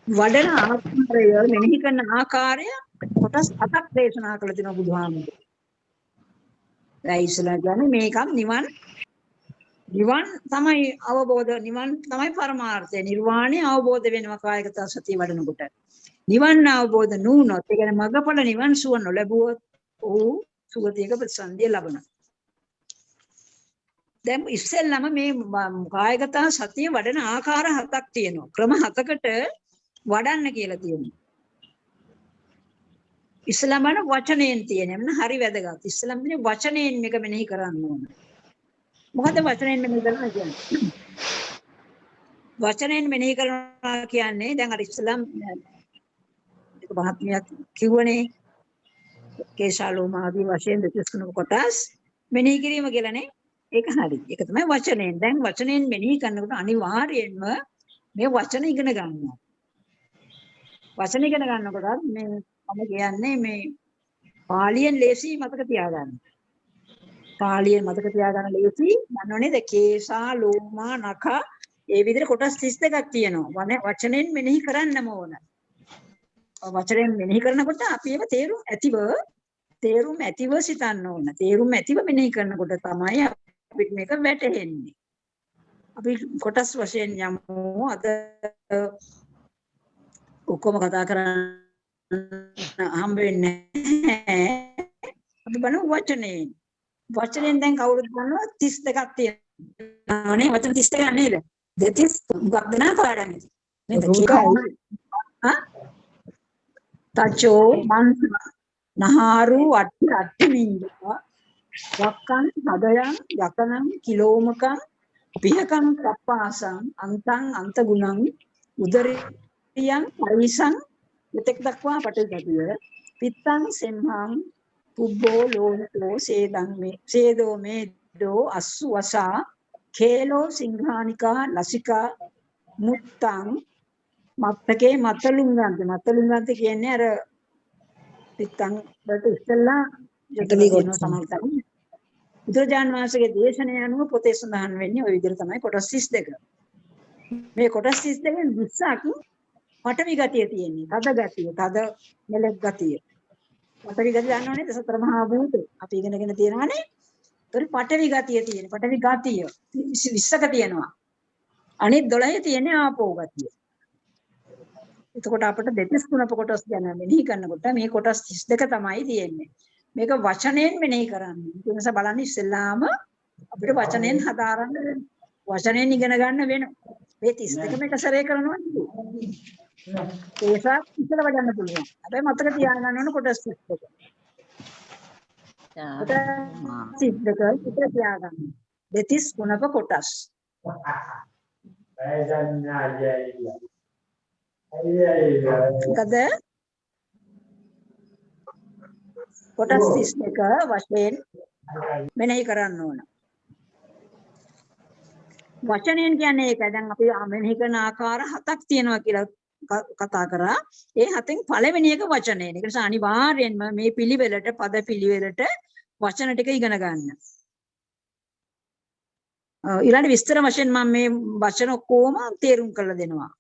[SPEAKER 2] වඩන ආකාරය මෙනෙහි කරන ආකාරය කොටස් 7ක් දේශනා කළ තියෙනවා බුදුහාමුදුරුවෝ. ඉස්සලා කියන්නේ මේකක් නිවන් තමයි අවබෝධ නිවන් තමයි පරමාර්ථය. නිර්වාණය අවබෝධ වෙනවා කායගත සතිය වඩනකොට. නිවන් අවබෝධ නුනොත් ඒ කියන්නේ මගපල නිවන් සුව නොලැබුවොත් ඔහු සුගතියක ප්‍රතිසන්දිය ලබනවා. දැන් ඉස්සෙල්ලාම මේ කායගත සතිය වඩන ආකාර 7ක් තියෙනවා. ක්‍රම 7කට වඩන්න කියලා තියෙනවා. ඉස්ලාම වල වචනයෙන් තියෙන මොන හරි වැදගත්. ඉස්ලාම වල වචනයෙන් මේක මෙනෙහි කරන්න ඕන. මොකද වචනයෙන් මෙනෙහි කරනවා කියන්නේ? වචනයෙන් මෙනෙහි කරනවා කියන්නේ දැන් අර ඉස්ලාම් එක මහත්මියක් කිව්වනේ කේශාලෝම ආදී වශයෙන් දෙකස්තුන කොටස් මෙනෙහි කිරීම කියලානේ. ඒක හරි. ඒක තමයි වචනයෙන්. දැන් වචනයෙන් මෙනෙහි කරනකොට අනිවාර්යයෙන්ම මේ වචන ඉගෙන ගන්නවා. වචන ඉගෙන ගන්නකොට මේ මම කියන්නේ මේ පාලියෙන් ලේසි මතක තියාගන්න. පාලියෙන් මතක තියාගන්න ලේසි මොනවද? කේසා ලෝමා නඛ ඒ විදිහට කොටස් 32ක් තියෙනවා. වචනෙන් මෙනෙහි කරන්නම ඕන. වචනෙන් මෙනෙහි කරනකොට අපි ඒව තේරුම් ඇතිව සිතන්න ඕන. තේරුම් ඇතිව මෙනෙහි කරනකොට තමයි අපිට මේක වැටහෙන්නේ. අපි කොටස් වශයෙන් යමු. අද ඔක්කොම කතා කරන්න හම්බ වෙන්නේ නැහැ. අපි බලමු වචනෙන් දැන් කවුරුද දන්නවා 32ක් තියෙනවා නේ. වචන 32ක් නේද? දෙතිස් ගොඩක් දෙනා පාඩම් නේද? තචෝ මන්ස නහාරු අට්ටි මින්දා වක්කන් හදයන් යකනං කිලෝමකං පිහකං කප්පාසං අන්තං අන්ත ගුණං උදරියං පරිසං මෙතෙක් දක්වා පටලගතිය පිත්තං සෙම්හං පුබ්බෝ ලෝහෝ සේදෝ මේදෝ අස්සු වසා කේලෝ සිංහානිකා ලසිකා මුත්තං මත්තකේ මතලුංගන්ත කියන්නේ අර පිත්තං වලට ඉස්සෙල්ලා යටලි ගොන සමහරවිට බුදුරජාණන් වහන්සේගේ දේශනය අනුව පොතේ සඳහන් වෙන්නේ ওই විදිහට තමයි කොටස් 32. මේ කොටස් 32න් 20ක් පඨවි ගතිය තියෙන්නේ. තද ගතිය, තද මෙලෙක් ගතිය. පඨවි ගතිය දන්නවනේ සතර මහා භූත. අපි ඉගෙනගෙන තියෙනවානේ. ඒතර පඨවි ගතිය තියෙන. පඨවි ගතිය 20ක තියෙනවා. අනිත් 12 තියෙන්නේ ආපෝ ගතිය. එතකොට අපිට දෙතිස් කුණප කොටස් ගැන මෙනෙහි කරනකොට මේ කොටස් 32 තමයි තියෙන්නේ. මේක වචනයෙන් මෙනෙහි කරන්නේ. ඒ නිසා බලන්න ඉස්සෙල්ලාම අපිට වචනයෙන් හදාරන්න වෙනවා. වචනයෙන් ඉගෙන ගන්න වෙනවා. මේ 32 මේක සරේ කරනවා නෙවෙයි. ඒක ඉස්සෙල්ලා වඩන්න පුළුවන්. හැබැයි මතක තියාගන්න ඕන කොටස් 32. සිද්දක ඉතර තියාගන්න. දෙතිස් කුණප කොටස්. මොකද කොටස් 32 වශයෙන් මෙනෙහි කරන්න ඕන. වචනයෙන් කියන්නේ ඒකයි. දැන් අපි මෙනෙහි කරන ආකාර 7ක් තියෙනවා කියලා කතා කරා. ඒ 7න් පළවෙනි එක වචනය. ඒක නිසා අනිවාර්යෙන්ම මේ පිළිවෙලට පද පිළිවෙලට වචන ටික ඉගෙන ගන්න. ඊළඟ විස්තර වශයෙන් මම මේ වචන ඔක්කොම තේරුම් කරලා දෙනවා.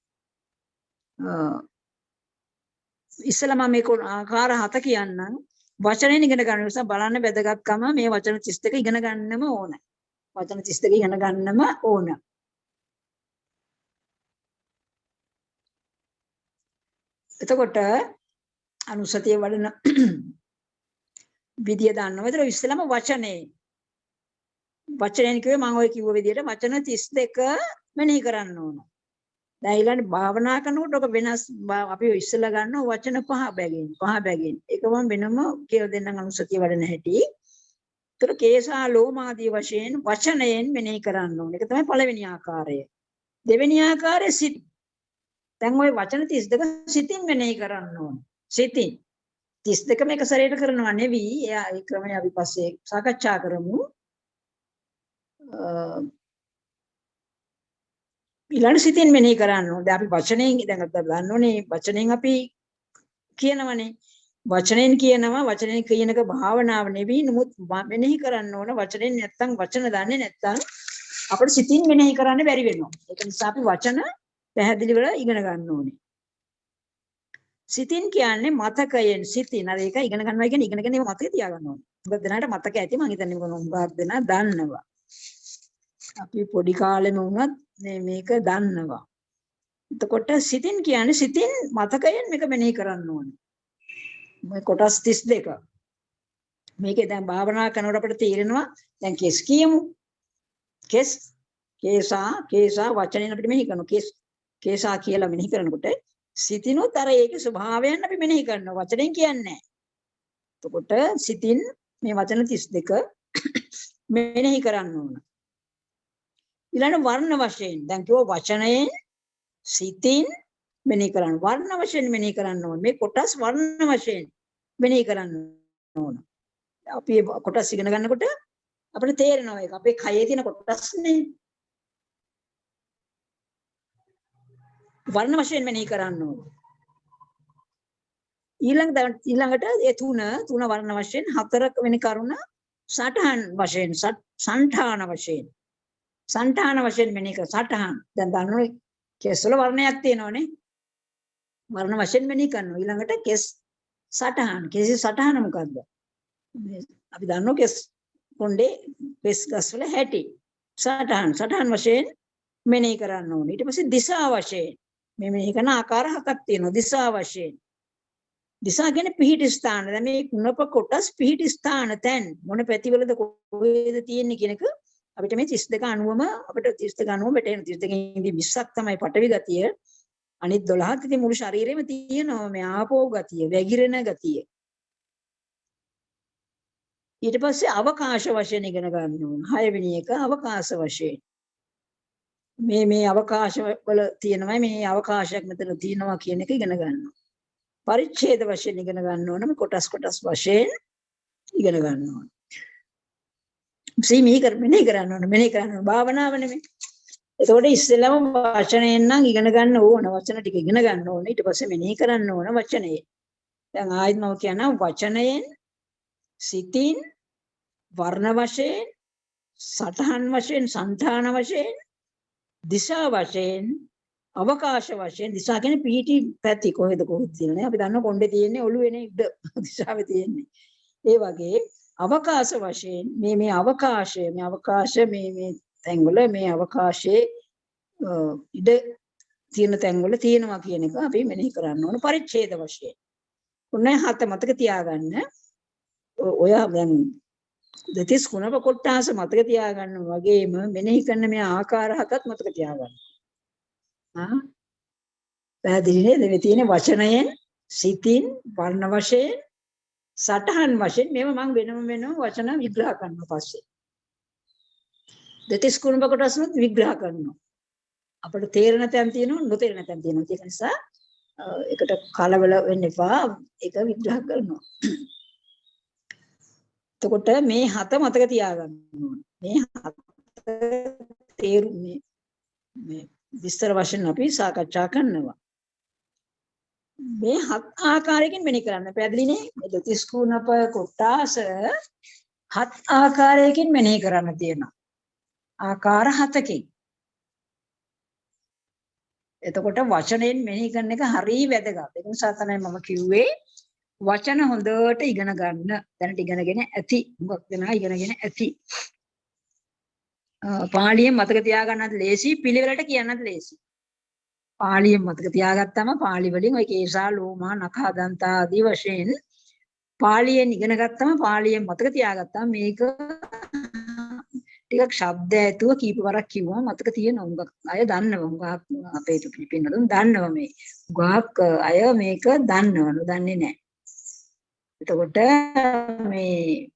[SPEAKER 2] ඉස්සෙල්ලා මම මේ ආකාර 7 කියන්නම්. වචනෙන් ඉගෙන ගන්න නිසා බලන්න වැදගත්කම මේ වචන 32 ඉගෙන ගන්නම ඕන. වචන 32 ඉගෙන ගන්නම ඕන. එතකොට අනුසතිය වඩන විදිය දන්නවා. ඒතර ඉස්සෙල්ලාම වචනේ. වචනෙන් කිව්වේ මම ඔය කිව්ව විදියට වචන 32 මෙනෙහි කරන්න ඕන. දැන් ඊළඟ භාවනා කරනකොට ඔක වෙනස් අපි ඉස්සෙල්ලා ගන්නවා වචන 5 බැගින්. ඒක මම වෙනම කියලා දෙන්නම් අනුසතිය වඩන හැටි. ඒතර කේසා ලෝමාදී වශයෙන් වචනයෙන් මෙනෙහි කරන්න ඕන. ඒක තමයි පළවෙනි ආකාරය. දෙවෙනි ආකාරය සිත. දැන් ওই වචන 32 සිතින් මෙනෙහි කරන්න ඕන. සිතින් 32 මේක සරේට කරනවා නෙවෙයි. එයා ඒ ක්‍රමය අපි පස්සේ සාකච්ඡා කරමු. ඊළඟ සිතින් මෙනෙහි කරන්න ඕන. දැන් අපි වචනයෙන් දැන් ගන්න ඕනේ වචනෙන් අපි කියනවනේ. වචනෙන් කියනවා වචනෙන් කියනක භාවනාව නෙවෙයි. නමුත් මෙනෙහි කරන්න ඕන වචනෙන් නැත්තම් වචන දන්නේ නැත්තම් අපිට සිතින් මෙනෙහි කරන්න බැරි වෙනවා. ඒක නිසා අපි වචන පැහැදිලිව ඉගෙන ගන්න ඕනේ. සිතින් කියන්නේ මතකයෙන් සිතින්. අර ඒක ඉගෙන ගන්නවා කියන්නේ ඉගෙනගෙන ඒක මතකේ තියාගන්න ඕනේ. මොකද දැනට මතක ඇති මම හිතන්නේ මොනවා දෙනා දන්නවා. අපි පොඩි කාලෙම වුණත් මේක දන්නවා. එතකොට සිතින් කියන්නේ සිතින් මතකයෙන් මේක මෙනෙහි කරන්න ඕනේ. මේ කොටස් 32. මේකේ දැන් භාවනා කරනකොට අපිට තේරෙනවා දැන් කෙස් කියමු. කේසා වචනෙන් අපිට මෙනෙහි කරනවා. කේසා කියලා මෙනෙහි කරනකොට සිතිනොත් අර ඒකේ ස්වභාවයන් අපි මෙනෙහි කරනවා. වචනෙන් කියන්නේ නැහැ. එතකොට සිතින් මේ වචන 32 මෙනෙහි කරන්න ඕන. ඊළඟ වර්ණ වශයෙන් දැන් කිව්ව වචනයෙන් සිතින් මෙනෙහි කරන්න. වර්ණ වශයෙන් මෙනෙහි කරන්න ඕන. මේ කොටස් වර්ණ වශයෙන් මෙනෙහි කරන්න ඕන. අපි කොටස් ඉගෙන ගන්නකොට අපිට තේරෙනවා ඒක අපේ කයේ තියෙන කොටස්නේ. වර්ණ වශයෙන් මෙනෙහි කරන්න ඕන. ඊළඟට ඒ තුන වර්ණ වශයෙන් 4 වෙනි කරුණ සටහන් වශයෙන් සංඨාන වශයෙන් සංඨාන වශයෙන් මෙනෙහි කර සටහන් දැන් දන්නවනේ කෙස් වල වර්ණයක් තියෙනවනේ වර්ණ වශයෙන් මෙනෙහි කරනවා. ඊළඟට කෙස් සටහන මොකද්ද? අපි දන්නවා කෙස් කොණ්ඩේ කෙස් ගස් වල හැටි සටහන් වශයෙන් මෙනෙහි කරන්න ඕනේ. ඊට පස්සේ දිශා වශයෙන් මේ මෙනෙහි කරන ආකාර 7ක් තියෙනවා. දිශා වශයෙන් දිශා කියන්නේ පිහිටි ස්ථාන. දැන් මේ කුණප කොටස් පිහිටි ස්ථාන තැන් මොන පැතිවලද කොහෙද තියෙන්නේ කියන එක අපිට මේ 32 අණුවම අපිට 32 අණුවම වැටෙන 32 ඉඳි 20ක් තමයි පටවි ගතිය. අනිත් 12ක් ඉතින් මුළු ශරීරෙම තියෙනවා මේ ආපෝ ගතිය, වැగిරෙන ගතිය. ඊට පස්සේ අවකාශ වශයෙන් ඉගෙන ගන්න ඕන. 6 වෙනි එක අවකාශ වශයෙන්. මේ අවකාශ වල තියෙනවා මේ අවකාශයක් මෙතන තියෙනවා කියන එක ඉගෙන ගන්නවා. පරිච්ඡේද වශයෙන් ඉගෙන ගන්න ඕන. මේ කොටස් වශයෙන් ඉගෙන ගන්න ඕන. මෙනෙහි කරන්න ඕන භාවනාව නෙමෙයි. එතකොට ඉස්සෙල්ලාම වචනයෙන් නම් ඉගෙන ගන්න ඕන. වචන ටික ඉගෙන ගන්න ඕන. ඊට පස්සේ මෙනෙහි කරන්න ඕන වචනයෙන්. දැන් ආයෙත් මම කියනවා වචනයෙන් සිතින් වර්ණ වශයෙන් සටහන් වශයෙන් සංඨාන වශයෙන් දිශා වශයෙන් අවකාශ වශයෙන් දිශා කියන්නේ පිහිටි පැති කොහෙද තියෙන්නේ අපි දන්න කොණ්ඩේ තියෙන්නේ ඔළුවේනේ ඉඩ දිශාවේ තියෙන්නේ ඒ වගේ අවකාශ වශයෙන් මේ අවකාශය මේ තැන්වල මේ අවකාශයේ ඉඩ තියෙන තැන්වල තියෙනවා කියන එක අපි මෙනෙහි කරන්න ඕන පරිච්ඡේද වශයෙන්. උන්නේ හත මතක තියාගන්න. ඔය දැන් දෙතිස් කුණප කොටාස මතක තියාගන්න වගේම මෙනෙහි කරන මේ ආකාර හතත් මතක තියාගන්න. පැහැදිලි නේද? මේ තියෙන වචනයෙන්, සිතින්, වර්ණ වශයෙන්, සටහන් වශයෙන් මේව මම වෙනම වචන විග්‍රහ කරනවා පස්සේ. දෙතිස් කුණප කොටසනුත් විග්‍රහ කරනවා. අපිට තේරෙන තැන් තියෙනවා නොතේරෙන තැන් තියෙනවා. ඒක නිසා ඒකට කලබල වෙන්න එපා. ඒක විග්‍රහ කරනවා. එතකොට මේ හත මතක තියාගන්න ඕනේ. මේ හත තේරුම් මේ විස්තර වශයෙන් අපි සාකච්ඡා කරනවා. මේ හත් ආකාරයකින් මෙනෙහි කරන්න. පැහැදිලිනේ? මේ දෙතිස් කුණප කොටාස හත් ආකාරයකින් මෙනෙහි කරන්න තියෙනවා. ආකාර හතකින්. එතකොට වචනයෙන් මෙනෙහි කරන එක හරිය වැදගත්. ඒ නිසා තමයි මම කිව්වේ වචන හොඳට ඉගෙන ගන්න. දැනට ඉගෙනගෙන ඇති. මොකක් දෙනා ඉගෙනගෙන ඇති. පාලියෙන් මතක තියාගන්නත් ලේසි, පිළිවෙලට කියන්නත් ලේසි. පාලියෙන් මතක තියාගත්තම පාලි වලින් ඔය කේසා, ලෝමා, නඛා, දන්තා ආදී වශයෙන් පාලියෙන් ඉගෙන ගත්තම පාලියෙන් මතක තියාගත්තම මේක ටිකක් ශබ්ද ඇතුව කීප වරක් කිව්වම මතක තියෙනවා. උඟක් අය දන්නවා. උඟක් අපේ පිළිපින්නතුන් දන්නවා මේ. උඟක් අය මේක දන්නවලු දන්නේ නැහැ. එතකොට මේ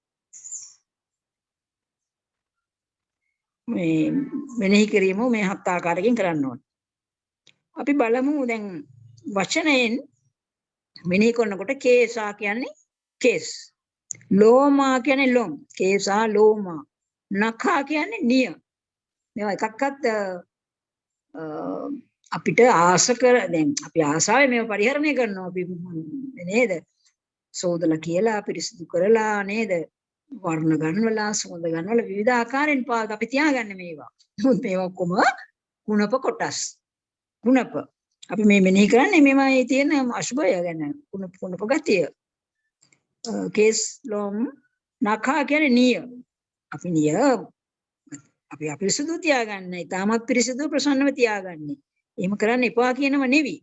[SPEAKER 2] මෙනෙහි කිරීම මේ හත් ආකාරයකින් කරන්න ඕනේ. අපි බලමු දැන් වචනයෙන් මෙනෙහි කරනකොට කේසා කියන්නේ කේස්. ලෝමා කියන්නේ ලොම්. කේසා ලෝමා. නඛා කියන්නේ නිය. මේවා එකක්වත් අපිට ආස කර දැන් අපි ආසාවෙන් මේව පරිහරණය කරනවා අපි නේද? සෝදලා කියලා පිරිසිදු කරලා නේද? වර්ණ ගන්නවලා සෝද ගන්නවලා විවිධ ආකාරයෙන් පාද අපි තියාගන්න මේවා. මේවා කොම කුණප කොටස්. කුණප. අපි මේ මෙනෙහි කරන්නේ මේවායේ තියෙන අශුභය ගැන. කුණප ගතිය. කේස් ලොම් නඛා කියන්නේ නිය. අපි නිය අපි අපිරිසුදු තියාගන්නයි. තාමත් පිරිසිදු ප්‍රසන්නව තියාගන්නේ. එහෙම කරන්න එපා කියනව නෙවෙයි.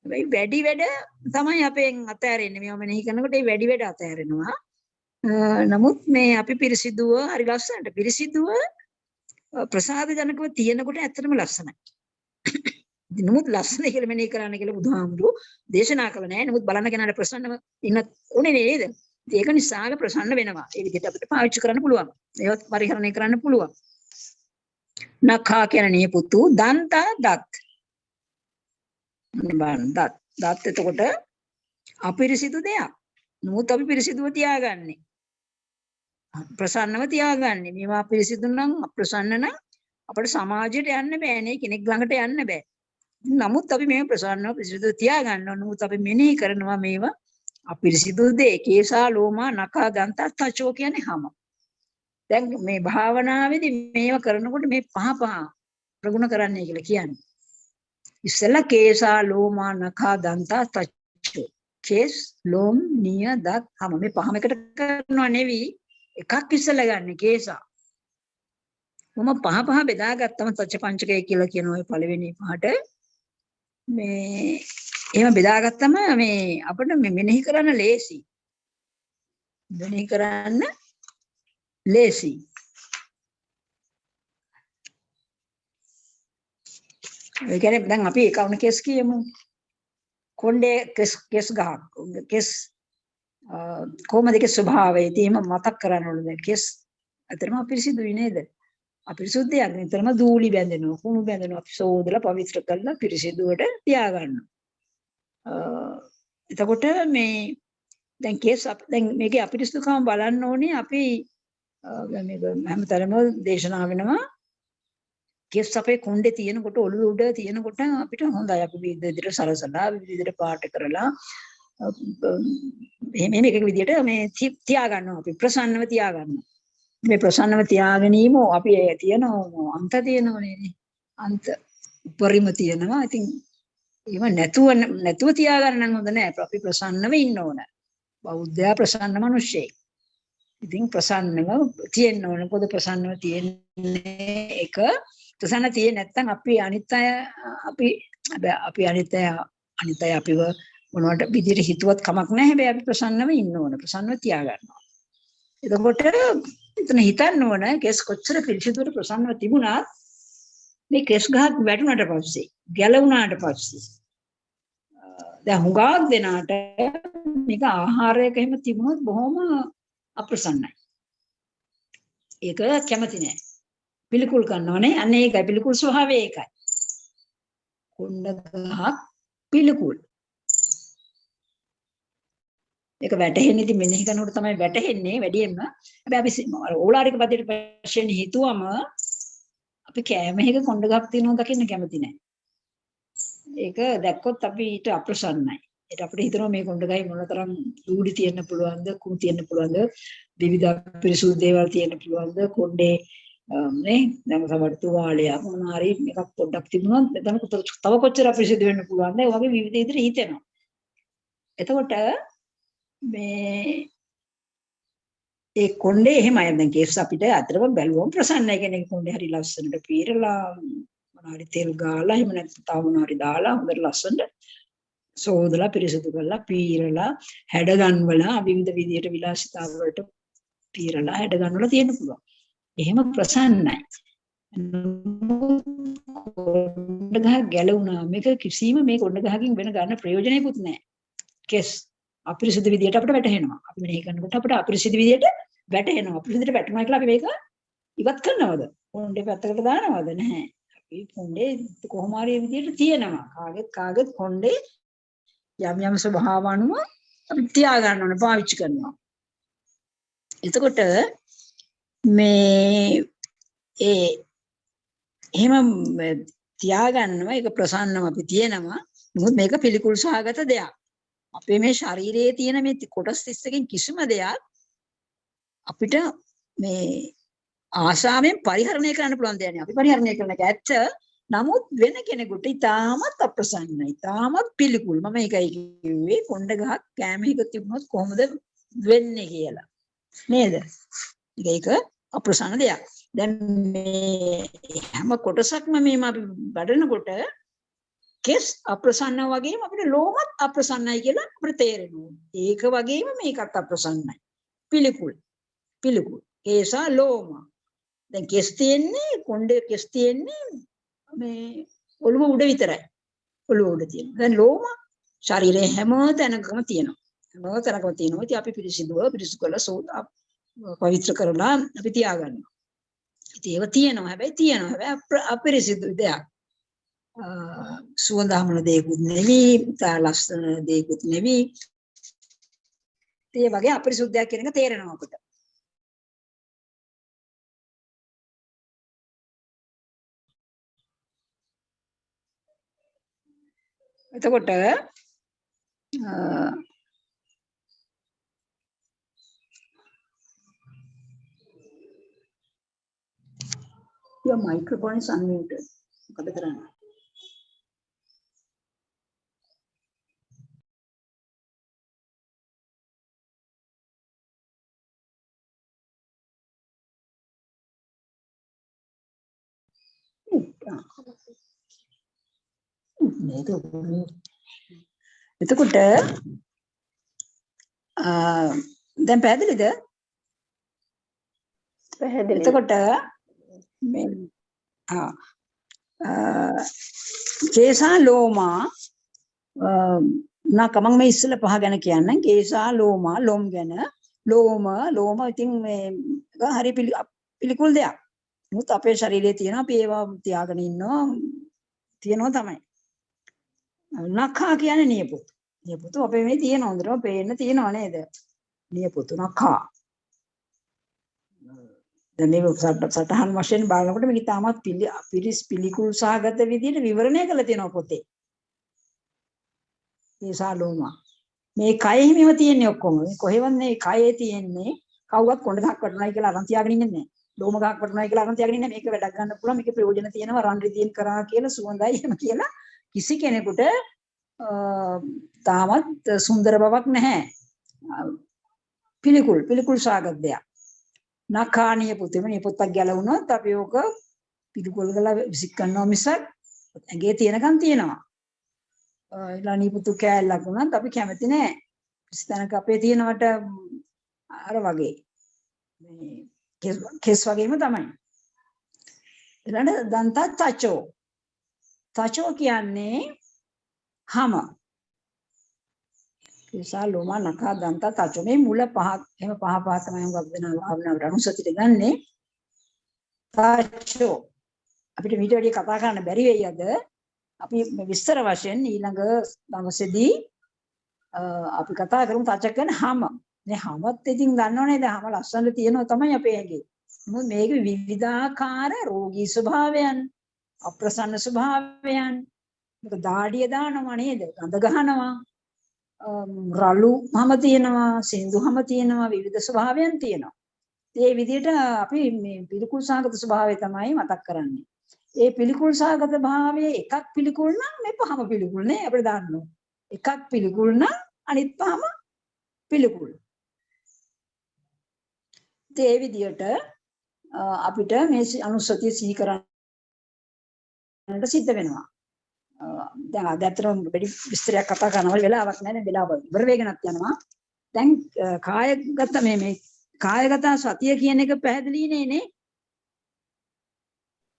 [SPEAKER 2] හැබැයි වැඩි වැඩ තමයි අපෙන් අතෑරෙන්නේ. මේව මෙනෙහි කරනකොට ඒ වැඩි වැඩ අතෑරෙනවා. නමුත් මේ අපි පිරිසිදුව හරි ලස්සනට පිරිසිදුව ප්‍රසාද ජනකව තියෙනකොට ඇත්තටම ලස්සනයි. නමුත් ලස්සන කියලා මෙනෙහි කරන්න කියලා බුදුහාමුදුරුවෝ දේශනා කළා නෑ. නමුත් බලන්න කෙනාට ප්‍රසන්නව ඉන්න ඕනේ නේද? ඒක නිසා ප්‍රසන්න වෙනවා. ඒ විදිහට අපිට පාවිච්චි කරන්න පුළුවන්. ඒවත් පරිහරණය කරන්න පුළුවන්. නඛා කියන්නේ නියපොතු, දන්තා දත්. දත් එතකොට අපිරිසිදු දෙයක්. නමුත් අපි පිරිසිදුව තියාගන්නේ. ප්‍රසන්නව තියාගන්නේ. මේවා පිරිසිදු නම් අප්‍රසන්න නම් අපිට සමාජයට යන්න බෑනේ. කෙනෙක් ළඟට යන්න බෑ. නමුත් අපි මේව ප්‍රසන්නව පිරිසිදු තියාගන්න ඕන. නමුත් අපි මෙනෙහි කරනවා මේවා අපිරිසිදු දේ. කේසා ලෝමා නඛා දන්තා තචෝ කියන්නේ හැම. දැන් මේ භාවනාවේදී මේව කරනකොට මේ පහ ප්‍රගුණ කරන්නේ කියලා කියන්නේ. ඉස්සෙල්ලා කේසා ලෝමා නඛා දන්තා තචෝ. කේස් ලෝම් නිය දත් හැම මේ පහම එකට කරනවා නෙවෙයි. එකක් ඉස්සෙල්ලා ගන්න කේසා. මම පහ බෙදාගත්තම තච්ච පංචකය කියලා කියන ඔය පළවෙනි පහට මේ එහෙම බෙදාගත්තම මේ අපිට මෙනෙහි කරන්න ලේසි. මෙනෙහි කරන්න ලේසි. ඒ කියන්නේ දැන් අපි කවුන කෙස් කියමු. කොණ්ඩේ කෙස් ගහක්. කෙස් කොහොමද ඒකේ ස්වභාවය? ඉතින් මතක් කරන්න ඕනේ. කෙස් අතරම අපිරිසිදුයි නේද? අපිරිසුද්ධියක් නිතරම දූලි බැඳෙනවා, කුණු බැඳෙනවා. අපි සෝදලා පවිත්‍ර කරලා පිරිසිදුවට තියාගන්නවා. එතකොට මේ දැන් කේස් දැන් මේකේ අපිරිසුදුකම බලන්න ඕනේ. අපි මේක හැමතරම දේශනා වෙනවා. කේස් අපේ කොණ්ඩේ තියෙනකොට ඔළුව උඩ තියෙනකොට අපිට හොඳයි. අපි විවිධ සරසලා විවිධ පාට කරලා මේ එක විදිහට මේ තියාගන්නවා. අපි ප්‍රසන්නව තියාගන්නවා. මේ ප්‍රසන්නව තියා ගැනීම අපි තියෙන අන්ත තියෙනවනේ. අන්ත උපරිම තියෙනවා. ඉතින් ඒව නැතුව තියාගන්න නම් හොඳ නෑ. අපි ප්‍රසන්නව ඉන්න ඕන. බෞද්ධයා ප්‍රසන්න මිනිස්සෙක්. ඉතින් ප්‍රසන්නව තියෙන්න ඕන. පොද ප්‍රසන්නව තියෙන්නේ එක ප්‍රසන්න තියෙන්නේ නැත්නම් අපි අනිත් අය අපිව මොනවට විදිහට හිතුවත් කමක් නැහැ. හැබැයි අපි ප්‍රසන්නව ඉන්න ඕන. ප්‍රසන්නව තියාගන්නවා. එතකොට එතන හිතන්න ඕන කෙස් කොච්චර පිළිසිතුවට ප්‍රසන්නව තිබුණත් මේ කෙස් ගහක් වැටුණාට පස්සේ ගැලවුණාට පස්සේ දැන් හුඟක් දෙනාට මේක ආහාරයක එහෙම තිබුණොත් බොහොම අප්‍රසන්නයි. ඒක කැමති නෑ. පිළිකුල් කරනවනේ. අන්න ඒකයි පිළිකුල් ස්වභාවය ඒකයි. කොණ්ඩ ගහක් පිළිකුල්. ඒක වැටහෙන්නේ ඉතින් මෙනෙහි කරනකොට තමයි වැටහෙන්නේ වැඩියෙන්ම. හැබැයි අපි ඕලාරික පදයට වශයෙන් හිතුවම අපි කෑම එක කොණ්ඩ ගහක් තියෙනවා දකින්න කැමති නෑ. ඒක දැක්කොත් අපි ඊට අප්‍රසන්නයි. ඒක අපිට හිතනවා මේ කොණ්ඩ ගහේ මොනතරම් දූඩි තියෙන්න පුළුවන්ද, කුණු තියෙන්න පුළුවන්ද, විවිධ පිරිසුදු දේවල් තියෙන්න පුළුවන්ද, කොණ්ඩේ නේ දැන් සමහර තුවාලයක් මොනවා හරි එකක් පොඩ්ඩක් තිබුණොත් එතන තව කොච්චර අපිරිසුදු වෙන්න පුළුවන්ද? ඒ වගේ විවිධ විදිහට හිතෙනවා. එතකොට මේ ඒ කොණ්ඩේ එහෙමයි. දැන් කේස් අපිට අතරම බැලුවම ප්‍රසන්නයි. කියන්නේ කොණ්ඩේ හරි ලස්සනට පීරලා මොනවාරි තෙල් ගාලා එහෙම නැත්නම් තව මොනවාරි දාලා හොඳට ලස්සනට සෝදලා පිරිසිදු කරලා පීරලා හැඩ ගන්වලා විවිධ විදියට විලාසිතා වලට පීරලා හැඩ ගන්වලා තියෙන්න පුළුවන්. එහෙම ප්‍රසන්නයි. කොණ්ඩ ගහ ගැලුණා. මේක කිසිම මේ කොණ්ඩ ගහකින් වෙන ගන්න ප්‍රයෝජනයක්වත් නැහැ. කෙස් අපිරිසිදු විදියට අපිට වැටහෙනවා. අපි මෙහෙ කරනකොට අපිට අපිරිසිදු විදියට වැටහෙනවා. අපිරිසිදුට වැටුණා කියලා අපි මේක ඉවත් කරනවද? කොණ්ඩේ පැත්තකට දානවද? නැහැ. අපි කොණ්ඩේ කොහොම හරි විදියට තියෙනවා. කාගෙත් කොණ්ඩේ යම් ස්වභාව අනුව අපි තියා ගන්න ඕනේ, පාවිච්චි කරනවා. එතකොට මේ එහෙම තියාගන්නවා. ඒක ප්‍රසන්නව අපි තියෙනවා. මොකද මේක පිළිකුල් සහගත දෙයක්. අපේ මේ ශරීරයේ තියෙන මේ කොටස් 31කින් කිසිම දෙයක් අපිට මේ ආශාවෙන් පරිහරණය කරන්න පුළුවන් දෙයක් නෙවෙයි. අපි පරිහරණය කරන එක ඇත්ත. නමුත් වෙන කෙනෙකුට ඉතාමත් අප්‍රසන්නයි. ඉතාමත් පිළිකුල්. මම ඒකයි කිව්වේ කොණ්ඩ ගහක් කැම එක තිබුණොත් කොහොමද වෙන්නේ කියලා. නේද? ඒක අප්‍රසන්න දෙයක්. දැන් මේ හැම කොටසක්ම මේම අපි බඩනකොට කෙස් අප්‍රසන්න වගේම අපිට ලෝමත් අප්‍රසන්නයි කියලා අපිට තේරෙනවා. ඒක වගේම මේකත් අප්‍රසන්නයි. පිළිකුල්. කේසා ලෝම. දැන් කෙස් තියෙන්නේ කොණ්ඩේ කෙස් තියෙන්නේ මේ ඔළුව උඩ විතරයි. ඔළුව උඩ තියෙනවා. දැන් ලෝම ශරීරයේ හැම තැනකම තියෙනවා. ඉතින් අපි පිරිසිදු කරලා පවිත්‍ර කරලා අපි තියාගන්නවා. ඉතින් ඒව තියෙනවා. හැබැයි අපිරිසිදු දෙයක්. සුවඳ හමන දෙයක්වත් නෙවෙයි, ලස්සන දෙයක්වත් නෙවෙයි. ඒ වගේ අපිරිසුද්ධයක් කියන එක තේරෙනවා අපිට. එතකොට your microphone is unmuted. මොකද කරන්නේ? එතකොට දැන් පැහැදිලිද?
[SPEAKER 5] පැහැදිලි.
[SPEAKER 2] එතකොට මේ කේසා ලෝමා කමං මේ ඉස්සෙල්ලා පහ ගැන කියන්නම්. කේසා ලෝමා ලොම් ගැන. ලෝම ඉතින් මේ හරි පිළිකුල් දෙයක්. මුත් අපේ ශරීරයේ තියෙන අපි ඒවා තියාගෙන තියෙනවා තමයි. නඛා කියන්නේ නියපොතු. නියපොතු අපේ මේ තියෙන හොඳටම පේන්න තියෙනව නේද? නියපොතු නඛා. දැන් මේ සටහන් වශයෙන් බලනකොට මේක තාමත් පිළිකුල් සහගත විදිහට විවරණය කරලා තියෙනවා පොතේ. මේ සාලෝමා. මේ කයෙ හිමීම තියෙන්නේ ඔක්කොම. මේ කොහෙවත් මේ කයේ තියෙන්නේ කවුවත් කොණ්ඩ ගහක් වටනයි කියලා අරන් තියාගෙන ඉන්නේ නැහැ. ලෝම ගහක් වටනවා කියලා අරන් තියාගෙන ඉන්නේ මේක වැඩක් ගන්න පුළුවන් මේකේ ප්‍රයෝජන තියෙනවා රන් රිදීන් කරා කියලා සුවඳයි එහෙම කියලා කිසි කෙනෙකුට තාමත් සුන්දර බවක් නැහැ. පිළිකුල් සාගත දෙයක්. නඛානීය පුතේ මේ පොත්තක් ගැලවුණොත් අපි ඕක පිළිකුල් කරලා විසික් කරනවා මිසක් ඇඟේ තියෙනකන් තියෙනවා. ඊළඟ පුතු කෑල්ලක් වුණත් අපි කැමති නෑ. ස්තනක අපේ තියෙනවට අර වගේ මේ කෙස් වගේම තමයි. ඊළඟ දන්ත තචෝ කියන්නේ හැම විශාල ලෝම නඛා දන්ත තචෝ මේ මුල පහක් එහෙම පහ තමයි උගක් දෙනා භාවනාවට අනුසතිට ගන්නෙ. තචෝ අපිට මීට වැඩි කතා කරන්න බැරි වෙයි අද. අපි විස්තර වශයෙන් ඊළඟ දවසේදී අපි කතා කරමු තච කියන හැම. මේ හැමත් ඉතින් දන්නව නේද? හැම ලස්සන තියෙනවා තමයි අපේ ඇඟේ. මොකද මේක විවිධාකාර රෝගී ස්වභාවයන්, අප්‍රසන්න ස්වභාවයන්. මේක දාඩිය දානවා නේද? ගඳ ගහනවා. රළු හැම තියෙනවා, සින්දු හැම තියෙනවා, විවිධ ස්වභාවයන් තියෙනවා. ඒ විදිහට අපි මේ පිළිකුල් සාගත ස්වභාවය තමයි මතක් කරන්නේ. ඒ පිළිකුල් සාගත භාවයේ එකක් පිළිකුල් නම් මේ පහම පිළිකුල් නේ අපිට දාන්න. එකක් පිළිකුල් නම් අනිත් පහම පිළිකුල්. ඒ විදිහට අපිට මේ අනුස්සතිය සිහි කරන්නට සිද්ධ වෙනවා. දැන් අද ඇත්තටම වැඩි විස්තරයක් කතා කරනවල වෙලාවක් නැහැ නේ වෙලාව ඉවර වෙගෙනත් යනවා. දැන් කායගත මේ කායගත සතිය කියන එක පැහැදිලි නේ.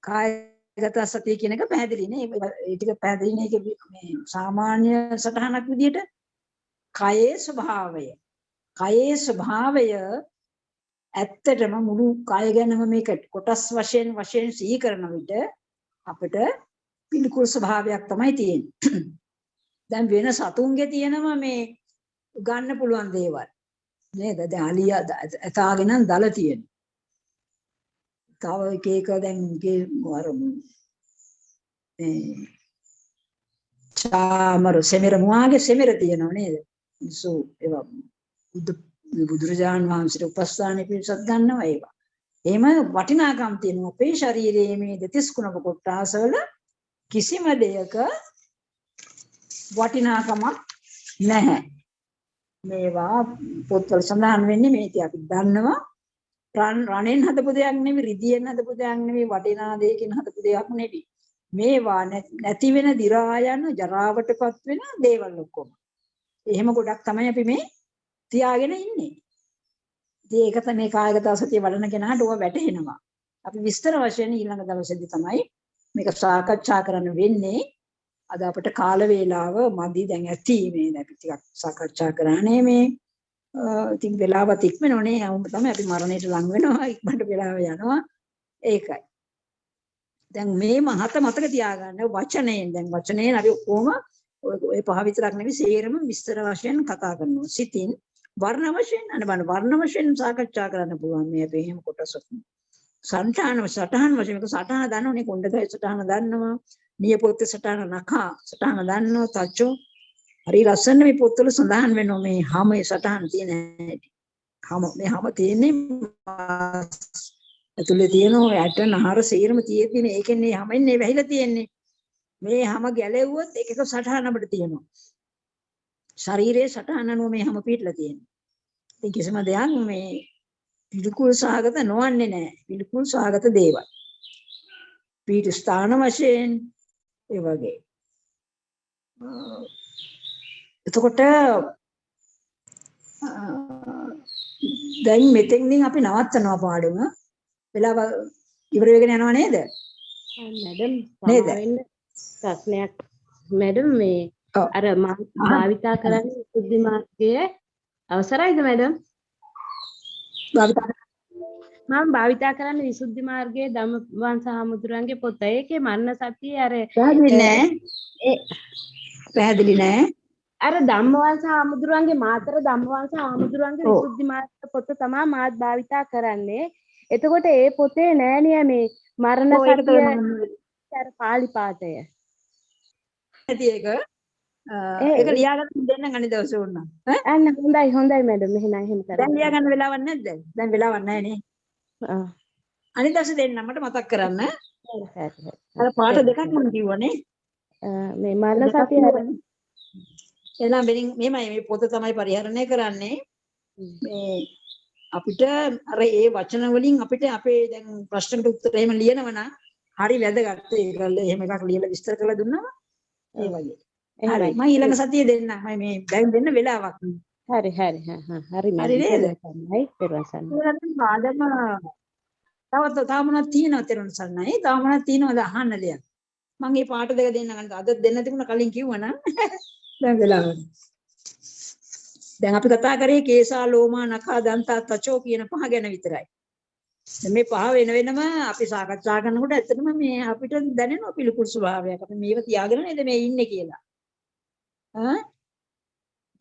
[SPEAKER 2] කායගත සතිය කියන එක පැහැදිලි නේ. ඒ ටික පැහැදිලි නේ මේ සාමාන්‍ය සටහනක් විදිහට කයේ ස්වභාවය ඇත්තටම මුළු කය ගැනම මේක කොටස් වශයෙන් සිහි කරන විට අපිට පිළිකුල් ස්වභාවයක් තමයි තියෙන්නේ. දැන් වෙන සතුන්ගේ තියෙනවා මේ ගන්න පුළුවන් දේවල් නේද? දැන් අලියා ඇතාගෙන දල තියෙනවා. තව එක දැන් අර චාමර සෙමෙර මුවාගේ සෙමෙර තියෙනව නේද? මිනිස්සු ඒවා බුදුරජාණන් වහන්සේට උපස්ථානෙ පිරිසක් ගන්නවා ඒවා. එහෙම වටිනාකම් තියෙනවා. අපේ ශරීරයේ මේ දෙතිස් කුණක කොටාසවල කිසිම දෙයක වටිනාකමක් නැහැ. මේවා පොත්වල සඳහන් වෙන්නේ මේ ඉතින් අපි දන්නවා රණෙන් හදපු දෙයක් නෙවෙයි, රිදියෙන් හදපු දෙයක් නෙවෙයි, වටිනා දෙයකින් හදපු දෙයක් නෙවෙයි. මේවා නැති වෙන දි รา යන ජරාවටපත් වෙන දේවල් ඔක්කොම. එහෙම ගොඩක් තමයි අපි මේ තියාගෙන ඉන්නේ. ඉතින් ඒක තමයි කායගත සතිය වඩන කෙනාට ඕවා වැටහෙනවා. අපි විස්තර වශයෙන් ඊළඟ දවසේදී තමයි මේක සාකච්ඡා කරන්න වෙන්නේ. අද අපිට කාල වේලාව මදි දැන් ඇති මේ අපි ටිකක් සාකච්ඡා කරානේ මේ ඉතින් වෙලාවත් ඉක්මනෝනේ හැමෝම තමයි අපි මරණයට ලං වෙනවා ඉක්මනට වෙලාව යනවා ඒකයි. දැන් මේ මහත මතක තියාගන්න වචනයෙන් දැන් වචනයෙන් අපි කොහොම ඔය පහ විතරක් නෙවෙයි සේරම විස්තර වශයෙන් කතා කරනවා. සිතින් වර්ණ වශයෙන් අනබන වර්ණ වශයෙන් සාකච්ඡා කරන්න පුළුවන් මේ අපි එහෙම කොටසක්. සටහන් වශයෙන් මේක සටහන දන්නවනේ කොණ්ඩකය සටහන දන්නවා. නියපොත්තේ සටහන නඛා සටහන දන්නවා තච්චෝ. හරි ලස්සන මේ පොත්වල සඳහන් වෙනවා මේ හැමේ සටහන් තියෙන හැටි. හැම තියෙන්නේ ඇතුලේ තියෙන ඔය ඇට නහර සීරම තියෙන්නේ ඒකෙන්නේ හැමෙන්නේ වැහිලා තියෙන්නේ. මේ හැම ගැලෙව්වොත් එක එක සටහන අපිට තියෙනවා. ශරීරයේ සටහන නෝ මේ හැම පිටලා තියෙන්නේ. ඉතින් කිසිම දෙයක් මේ පිළිකුල් සහගත නොවන්නේ නැහැ. පිළිකුල් සහගත දේවල්. පීඨ ස්ථාන වශයෙන් ඒ වගේ. එතකොට දැන් මෙතෙන්දී අපි නවත්තනවා පාඩම. වෙලාව ඉවර වෙගෙන යනවා නේද?
[SPEAKER 6] මැඩම් ප්‍රශ්නයක් මැඩම් මේ අර මම භාවිතා කරන්නේ විසුද්ධි මාර්ගයේ අවසරයිද මැඩම්? මම භාවිතා කරන්නේ විසුද්ධි මාර්ගයේ ධම්මවංශ හාමුදුරන්ගේ පොත. ඒකේ මරණ සතියේ අර
[SPEAKER 2] පැහැදිලි නෑ.
[SPEAKER 6] අර ධම්මවංශ හාමුදුරන්ගේ මාතර ධම්මවංශ හාමුදුරන්ගේ විසුද්ධි මාර්ග පොත තමයි මාත් භාවිතා කරන්නේ. එතකොට ඒ පොතේ නෑනිය මේ මරණ සතිය අර පාලි පාඨය.
[SPEAKER 2] ඒක ලියාගන්න දෙන්න අනිත් දවසේ වුණා.
[SPEAKER 6] අන්න හොඳයි මැඩම් එහෙනම් එහෙම කරමු.
[SPEAKER 2] දැන් ලියාගන්න වෙලාවක් නැද්ද? දැන් වෙලාවක් නැහැ නේ. අනිත් දවසේ දෙන්න මට මතක් කරන්න.
[SPEAKER 6] හරි හරි.
[SPEAKER 2] අර පාට දෙකක් මම කිව්වනේ.
[SPEAKER 6] මේ මරණ සතිය
[SPEAKER 2] එහෙනම් මෙහෙමයි මේ පොත තමයි පරිහරණය කරන්නේ. මේ අපිට අර ඒ වචන වලින් අපිට අපේ දැන් ප්‍රශ්නකට උත්තර එහෙම ලියනවා නම් හරි වැදගත්. ඒකල එහෙම එකක් ලියලා විස්තර කරලා දුන්නා. ඒ වගේ. හරි මම ඊළඟ සතියේ දෙන්නම්. මම මේ දැන් දෙන්න වෙලාවක්.
[SPEAKER 6] හරි හරි හරි
[SPEAKER 2] හරි නේද?
[SPEAKER 6] පෙරවසන්නයි.
[SPEAKER 2] තව මොනවද තියෙනවද තේරුම් ගන්නයි? තව මොනවද තියෙනවද අහන්න දෙයක්? මම මේ පාට දෙක දෙන්න ගන්න. අද දෙන්න තිබුණා කලින් කිව්වනම් දැන් වෙලාවයි. දැන් අපි කතා කරේ කේසා ලෝමා නඛා දන්තා තචෝ කියන පහ ගැන විතරයි. මේ පහ වෙනම අපි සාකච්ඡා කරනකොට ඇත්තටම මේ අපිට දැනෙනවා පිළිකුල් ස්වභාවයක්. අපි මේව තියාගෙන නේද මේ ඉන්නේ කියලා.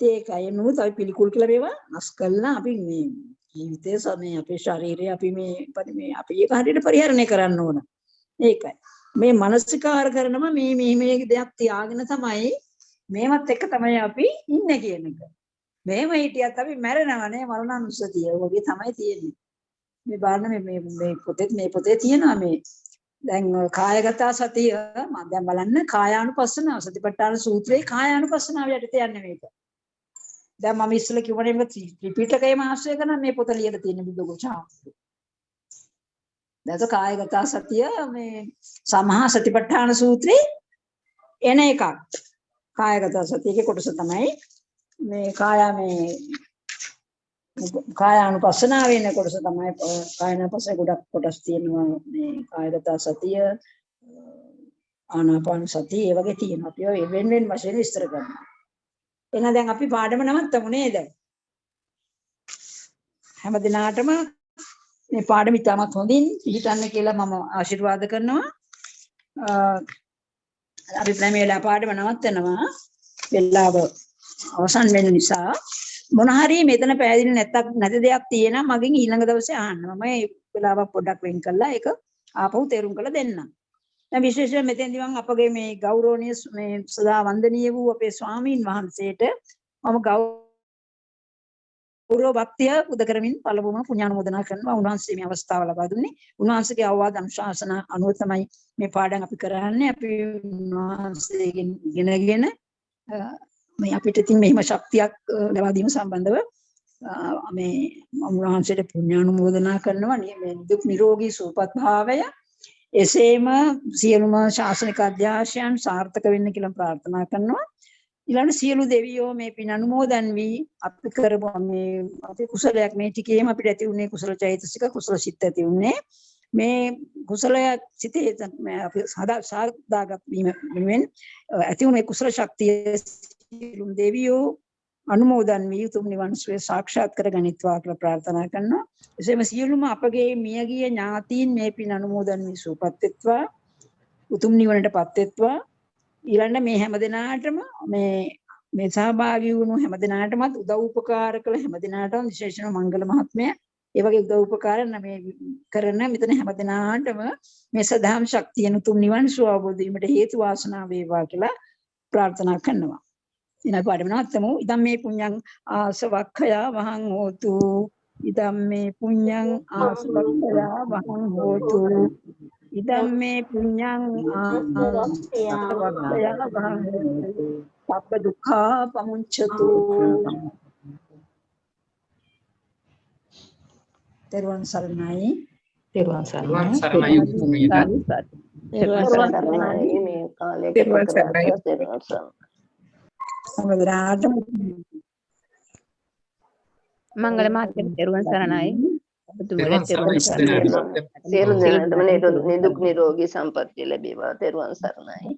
[SPEAKER 2] ඒකයි නුත් අපි පිළිකුල් කියලා මේවා නස් කළා අපි මේ ජීවිතයේ සමේ අපේ ශරීරය අපි මේ අපි ඒක හරියට පරිහරණය කරන්න ඕන. ඒකයි. මේ මානසිකාර කරනම මේ දෙයක් තියාගෙන තමයි මේවත් එක තමයි අපි ඉන්නේ කියන එක. මේව හිටියත් අපි මැරෙනවනේ මරණානුස්සතිය. වගේ තමයි තියෙන්නේ. මේ බලන්න මේ පොතේ තියෙනවා මේ දැන් කායගත සතිය මම දැන් බලන්න කායානුපස්සනාව සතිපට්ඨාන සූත්‍රයේ කායානුපස්සනාව යටතේ යන්නේ මේක. දැන් මම ඉස්සෙල්ලා කිව්වනේ මේක ත්‍රිපිටකයේම ආශ්‍රය කරන මේ පොත ලියලා තියෙන බුදුගුචා. දැන් කායගත සතිය මේ සමහා සතිපට්ඨාන සූත්‍රේ එන එකක්. කායගත සතියේ කොටස තමයි මේ කායානුපස්සනාව වෙන කොටස තමයි කායानुපස්සන ගොඩක් කොටස් තියෙනවා මේ කායගත සතිය ආනාපාන සතිය ඒ වගේ තියෙනවා. අපි ඔය වෙන වශයෙන් විස්තර කරනවා. එහෙනම් දැන් අපි පාඩම නවත්තමු නේද? හැම දිනාටම මේ පාඩම ඉතාමත් හොඳින් පිළිගන්න කියලා මම ආශිර්වාද කරනවා. අපි ප්‍රමේයලා පාඩම නවත්තනවා. වෙලාව අවසන් වෙන නිසා මොන හරි මෙතන පැහැදිලි නැති දෙයක් තියෙනවා මගෙන් ඊළඟ දවසේ අහන්න. මම මේ වෙලාවක් පොඩ්ඩක් වෙන් කළා ඒක ආපහු තේරුම් කරලා දෙන්නම්. දැන් විශේෂයෙන් මෙතෙන්දී මම අපගේ මේ ගෞරවනීය මේ සදා වන්දනීය වූ අපේ ස්වාමීන් වහන්සේට මම ගෞරව භක්තිය පුද කරමින් පළමුවම පුණ්‍යානුමෝදනා කරනවා. උන්වහන්සේ මේ අවස්ථාව ලබා දුන්නේ. උන්වහන්සේගේ අවවාද අනුශාසනා අනුව තමයි මේ පාඩම් අපි කරන්නේ. අපි උන්වහන්සේගෙන් ඉගෙනගෙන මේ අපිට තියෙන මෙහිම ශක්තියක් ලබා දීම සම්බන්ධව මේ උන්වහන්සේට පුණ්‍යානුමෝදනා කරනවා. මේ දුක් නිරෝගී සුවපත් භාවය එසේම සියලුම ශාසනික අධ්‍යාශයන් සාර්ථක වෙන්න කියලා ප්‍රාර්ථනා කරනවා. ඊළඟ සියලු දෙවියෝ මේ පින් අනුමෝදන් වී අපි කරපු මේ අපේ කුසලයක් මේ ටිකේම අපිට ඇති උනේ කුසල චෛතසික කුසල සිත් ඇති උනේ මේ කුසලය සිතේ අපි සාදාගත් වීම වෙනුවෙන් ඇති උනේ කුසල ශක්තිය සියලු දෙවියෝ අනුමෝදන් වී උතුම් නිවන් සුවය සාක්ෂාත් කරගනිත්වා කියලා ප්‍රාර්ථනා කරනවා. එසේම සියලුම අපගේ මියගිය ඥාතීන් මේ පින් අනුමෝදන් වී සුවපත් වෙත්වා උතුම් නිවනටපත් වෙත්වා. ඊළඟ මේ හැමදෙනාටම මේ සහභාගී වුණු හැමදෙනාටමත් උදව් උපකාර කළ හැමදෙනාටම විශේෂයෙන්ම මංගල මහත්මයා ඒ වගේ උදව් උපකාර මේ කරන මෙතන හැමදෙනාටම මේ සදාම් ශක්තිය උතුම් නිවන් සුව අවබෝධ වීමට හේතු වාසනා වේවා කියලා ප්‍රාර්ථනා කරනවා. ඉතින් පාඩම නවත්තමු. ඉදම් මේ පුඤ්ඤං ආසවක්ඛයා වහං හෝතු. ඉදම් මේ පුඤ්ඤං ආසවක්ඛයා වහං හෝතු. ඉදම් මේ පුඤ්ඤං ආසවක්ඛයා වහං හෝතු. සබ්බ දුක්ඛා පමුච්ඡතු. තෙරුවන් සරණයි.
[SPEAKER 7] තෙරුවන් සරණයි.
[SPEAKER 1] සරණයි උතුමියට.
[SPEAKER 5] තෙරුවන් සරණයි මේ කාලේ
[SPEAKER 1] තෙරුවන් සරණයි.
[SPEAKER 5] තෙරුවන් සරණයි.
[SPEAKER 2] සමගරාටම
[SPEAKER 6] මංගල මාත්‍යෙ තෙරුවන් සරණයි.
[SPEAKER 1] තෙරුවන් සරණයි.
[SPEAKER 5] සියලු දෙනාටම නිදුක් නිරෝගී සම්පන්නිය ලැබේවා. තෙරුවන් සරණයි.